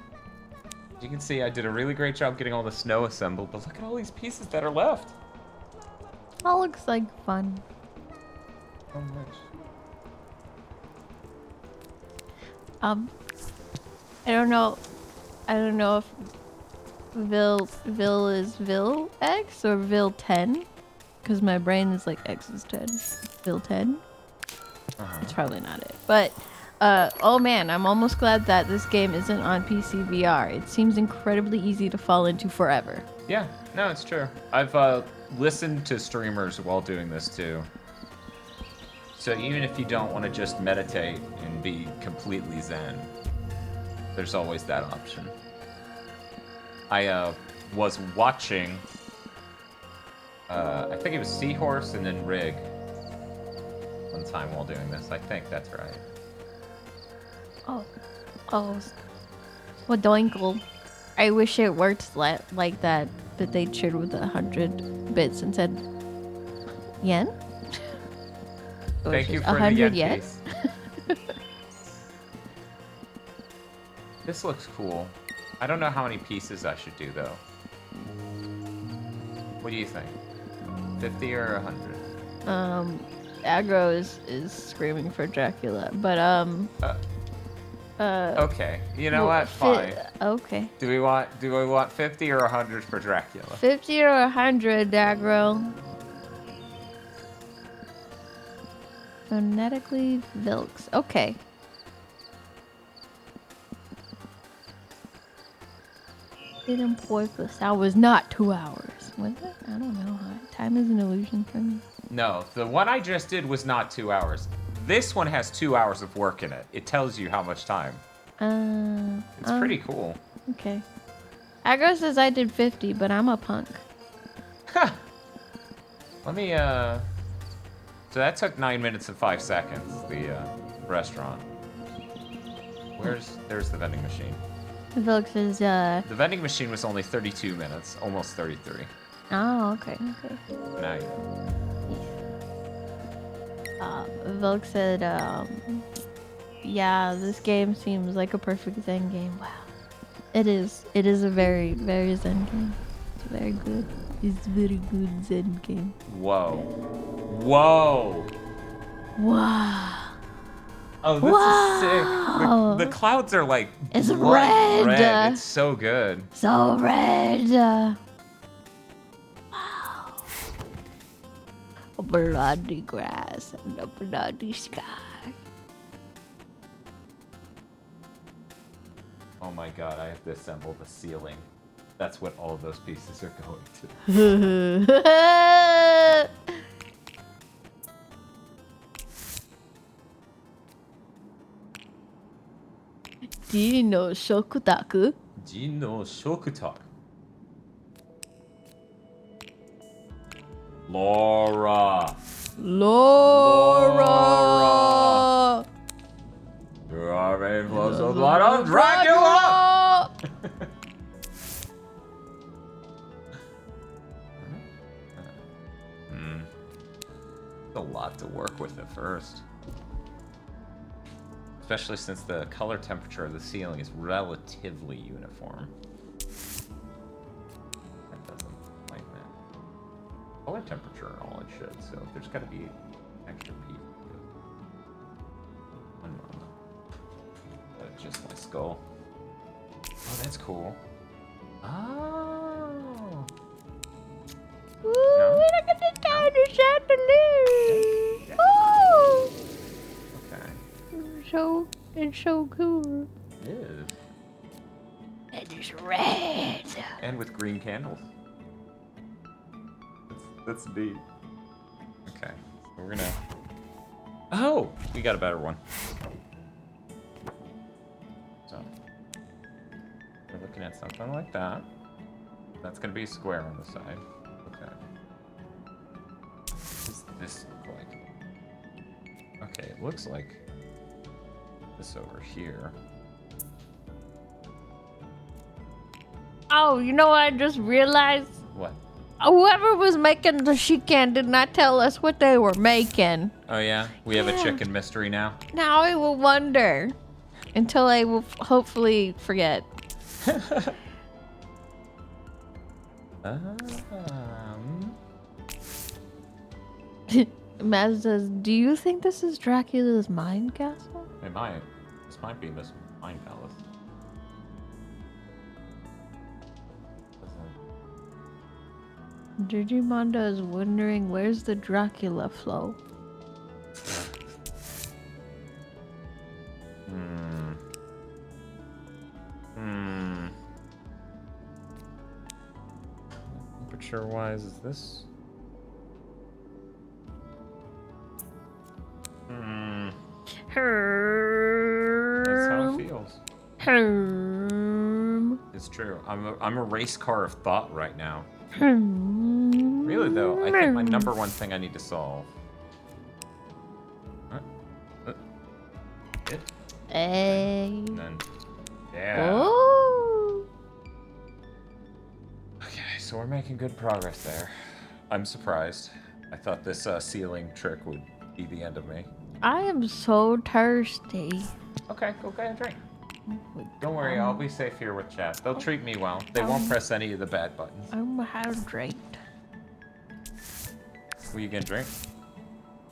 As you can see, I did a really great job getting all the snow assembled, but look at all these pieces that are left. That looks like fun. So much. I don't know if Vil is Vil X or Vil 10, because my brain is like X is 10. Vil 10. It's probably not it, but Oh man, I'm almost glad that this game isn't on PC VR. It seems incredibly easy to fall into forever. Yeah, no, it's true. I've listened to streamers while doing this too. So even if you don't want to just meditate and be completely zen, there's always that option. I was watching, I think it was Seahorse and then Rig one time while doing this. I think that's right. Oh. Well, Doinkle. I wish it worked like that, but they cheered with 100 bits and said, yen? Thank you for 100 the yen piece. This looks cool. I don't know how many pieces I should do, though. What do you think? 50 or 100? Aggro is screaming for Dracula, but, okay. You know what? Fine. Okay. Do we want 50 or 100 for Dracula? 50 or 100, Aggro. Phonetically Vilks. Okay. Didn't point this out was not 2 hours. Was it? I don't know. Time is an illusion for me. No, the one I just did was not 2 hours. This one has 2 hours of work in it. It tells you how much time. It's pretty cool. Okay. Aggro says I did 50, but I'm a punk. Let me, So that took 9 minutes and 5 seconds, the, restaurant. There's the vending machine. Vilks is, The vending machine was only 32 minutes, almost 33. Oh, okay. Now you know. Vilk said, yeah, this game seems like a perfect Zen game. Wow. It is a very, very Zen game. It's very good. It's a very good Zen game. Whoa. Wow. Oh, this is sick. The clouds are like it's bright red. It's so good. So red. Wow. A bloody grass and a bloody sky. Oh my god, I have to assemble the ceiling. That's what all of those pieces are going to. Dino Shokutaku. Jino Shokutaku. Laura. There are rainbows of blood on Dracula! A lot to work with at first. Especially since the color temperature of the ceiling is relatively uniform. That doesn't like that. Color temperature and all it should, so there's gotta be extra piece. One moment. Just my skull. Oh, that's cool. Oh. Ooh, No? we're not gonna die to chandelier. Ooh. Okay. It's so cool. It is. It is red. And with green candles. That's neat. Okay. So we're gonna... Oh! We got a better one. So. We're looking at something like that. That's gonna be a square on the side. Okay. What does this look like? Okay, it looks like this over here. Oh, you know what I just realized? What? Whoever was making the Shikan did not tell us what they were making. Oh yeah? We have a chicken mystery now? Now I will wonder. Until I will hopefully forget. Maz says, do you think this is Dracula's mind castle? It might. This might be this mind palace. Digimondo is wondering where's the Dracula flow. temperature-wise is this? That's how it feels. It's true. I'm a race car of thought right now. Really though, I think my number one thing I need to solve. It. Hey. And then, yeah. Oh. Okay, so we're making good progress there. I'm surprised. I thought this ceiling trick would be the end of me. I am so thirsty. Okay, go get a drink. Don't worry, I'll be safe here with chat. They'll treat me well. They won't press any of the bad buttons. I'm hydrated. Will you get a drink?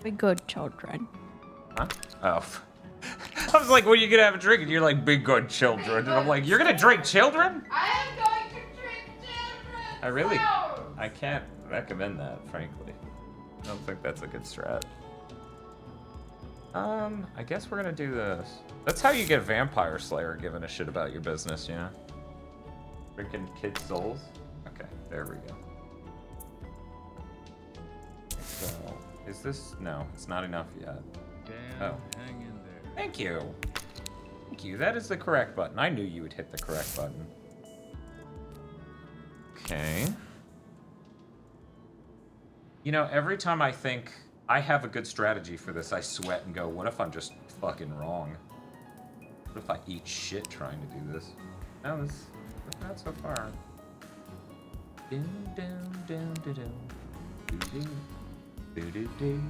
Be good children. Huh? Oh. I was like, when are you gonna have a drink? And you're like, be good children. And I'm like, you're gonna drink children? I am going to drink children. I can't recommend that, frankly. I don't think that's a good strat. I guess we're gonna do this. That's how you get Vampire Slayer giving a shit about your business, you know? Drinking kids' souls? Okay, there we go. So, is this? No, it's not enough yet. Oh. Hang in there. Thank you. Thank you. That is the correct button. I knew you would hit the correct button. Okay. You know, every time I think I have a good strategy for this, I sweat and go, what if I'm just fucking wrong? What if I eat shit trying to do this? No, this not so far. Doom, doom, doom, doom, doom, doom, doom, doom, doom.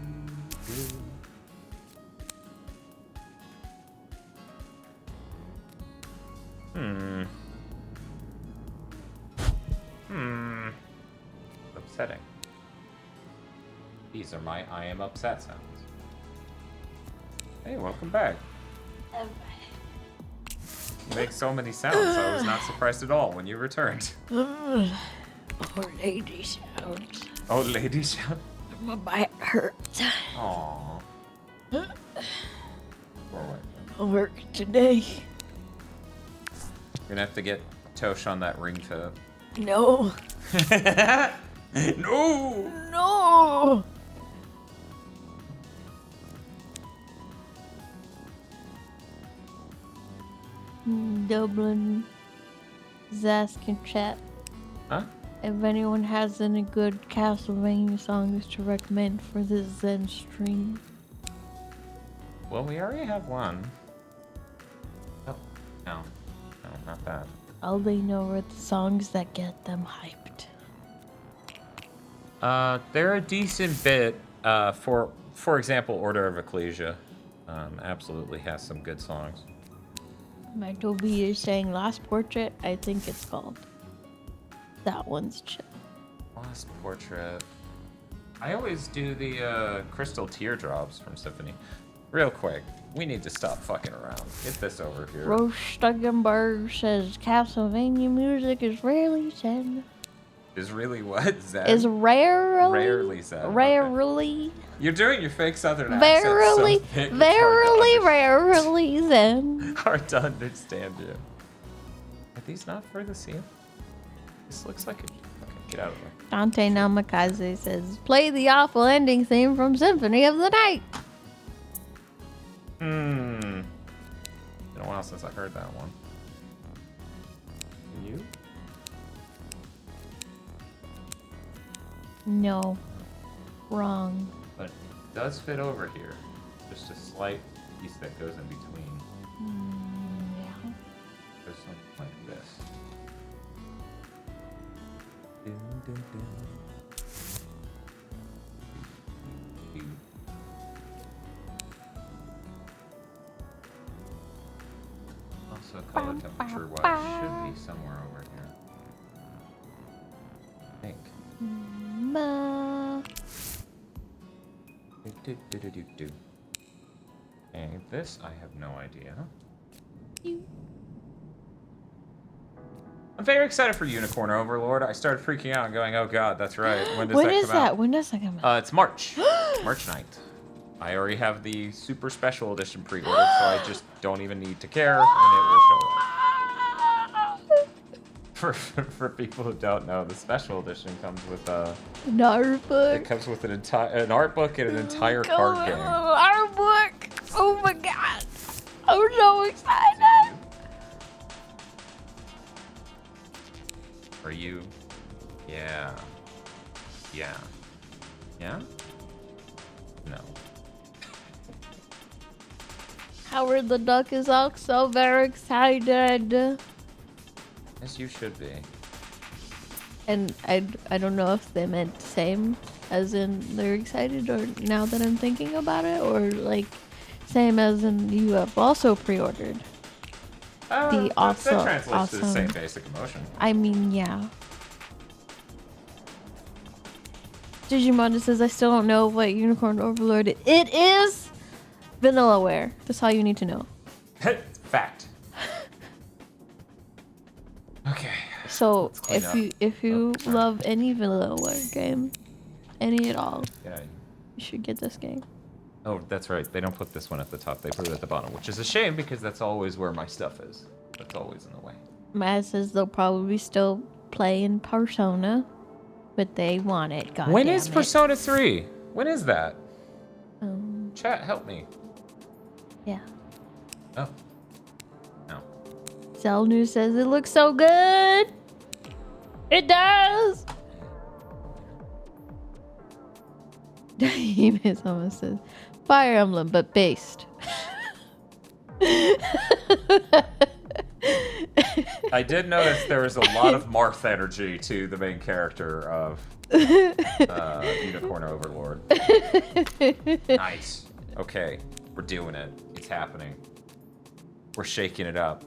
Upsetting. These are my I am upset sounds. Hey, welcome back. You make so many sounds, I was not surprised at all when you returned. Oh, lady sounds. Oh, lady shout. My back hurts. Aww. Poor white. I'll work today. You're gonna have to get Tosh on that ring to. No. No! No. Dublin is asking chat Huh? if anyone has any good Castlevania songs to recommend for this Zenstream. Well, we already have one. Oh, no. No, not that. All they know are the songs that get them hyped. They're a decent bit. For example, Order of Ecclesia absolutely has some good songs. My Toby is saying Last Portrait, I think it's called. That one's chill. Lost Portrait. I always do the Crystal Teardrops from Symphony. Real quick, we need to stop fucking around. Get this over here. Roche Stuggenberg says Castlevania music is rarely said. Is really what? Zed? Is rarely? Rarely said. Rarely. Okay. You're doing your fake Southern Verily, accent so thick, verily, rarely then. hard to understand you. Are these not for the seal? This looks like a... Okay, get out of there. Dante Namikaze says, play the awful ending theme from Symphony of the Night. Been a while since I heard that one. You? No. Wrong. But it does fit over here. Just a slight piece that goes in between. Yeah. Goes something like this. Dun, dun, dun. Also, color temperature wise should be somewhere over here. I think. Ma. Do. And this, I have no idea. I'm very excited for Unicorn Overlord. I started freaking out and going, oh god, that's right. When does that come out? When does that come out? It's March. March 9th. I already have the super special edition pre-ordered, so I just don't even need to care, and it will show up. for people who don't know, the special edition comes with an art book. It comes with an art book and an entire card game. Art book! Oh my god! I'm so excited! Are you? Yeah. Yeah. Yeah? No. Howard the Duck is also very excited. As you should be. And I don't know if they meant same as in they're excited, or now that I'm thinking about it, or like same as in you have also pre-ordered. That translates to the same basic emotion. I mean, yeah. Digimonda says, I still don't know what Unicorn Overlord is. It is Vanillaware. That's all you need to know. Fact. Okay. So if you love any Vanillaware game, any at all, yeah, you should get this game. Oh, that's right. They don't put this one at the top. They put it at the bottom, which is a shame because that's always where my stuff is. That's always in the way. Matt says they'll probably still play in Persona, but they want it. God when damn is it. Persona 3? When is that? Chat, help me. Yeah. Oh. No. Cell News says it looks so good. It does. Email someone says Fire Emblem, but based. I did notice there was a lot of Marth energy to the main character of Unicorn Overlord. Nice. Okay, we're doing it. It's happening. We're shaking it up.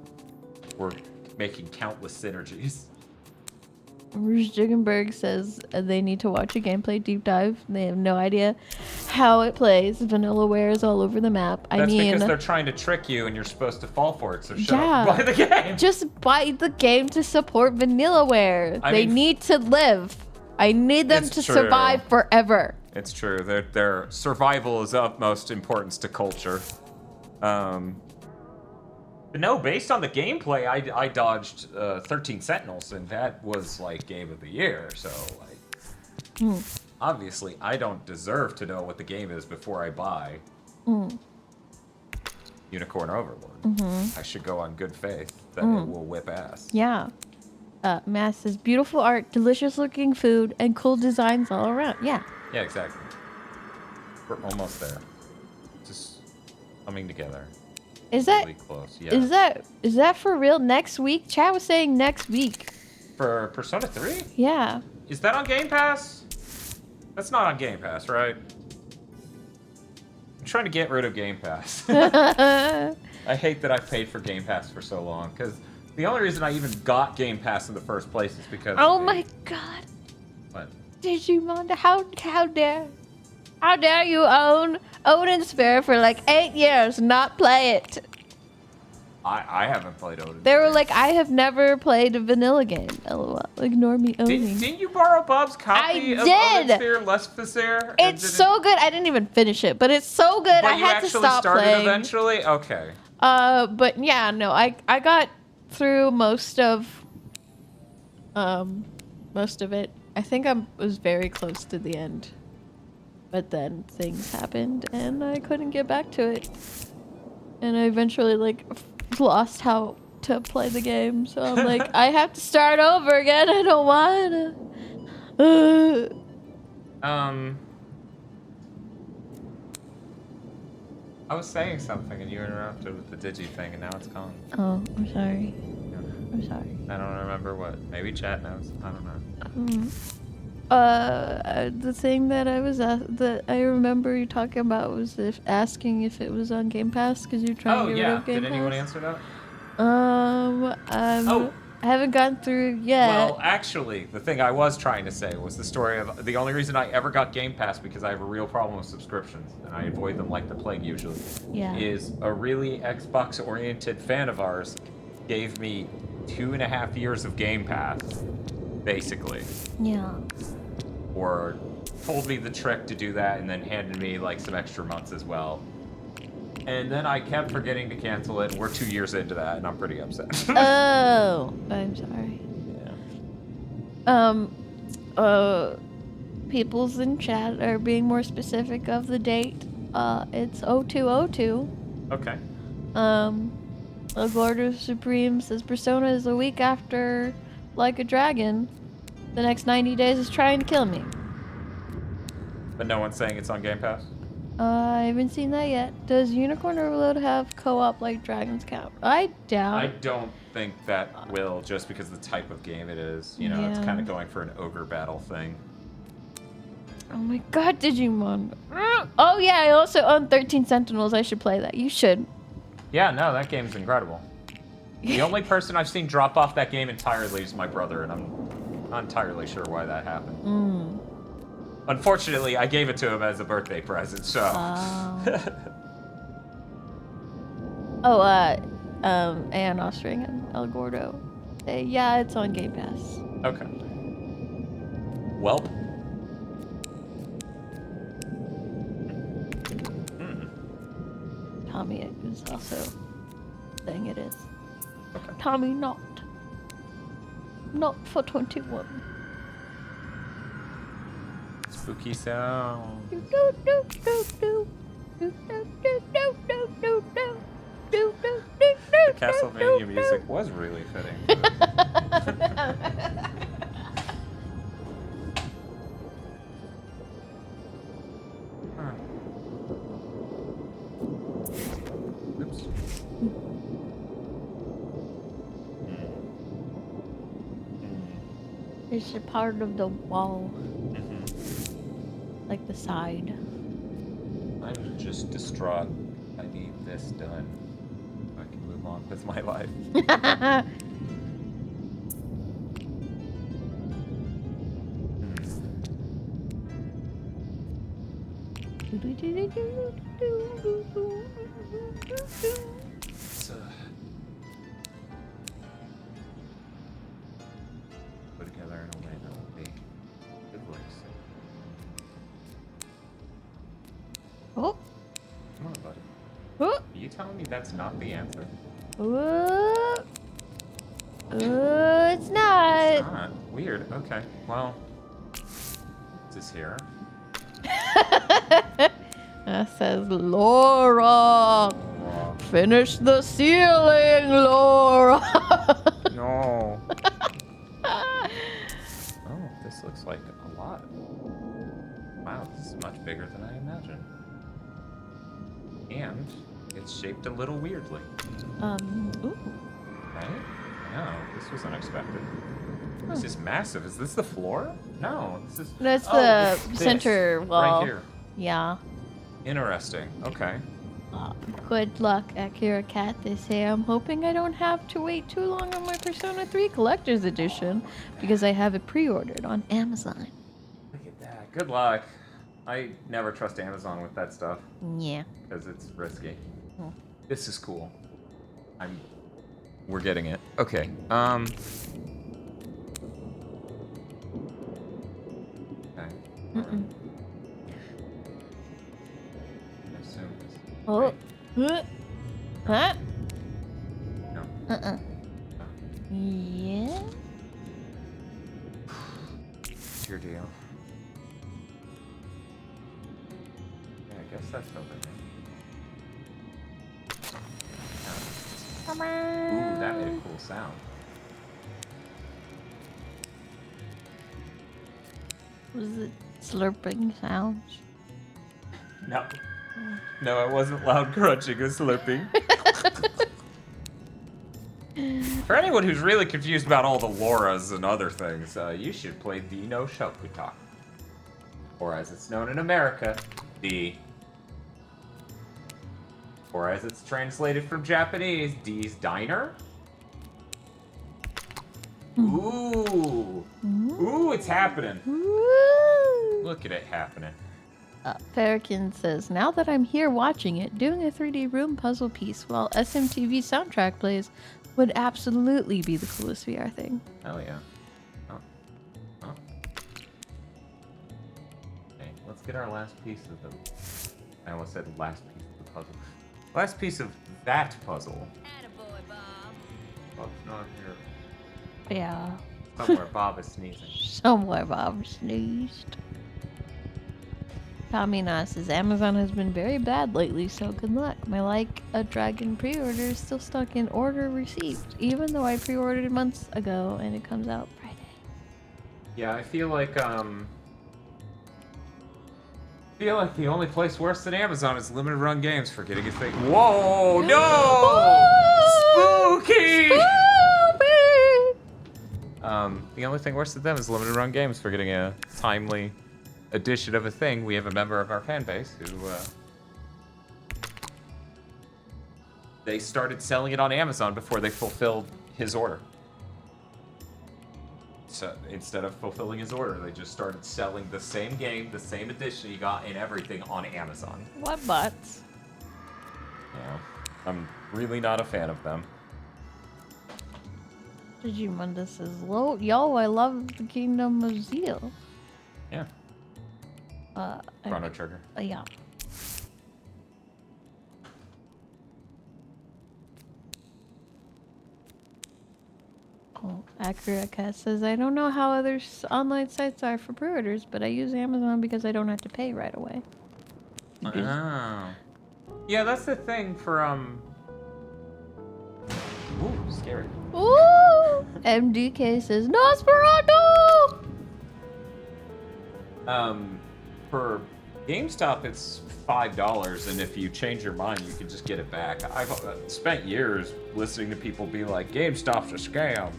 We're making countless synergies. Rouge Jiggenberg says they need to watch a gameplay deep dive. They have no idea how it plays. Vanillaware is all over the map. That's because they're trying to trick you and you're supposed to fall for it, so shut yeah, up. Buy the game! Just buy the game to support Vanillaware. They need to live. I need them to survive forever. It's true. Their survival is of utmost importance to culture. But no, based on the gameplay, I dodged 13 Sentinels, and that was like game of the year. So, like, obviously, I don't deserve to know what the game is before I buy Unicorn Overlord. I should go on good faith that it will whip ass. Yeah. Matt says beautiful art, delicious looking food, and cool designs all around. Yeah. Yeah, exactly. We're almost there. Just coming together. Is that really close? Yeah. Is that for real? Next week? Chad was saying next week. For Persona 3? Yeah. Is that on Game Pass? That's not on Game Pass, right? I'm trying to get rid of Game Pass. I hate that I paid for Game Pass for so long, because the only reason I even got Game Pass in the first place is because oh my god. What? Digimon, how dare you own Odin Sphere for like 8 years, not play it. I haven't played Odin. They were like, I have never played a vanilla game. LOL. Ignore me owning. Didn't you borrow Bob's copy of Odin Sphere, Lesphere? It's so good. I didn't even finish it, but it's so good. I had to stop playing. You actually started eventually? Okay. But yeah, no, I got through most of it. I think I was very close to the end. But then things happened and I couldn't get back to it. And I eventually like lost how to play the game. So I'm like, I have to start over again. I don't want to. I was saying something and you interrupted with the Digi thing and now it's gone. Oh, I'm sorry. Yeah. I'm sorry. I don't remember what. Maybe chat knows. I don't know. The thing that that I remember you talking about was asking if it was on Game Pass because you're trying to get rid of Game Pass. Did anyone answer that? I haven't gone through yet. Well, actually, the thing I was trying to say was the story of the only reason I ever got Game Pass, because I have a real problem with subscriptions, and I avoid them like the plague usually, is a really Xbox-oriented fan of ours gave me 2.5 years of Game Pass, basically. Yeah. Or told me the trick to do that and then handed me like some extra months as well. And then I kept forgetting to cancel it, and we're 2 years into that, and I'm pretty upset. Oh, I'm sorry. Yeah. People's in chat are being more specific of the date. It's 0202. Okay. Lord Supreme says Persona is a week after Like a Dragon. The next 90 days is trying to kill me. But no one's saying it's on Game Pass? I haven't seen that yet. Does Unicorn Overload have co-op like Dragon's Count? I doubt. I don't think that will, just because of the type of game it is. You know, it's kind of going for an ogre battle thing. Oh my god, Digimon. Oh yeah, I also own 13 Sentinels. I should play that. You should. Yeah, no, that game's incredible. The only person I've seen drop off that game entirely is my brother, and I'm not entirely sure why that happened. Unfortunately, I gave it to him as a birthday present, so... Aeon Ostring and El Gordo. Yeah, it's on Game Pass. Okay. Welp. Tommy is also saying it is. Okay. Tommy not. Not for 21. Spooky sound. The Castlevania music was really fitting. Oops. It's a part of the wall. Like the side. I'm just distraught. I need this done. I can move on with my life. Put together in a way that will be good voice. Oh. Come on, buddy. Oh. Are you telling me that's not the answer? It's not. It's not. Weird. Okay. Well, is this here? That says Laura. Finish the ceiling, Laura. No. Oh, this looks like a lot. Wow, this is much bigger than I imagined. And it's shaped a little weirdly. Ooh. Right? No, this was unexpected. This is massive. Is this the floor? No, this is... That's it's the this, center wall. right here. Yeah. Interesting. Okay. Good luck, Akira Cat. They say I'm hoping I don't have to wait too long on my Persona 3 Collector's Edition because I have it pre-ordered on Amazon. Look at that. Good luck. I never trust Amazon with that stuff. Yeah. Because it's risky. This is cool. We're getting it. Okay. Okay. I assume this. Oh. Huh? No. Yeah. It's your deal. Yeah, I guess that's everything. Ooh, that made a cool sound. Was it slurping sounds? No. No, it wasn't loud crunching or slurping. For anyone who's really confused about all the Lauras and other things, you should play the no Shokuta. Or as it's known in America, or as it's translated from Japanese, D's Diner? Ooh. Ooh, it's happening. Woo! Look at it happening. Farrakin says, now that I'm here watching it, doing a 3D room puzzle piece while SMTV soundtrack plays would absolutely be the coolest VR thing. Hell yeah. Oh. Okay, let's get our last piece of the... I almost said last piece of the puzzle. Last piece of that puzzle. Attaboy, Bob. Bob's not here. Yeah. Somewhere Bob is sneezing. Somewhere Bob sneezed. Kamina says Amazon has been very bad lately, so good luck. My Like a Dragon pre-order is still stuck in order received, even though I pre-ordered months ago and it comes out Friday. Yeah, I feel like the only place worse than Amazon is limited run games for getting a thing. Whoa, no! Spooky! The only thing worse than them is limited run games for getting a timely edition of a thing. We have a member of our fan base who they started selling it on Amazon before they fulfilled his order. So instead of fulfilling his order, they just started selling the same game, the same edition he got, and everything on Amazon. What butts? Yeah, I'm really not a fan of them. Digimunda says, yo, I love the Kingdom of Zeal. Yeah. Chrono Trigger. Yeah. Oh, Accurate Cat says, I don't know how other online sites are for pre-orders, but I use Amazon because I don't have to pay right away. Oh. Yeah, that's the thing for, Ooh, scary. Ooh! MDK says, Nosferatu! For GameStop, it's $5, and if you change your mind, you can just get it back. I've spent years listening to people be like, GameStop's a scam.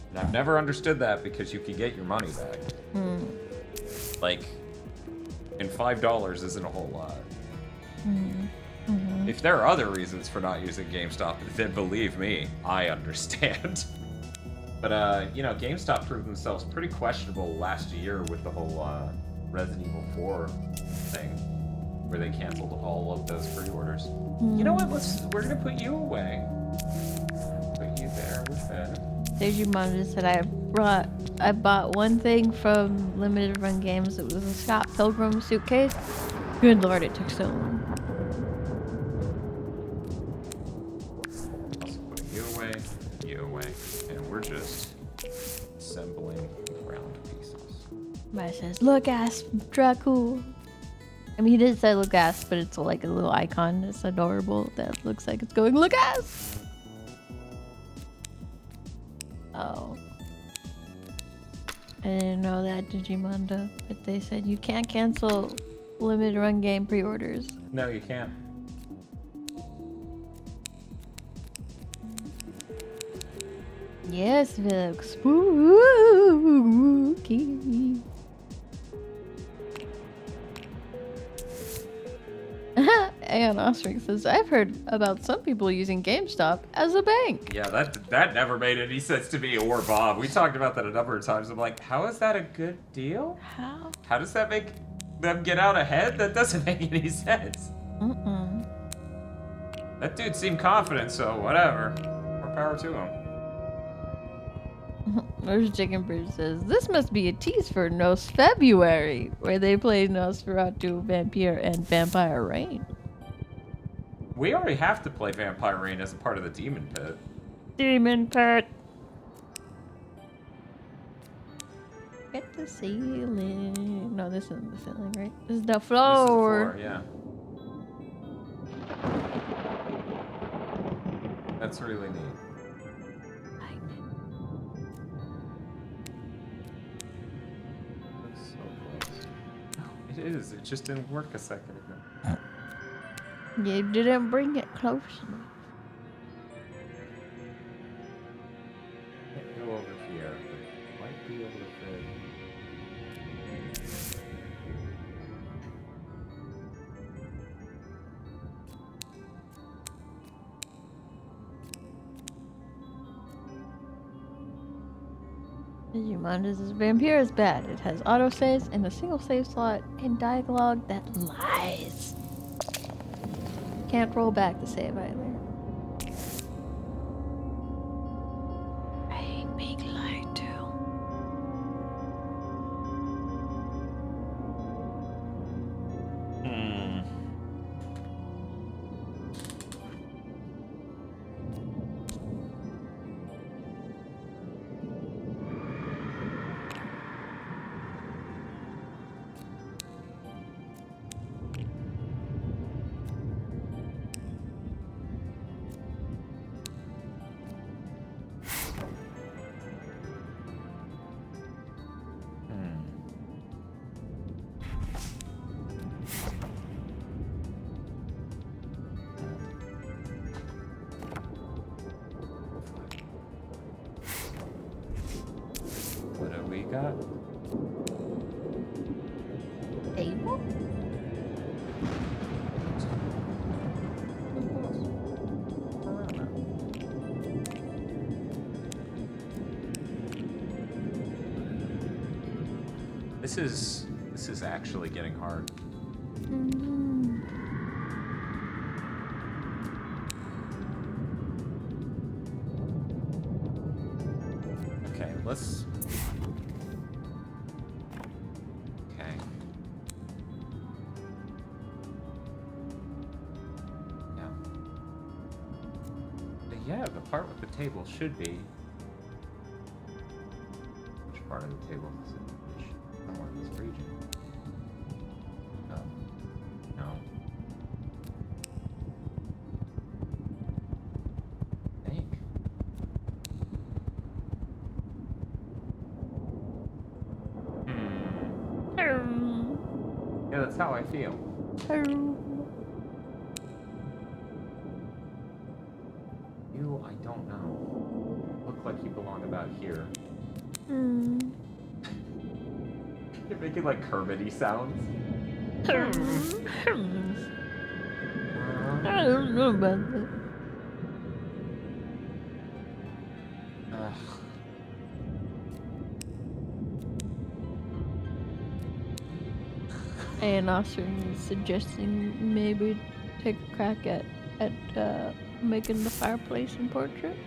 And I've never understood that because you can get your money back. Like, and $5 isn't a whole lot. If there are other reasons for not using GameStop, then believe me, I understand. But, you know, GameStop proved themselves pretty questionable last year with the whole Resident Evil 4 thing, where they canceled all of those pre-orders. You know what? We're gonna put you away. Put you there with that. Digimon just said I bought one thing from Limited Run Games. It was a Scott Pilgrim suitcase. Good lord, it took so long. Also putting you away, and we're just assembling round pieces. Maya says, look ass, Dracula. I mean, he did say look ass, but it's like a little icon. It's adorable. That looks like it's going, look ass! Oh. I didn't know that, Digimunda, but they said you can't cancel limited run game pre-orders. No, you can't. Yes, Vic. Spooky. And Ostrich says, I've heard about some people using GameStop as a bank. Yeah, that never made any sense to me or Bob. We talked about that a number of times. I'm like, how is that a good deal? How? How does that make them get out ahead? That doesn't make any sense. That dude seemed confident, so whatever. More power to him. There's Chicken Bridge says, this must be a tease for Nos February, where they play Nosferatu, Vampire, and Vampire Reign. We already have to play Vampire Reign as a part of the Demon Pit. Demon Pit. Get the ceiling. No, this isn't the ceiling, right? This is the floor. This is the floor, yeah. That's really neat. That's so close. It is. It just didn't work a second ago. You didn't bring it close enough. Can't go over here. Might be able to fit. Digimon says Vampire is bad. It has autosaves and a single save slot and dialogue that lies. Can't roll back the save either. I hate being lied to. got? Table? This is actually getting hard. Okay, let's. Okay. Yeah. But yeah, the part with the table should be. Which part of the table is it? Somewhere in this region. No. No. I think. Yeah, that's how I feel. You, I don't know. Look like you belong about here. You're making like Kermit-y sounds. I don't know about that. And Austin is suggesting maybe take a crack at making the fireplace and portrait.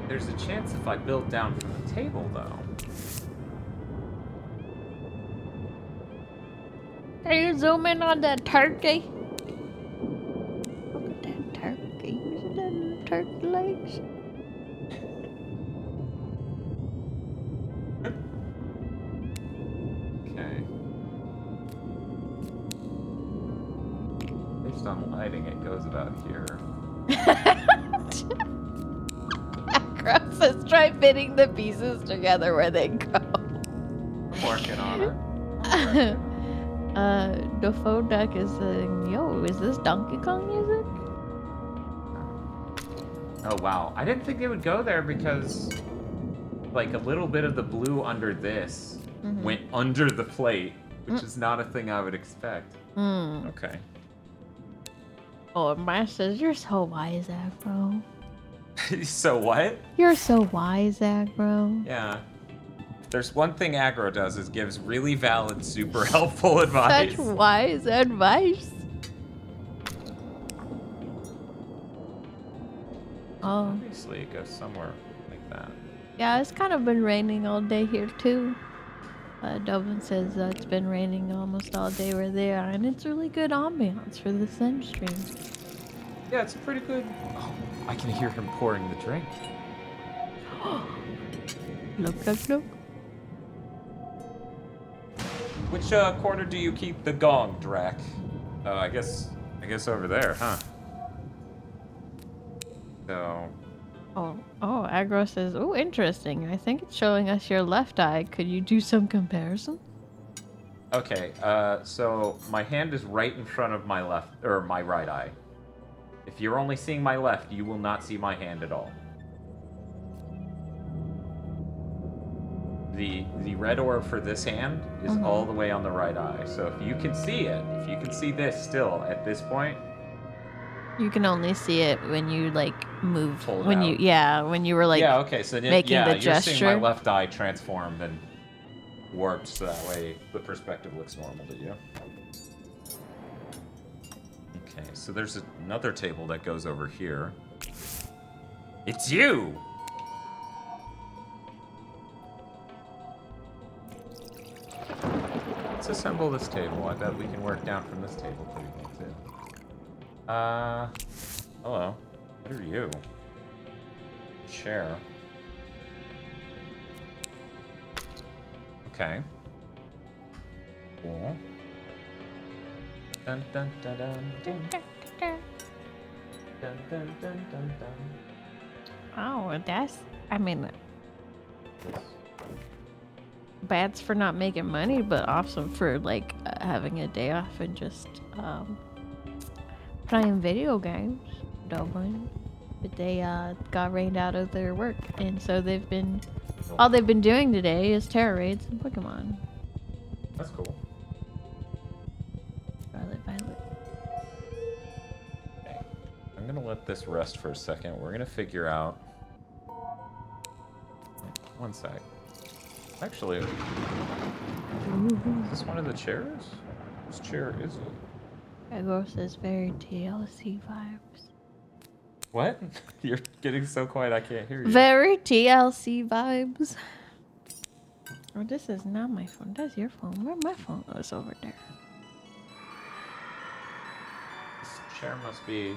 There's a chance if I build down from the table, though. Can you zoom in on that turkey? Look at that turkey. Isn't that turkey legs? Okay. Based on lighting, it goes about here. Gross. Let's try fitting the pieces together where they go. I'm working on it. The phone deck is saying, yo, is this Donkey Kong music? Oh, wow. I didn't think they would go there because, like, a little bit of the blue under this went under the plate, which is not a thing I would expect. Okay. Oh, and Matt says, you're so wise, Zach, bro. So what? You're so wise, Zach, bro. Yeah. There's one thing aggro does is gives really valid, super helpful advice. Such wise advice. Oh. Obviously, it goes somewhere like that. Yeah, it's kind of been raining all day here, too. Dublin says it's been raining almost all day where they are, and it's really good ambiance for the Zenstream. Yeah, it's pretty good. Oh, I can hear him pouring the drink. Look, look, look. Which corner do you keep the gong, Drac? I guess over there, huh? So. Oh, Agro says, oh, interesting. I think it's showing us your left eye. Could you do some comparison? Okay, so my hand is right in front of my left, or my right eye. If you're only seeing my left, you will not see my hand at all. The red orb for this hand is all the way on the right eye. So if you can see it, if you can see this still at this point, you can only see it when you like move. Pull it when out. when you were like okay, so making the gesture. You're seeing my left eye transformed and warped, so that way the perspective looks normal to you. Okay, so there's another table that goes over here. It's you! Let's assemble this table. I bet we can work down from this table pretty well, too. Hello. What are you? Chair. Okay. Cool. Dun dun dun dun dun. Dun dun dun dun dun. Oh, I mean, bad's for not making money, but awesome for like having a day off and just playing video games. Dublin. but they got rained out of their work, and so they've been all they've been doing today is terror raids and Pokemon. That's cool. Violet. Okay. I'm gonna let this rest for a second. We're gonna figure out. One sec. Actually, is this one of the chairs? Whose chair is it? Gregor says very TLC vibes. What? You're getting so quiet I can't hear you. Very TLC vibes. Oh, this is not my phone. That's your phone. Where my phone? Oh, it's over there. This chair must be...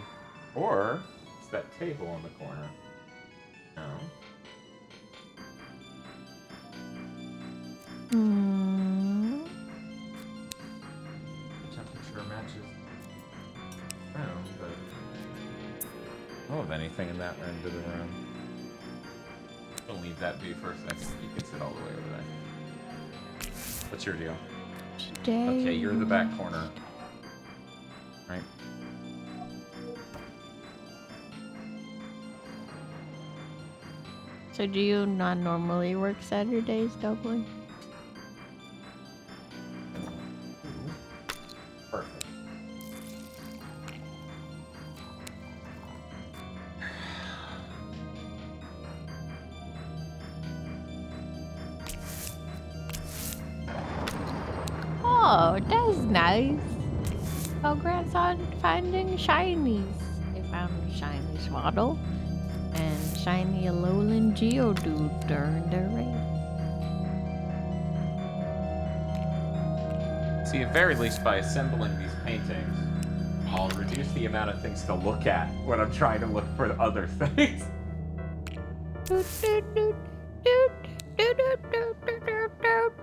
Or, it's that table in the corner. No. The temperature matches room, but... Oh, if anything in that end of the room. I'll leave that be for a second. You can sit all the way over there. What's your deal? Okay, you're in the back corner. Right? So do you not normally work Saturdays, Doubly? Perfect. Oh, that's nice. Congrats on finding shinies. They found a shiny Swaddle and shiny Alolan Geodude during their raid. See, at very least by assembling these paintings, I'll reduce the amount of things to look at when I'm trying to look for other things.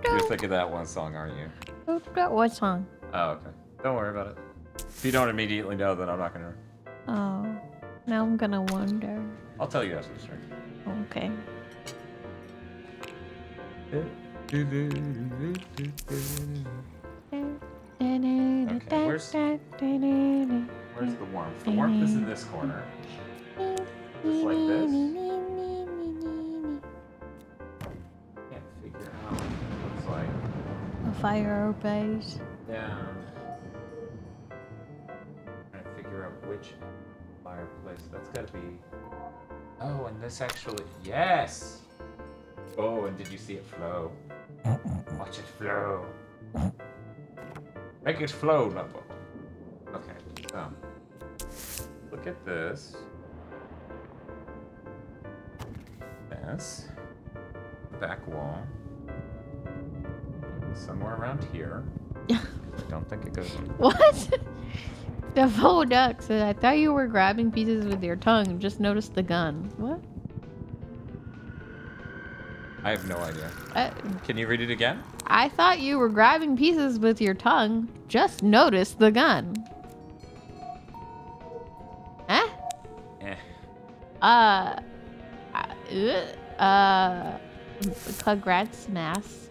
You're thinking that one song, aren't you? What song? Oh, okay. Don't worry about it. If you don't immediately know, then I'm not gonna. Oh, now I'm gonna wonder. I'll tell you after the stream. Okay. Okay, where's the warmth? The warmth is in this corner. Just like this. Can't figure out what it looks like. A fire base. Yeah. Trying to figure out which fireplace. That's gotta be. Oh, and this actually. Yes! Oh, and did you see it flow? Watch it flow. Make it flow, Nubbo. Okay, so. Look at this. This. Back wall. Somewhere around here. I don't think it goes. What? The full duck said, I thought you were grabbing pieces with your tongue. Just noticed the gun. What? I have no idea. Can you read it again? I thought you were grabbing pieces with your tongue. Just noticed the gun. Huh? Eh. Congrats, Mass.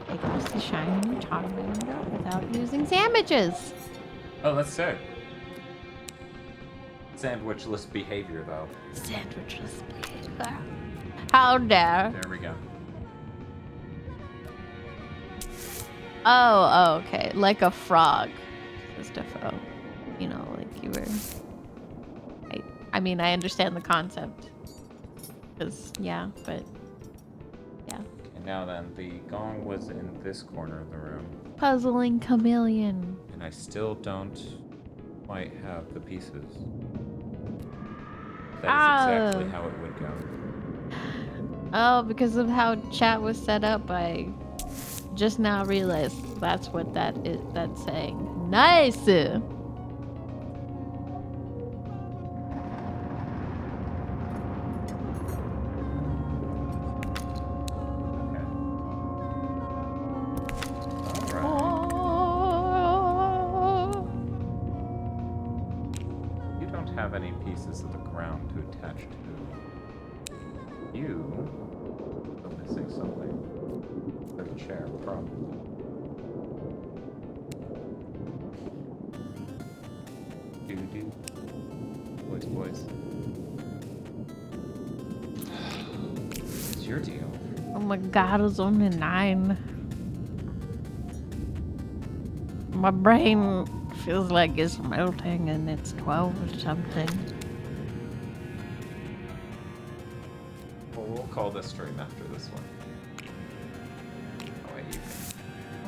It goes to shiny Charmander without using sandwiches. Oh, that's sick. Sandwichless behavior, though. Sandwichless behavior. How dare. There we go. Oh, okay. Like a frog. Just a frog. You know, like you were... I mean, I understand the concept. Because, yeah, but... Yeah. And now then, the gong was in this corner of the room. Puzzling chameleon. And I still don't quite have the pieces. That is exactly how it would go. Oh, because of how chat was set up, I just now realized that's what that's saying. Nice! Any pieces of the ground to attach to. You are missing something. For the chair, probably. Do. Boys. your deal? Oh my god, it's only 9. My brain feels like it's melting and it's 12 or something. Well, we'll call this stream after this one. Oh, wait, you can.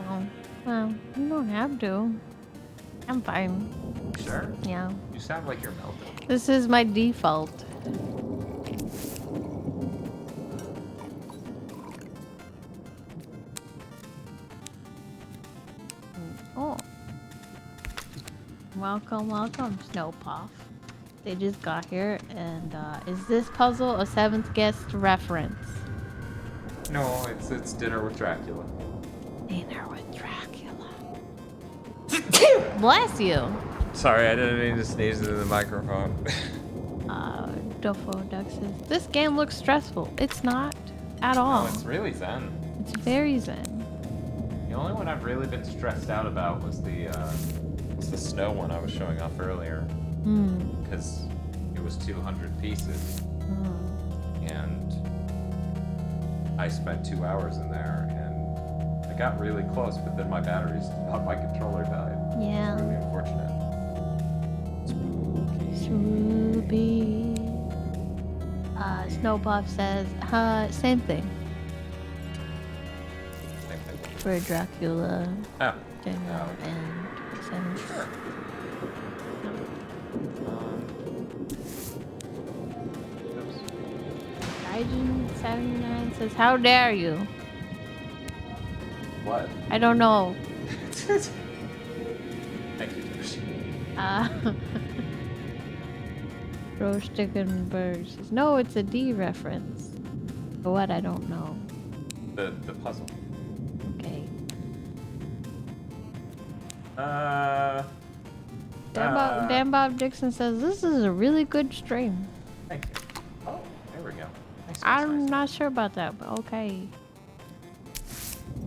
Oh, well, you don't have to. I'm fine. Sure? Yeah. You sound like you're melting. This is my default. Oh. Welcome, Snowpuff. They just got here, and is this puzzle a 7th guest reference? No, it's Dinner with Dracula. Dinner with Dracula. Bless you. Sorry, I didn't mean to sneeze into the microphone. Duffo Duck says, this game looks stressful. It's not at all. No, it's really zen. It's very zen. The only one I've really been stressed out about was the snow one I was showing off earlier. Because it was 200 pieces. And I spent 2 hours in there, and I got really close, but then my batteries on my controller died. Yeah. It's really unfortunate. Swoopy. Snowpuff says, same thing. Same thing. For Dracula, Oh. Dinner, and Seven. Sure. Gaijin79 says, how dare you? What? I don't know. Thank you, Toshi. Roast Chicken Bird says, no, it's a D reference. But what? I don't know. The puzzle. Okay. Dan Bob Dixon says, this is a really good stream. Thank you. Oh, there we go. Nice, I'm nice. not sure about that, but okay.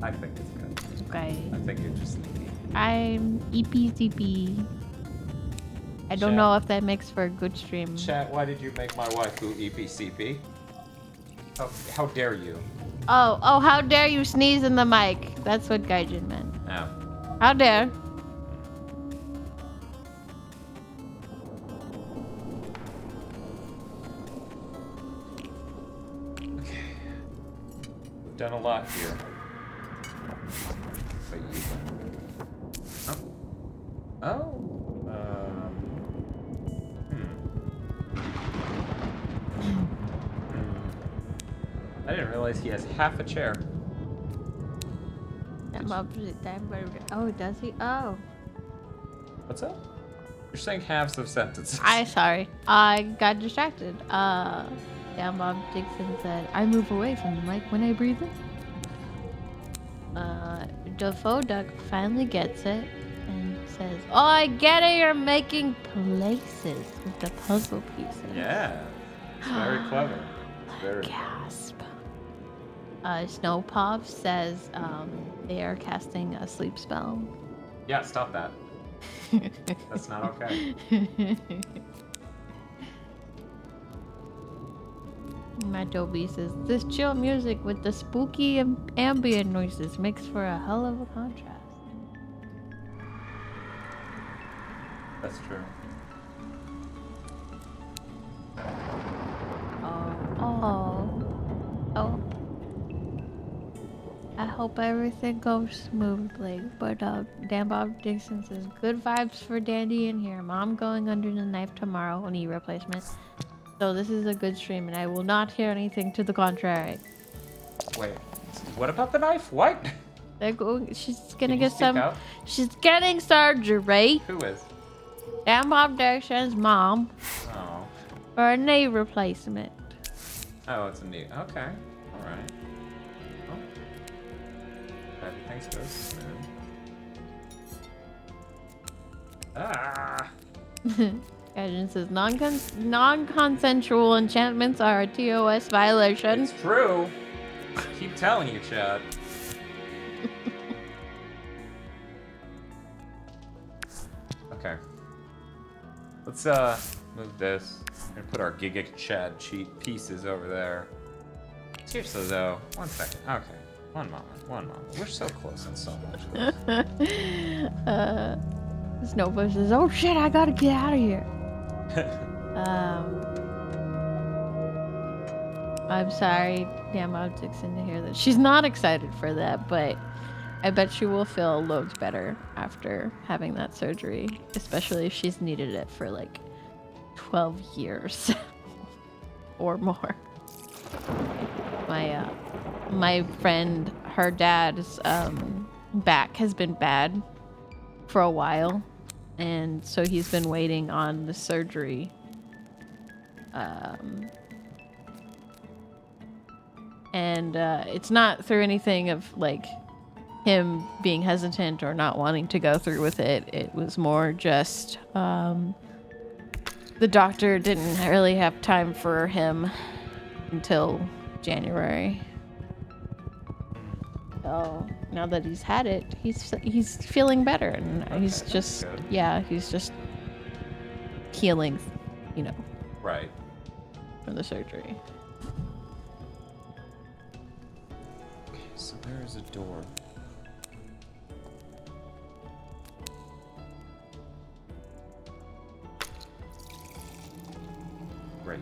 I think it's good. Okay. I think you're just sneaky. I'm EPCP. I don't Chat. know if that makes for a good stream. Chat, why did you make my waifu EPCP? How dare you? Oh, how dare you sneeze in the mic. That's what Gaijin meant. Oh. How dare. Okay. We've done a lot here. But you... Oh. I didn't realize he has half a chair. Oh, does he? Oh. What's up? You're saying halves of sentences. Sorry. I got distracted. Dan Bob Dixon said, I move away from the mic when I breathe in. Defoe Duck finally gets it and says, oh, I get it, you're making places with the puzzle pieces. Yeah. It's very clever. It's very Gasp. Snowpuff says they are casting a sleep spell. Yeah, stop that. That's not okay. Matobi says, this chill music with the spooky ambient noises makes for a hell of a contrast. That's true. Oh. I hope everything goes smoothly. But Dan Bob Dixon says, good vibes for Dandy in here. Mom going under the knife tomorrow, knee replacement. So this is a good stream, and I will not hear anything to the contrary. Wait, what about the knife? What? She's gonna Can you get speak some. out? She's getting surgery. Who is? Dan Bob Dixon's mom Oh. for a knee replacement. Oh, it's a knee. Okay. All right. Oh. Everything's goes smooth. Ah. Gaijin says non-consensual enchantments are a TOS violation. It's true. Keep telling you, Chad. Okay. Let's move this and put our Giga Chad cheat pieces over there. Seriously though, 1 second. Okay, one moment. We're so close and so much closer. Snowbush says, "Oh shit, I gotta get out of here." I'm sorry, damn Dixon, to hear that. She's not excited for that, but I bet she will feel loads better after having that surgery, especially if she's needed it for like 12 years or more. My friend, her dad's back has been bad for a while, and so he's been waiting on the surgery. And it's not through anything of like him being hesitant or not wanting to go through with it. It was more just the doctor didn't really have time for him until January. So now that he's had it, he's feeling better, and he's just healing, Right. from the surgery. Okay, so there is a door. Great.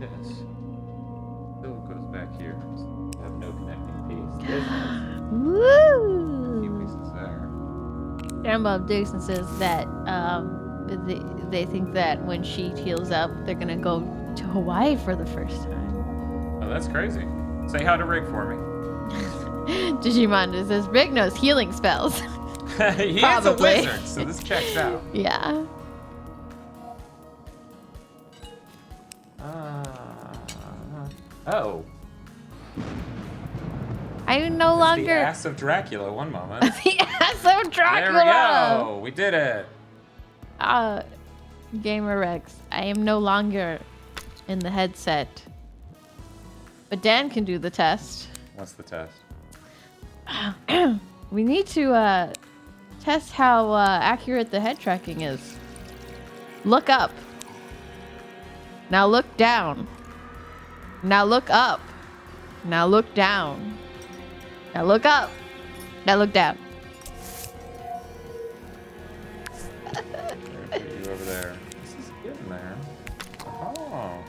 Yes. Still goes back here. Have no connecting piece. Woo! Few pieces there. Grandma Dixon says that they think that when she heals up, they're gonna go to Hawaii for the first time. Oh, that's crazy. Say hi to Rick for me. Digimon says Rick knows healing spells. He is a Probably. wizard, so this checks out. Yeah. Oh. I am no The longer ass of Dracula, one moment. the ass of Dracula. There we go. We did it. Gamer Rex, I am no longer in the headset. But Dan can do the test. What's the test? We need to test how accurate the head tracking is. Look up. Now look down. Now look up. Now look down. Now look up. Now look down. Put you over there. This is good in there. Oh.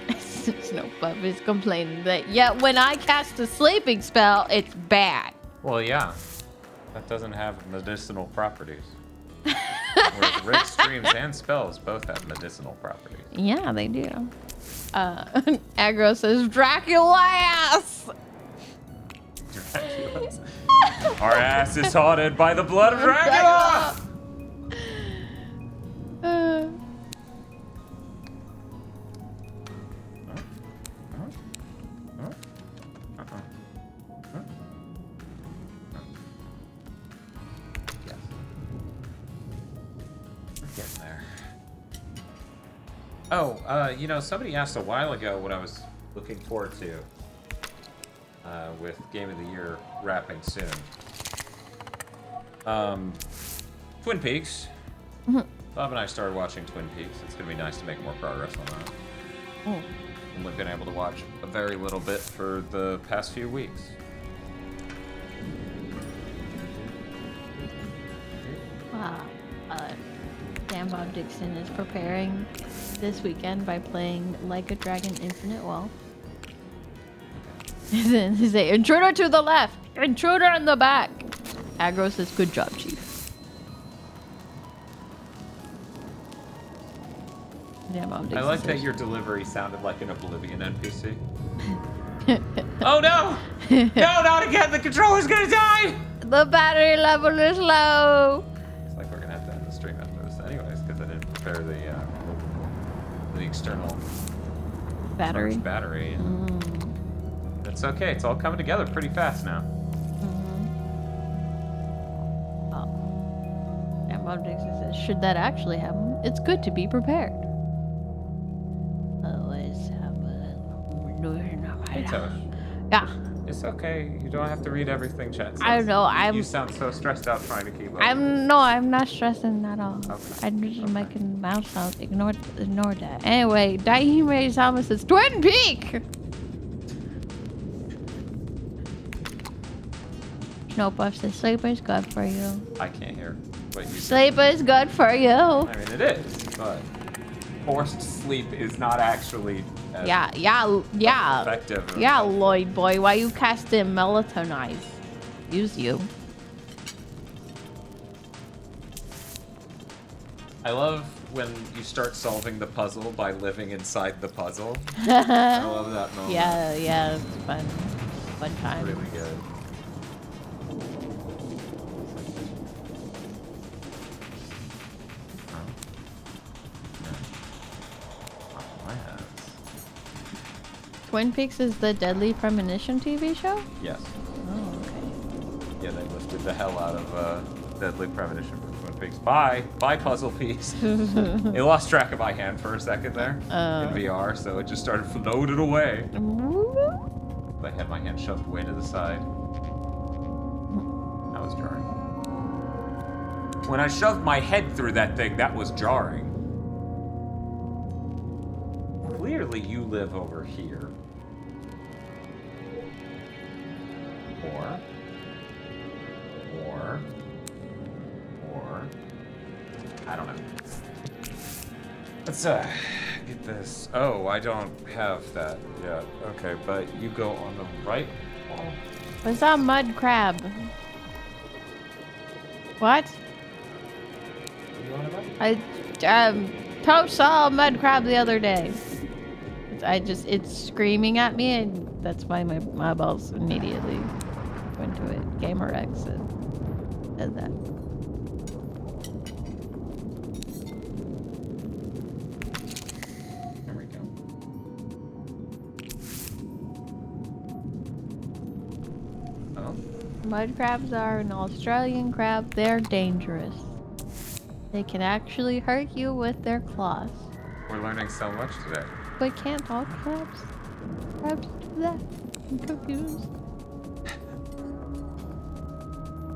Snowpuff is complaining that, when I cast a sleeping spell, it's bad. Well, yeah. That doesn't have medicinal properties. Whereas Rick streams and spells both have medicinal properties. Yeah, they do. Aggro says, Dracula ass! Dracula's. Our ass is haunted by the blood of Dracula! Yes. We're getting there. Oh, somebody asked a while ago what I was looking forward to with Game of the Year wrapping soon. Twin Peaks. Bob and I started watching Twin Peaks. It's going to be nice to make more progress on that. Only been able to watch a very little bit for the past few weeks. Wow. Dan Bob Dixon is preparing this weekend by playing Like a Dragon Infinite Wall. Then he say, intruder to the left, intruder in the back. Aggro says, good job, Chief. Dan Bob Dixon I like that says, your delivery sounded like an Oblivion NPC. Oh no! No, not again! The controller's gonna die! the battery level is low. It's like we're gonna have to end the stream after this anyways, because I didn't prepare the external Battery. battery. It's okay, it's all coming together pretty fast now. Dan Bob Dixon says, should that actually happen, it's good to be prepared. Otherwise, Hey, Tosh. yeah. It's okay. You don't have to read everything chat says. I don't know. You sound so stressed out trying to keep I'm not stressing at all. Okay. I'm just making mouse sounds. Ignore that. Anyway, Daihime Sama says Twin Peak. Snowpuff says sleep is good for you. I can't hear what you Sleep is good for you. I mean, it is, but forced sleep is not actually as effective. Yeah, Lloyd boy. Why you casting melatonize? Use you. I love when you start solving the puzzle by living inside the puzzle. I love that moment. Yeah, it's fun. Fun time. Really good. Twin Peaks is the Deadly Premonition TV show? Yes. Oh, okay. Yeah, they lifted the hell out of Deadly Premonition from Twin Peaks. Bye puzzle piece. It lost track of my hand for a second there in VR, so it just started floating away. I had my hand shoved way to the side. That was jarring. When I shoved my head through that thing, that was jarring. Clearly you live over here. Or, I don't know. Let's get this. Oh, I don't have that yet. Okay, but you go on the right wall. What's that mud crab? What? What do you want about? Tosh saw a mud crab the other day. It's screaming at me, and that's why my eyeballs immediately went to it. Gamer X said that. There we go. Oh. Mud crabs are an Australian crab. They're dangerous. They can actually hurt you with their claws. We're learning so much today. But can't all crabs? Crabs do that? I'm confused.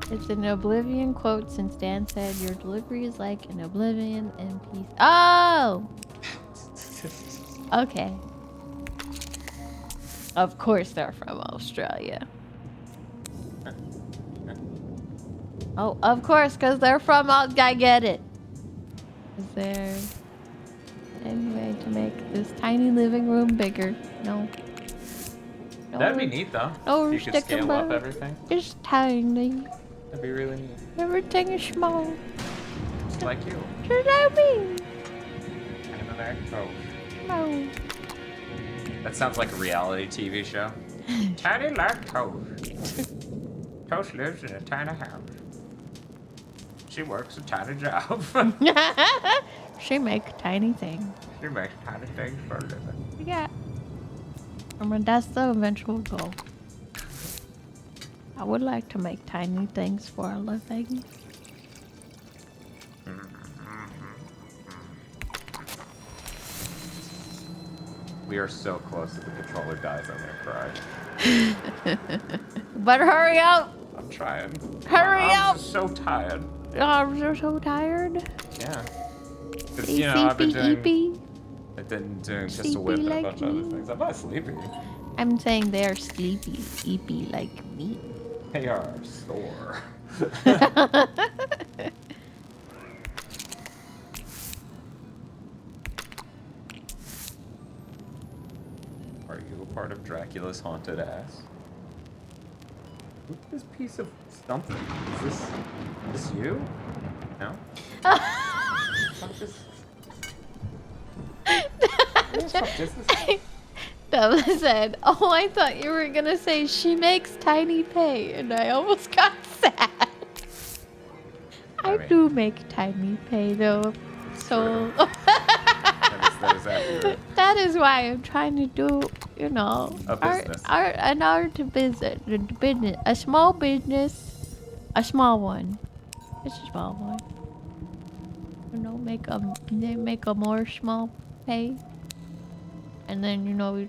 It's an Oblivion quote since Dan said your delivery is like an Oblivion in peace. Oh! Okay. Of course they're from Australia. Oh, of course, because they're from... I get it. Is there any way to make this tiny living room bigger? No. That'd be neat, though. Oh, if you could scale up everything. It's tiny. That'd be really neat. Everything is small. Just like you. Just like me. Oh. No. That sounds like a reality TV show. Tiny like Tosh. Tosh lives in a tiny house. She works a tiny job. She makes tiny things. She makes tiny things for a living. Yeah. I mean, that's the eventual goal. I would like to make tiny things for a living. We are so close that the controller dies. I'm gonna cry. But hurry up! I'm trying. Hurry My up! arms are so tired. Your arms are so tired. Yeah. 'Cause, you know, I've been doing just a Sleepy whip and a like bunch of other me. things. I'm not sleepy. I'm saying they're sleepy like me. They are sore. Are you a part of Dracula's haunted ass? Look at this piece of something. Is this you? No? Bella said, "Oh, I thought you were gonna say she makes tiny pay," and I almost got sad. I do make tiny pay though, so that is accurate. that is why I'm trying to do, you know, A business. an art business, a small business, a small one. It's a small one. You know, make a more small pay. And then, you know, you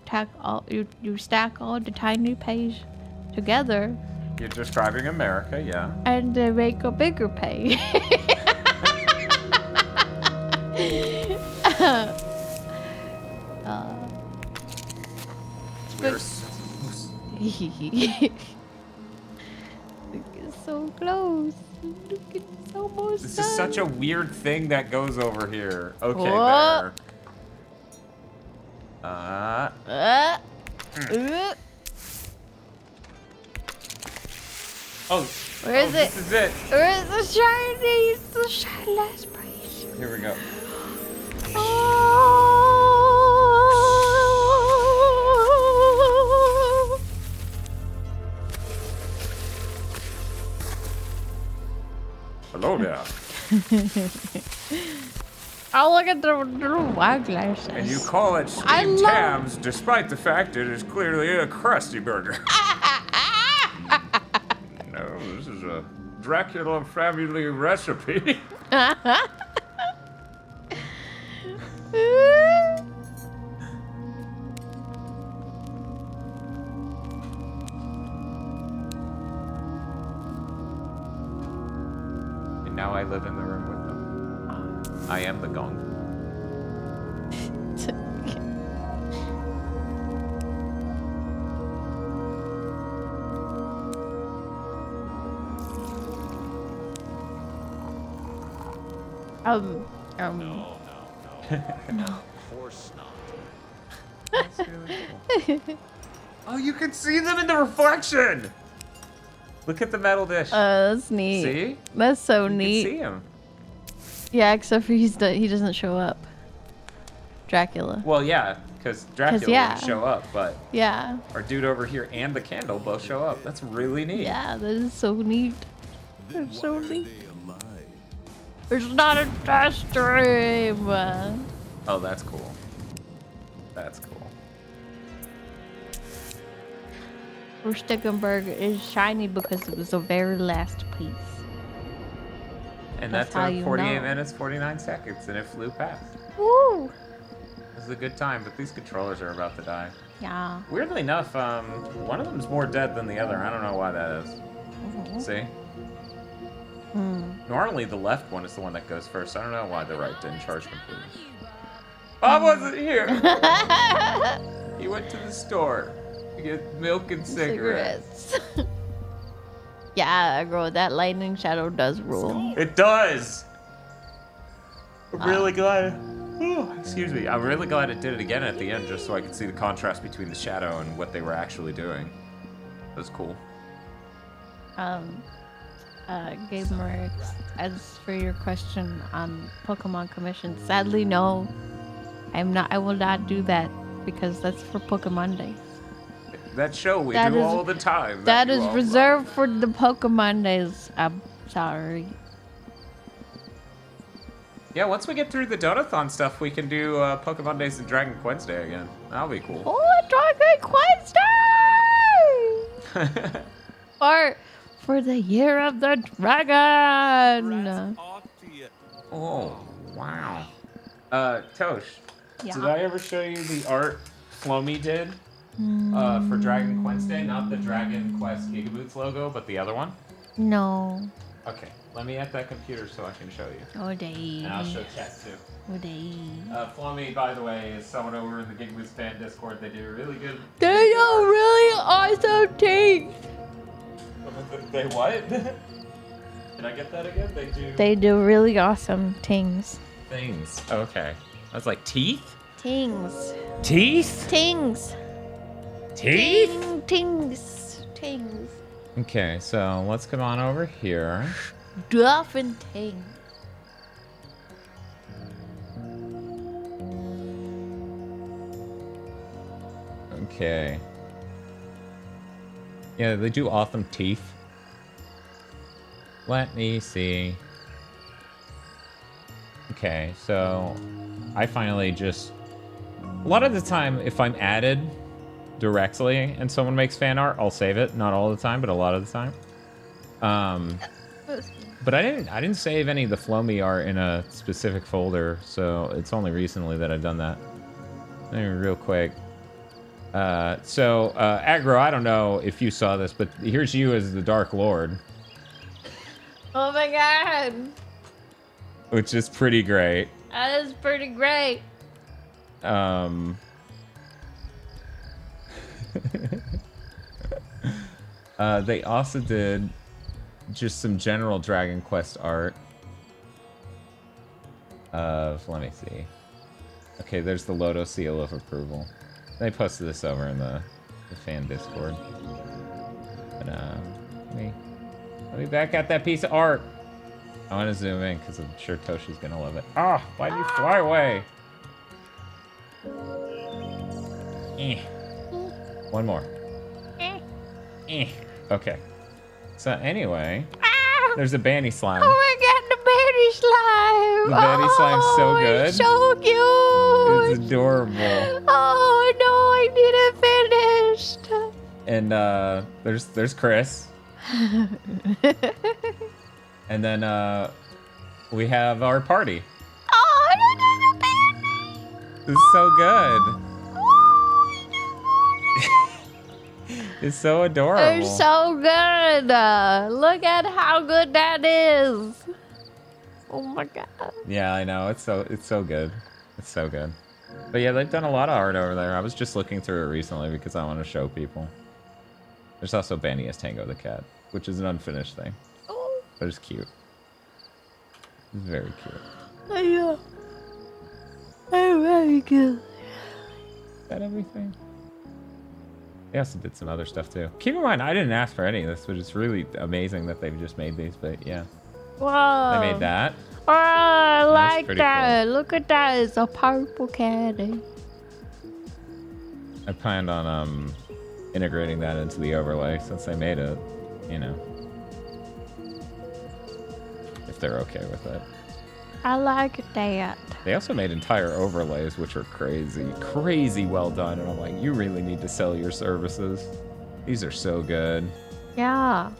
stack all the tiny pays together, You're describing America, yeah. And they make a bigger pay. We're It's so close. Look, it's almost This done. is such a weird thing that goes over here. Okay, Whoa. there. Oh, Where is it? This is it. Where is the shiny? It's the shiny last place. Here we go. Oh. Hello there. Oh, look at the little wine glasses. And you call it steamed hams, despite the fact it is clearly a crusty burger. No, this is a Dracula family recipe. And now I live in the room with them. I am the gong. No. Of course not. That's really cool. Oh, you can see them in the reflection! Look at the metal dish. That's neat. See? That's so You neat. can see him. Yeah, except for he doesn't show up. Dracula. Well, yeah, because Dracula yeah. didn't show up, but Yeah. our dude over here and the candle both show up. That's really neat. Yeah, that is so neat. That's so neat. It's not a test stream. Oh, that's cool. That's cool. Stickenberg is shiny because it was the very last piece. And That's that's how on you 48 know. minutes, 49 seconds, and it flew past. Woo! This is a good time, but these controllers are about to die. Yeah. Weirdly enough, one of them's more dead than the other. I don't know why that is. See? Normally the left one is the one that goes first. I don't know why the right didn't charge completely. I wasn't here! He went to the store to get milk and cigarettes. Yeah, girl, that lightning shadow does rule. It does! I'm really glad. Excuse me. I'm really glad it did it again at the end just so I could see the contrast between the shadow and what they were actually doing. That was cool. Gamer, as for your question on Pokemon commission, sadly no. I will not do that because that's for Pokemon Day. That show we That do is- all the time. That you is all reserved for the Pokemon Days. I'm sorry. Yeah, once we get through the Donathon stuff, we can do Pokemon Days and Dragon Quest Day again. That'll be cool. Oh, Dragon Quest Day! Or for the Year of the Dragon. Oh, wow. Tosh, Yeah. did I ever show you the art Flomy did for Dragon Quest Day? Not the Dragon Quest GigaBoots logo, but the other one? No. Okay, let me at that computer so I can show you. Oh, day. And I'll show chat too. Oh, day. Flomy, by the way, is someone over in the GigaBoots fan Discord. They do really good. They do really awesome things. They what? Did I get that again? They do They do really awesome things. things. Okay. I was like, teeth? Things. Teeth? Things. Teeth? Things. Things. Okay, so let's come on over here. Dolphin thing. Okay. Yeah, they do awesome teeth. Let me see. Okay, so I finally just... A lot of the time, if I'm added directly and someone makes fan art, I'll save it. Not all the time, but a lot of the time. But I didn't save any of the Flomy art in a specific folder, so it's only recently that I've done that. Anyway, real quick. Aggro, I don't know if you saw this, but here's you as the Dark Lord. Oh my god. Which is pretty great. That is pretty great. They also did just some general Dragon Quest art of, let me see. Okay, there's the Loto seal of approval. They posted this over in the fan Discord. But let me back at that piece of art. I want to zoom in because I'm sure Toshi's gonna love it. Ah, why do you fly away? One more. Okay. So anyway, there's a Banny slime. Oh my god, the Banny slime. The Banny slime's so good. It's so cute. It's adorable. Oh no, I need it finished. And there's Chris. And then we have our party. Oh, no, Banny. This is so good. It's so adorable. It's so good. Look at how good that is. Oh my god. Yeah, I know. It's so good. It's so good. But yeah, they've done a lot of art over there. I was just looking through it recently because I want to show people. There's also Banny as Tango the cat, which is an unfinished thing. Oh. But it's cute. It's very cute. Yeah. Oh, very good. Is that everything? They also did some other stuff too. Keep in mind, I didn't ask for any of this, but it's really amazing that they've just made these. But yeah, Whoa. they made that. Oh, I like pretty that. cool. Look at that. It's a purple caddy. I planned on integrating that into the overlay since they made it. You know, if they're okay with it. I like that. They also made entire overlays, which are crazy well done. And I'm like, you really need to sell your services. These are so good. Yeah.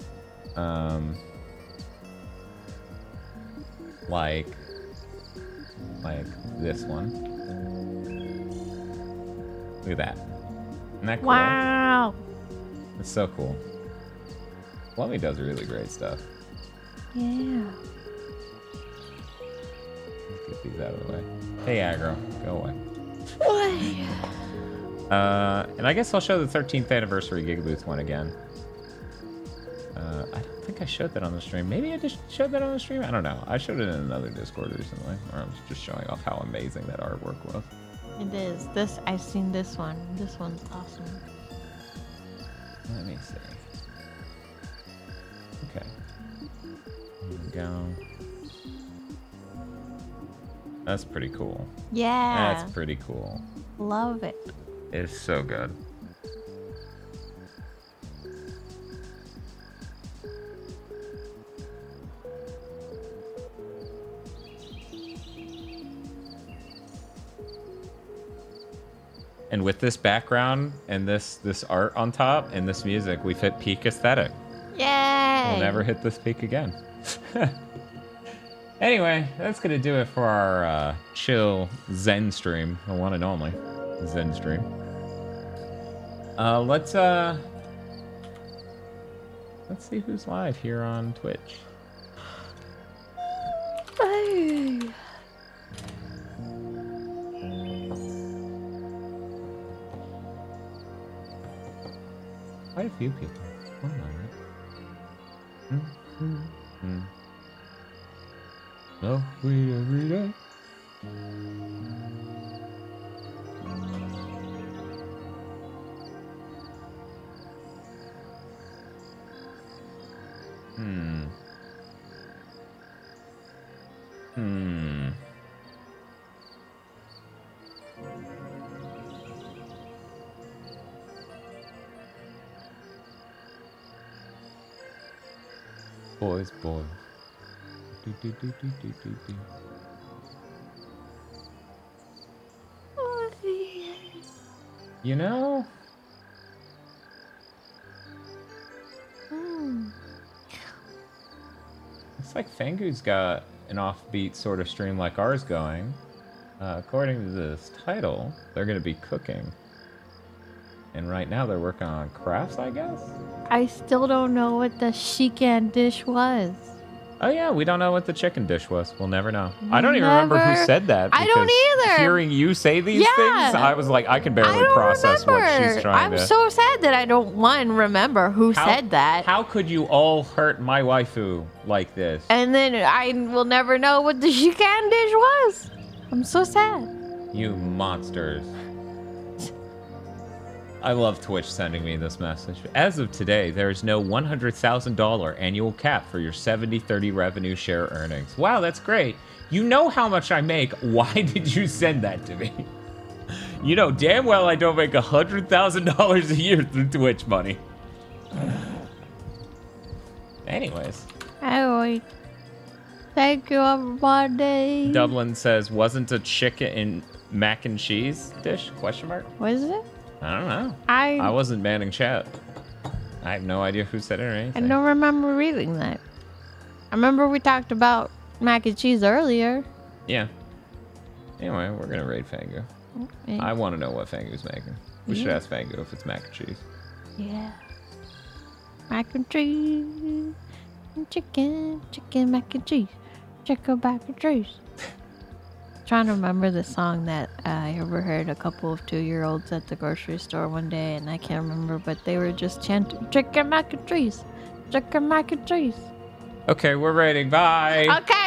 Like this one. Look at that. Isn't that cool? Wow. It's so cool. Lummy does really great stuff. Yeah. Let's get these out of the way. Hey, Aggro, go away. And I guess I'll show the 13th anniversary GigaBoots one again. I don't think I showed that on the stream. Maybe I just showed that on the stream? I don't know. I showed it in another Discord recently, where I was just showing off how amazing that artwork was. It is. I've seen this one. This one's awesome. Let me see. Okay. Here we go. That's pretty cool. Yeah. That's pretty cool. Love it. It's so good. And with this background and this art on top and this music, we've hit peak aesthetic. Yay! We'll never hit this peak again. Anyway, that's gonna do it for our chill Zenstream, the one and only Zenstream. Let's see who's live here on Twitch. Hey. Quite a few people. One moment. No, every day. Boys. Do. You know? Looks like Fangu's got an offbeat sort of stream like ours going. According to this title, they're going to be cooking. And right now they're working on crafts, I guess? I still don't know what the chicken dish was. Oh yeah, we don't know what the chicken dish was. We'll never know. I don't even remember who said that. I don't either. Hearing you say these things, I was like, I can barely process what she's trying to. I'm so sad that I don't remember who said that. How could you all hurt my waifu like this? And then I will never know what the chicken dish was. I'm so sad. You monsters. I love Twitch sending me this message. As of today, there is no $100,000 annual cap for your 70-30 revenue share earnings. Wow, that's great. You know how much I make. Why did you send that to me? You know damn well I don't make $100,000 a year through Twitch money. Anyways. Anyway. Thank you, everybody. Dublin says, wasn't a chicken in mac and cheese dish? Question mark? What is it? I don't know. I wasn't banning chat. I have no idea who said it or anything. I don't remember reading that. I remember we talked about mac and cheese earlier. Yeah. Anyway, we're going to raid Fangu. Okay. I want to know what Fangu's making. We should ask Fangu if it's mac and cheese. Yeah. Mac and cheese. Chicken, mac and cheese. Chicken, mac and cheese. Trying to remember the song that I overheard a couple of 2-year-olds at the grocery store one day, and I can't remember, but they were just chanting, chicken mac and cheese, chicken mac and cheese. Okay, we're raiding. Bye. Okay,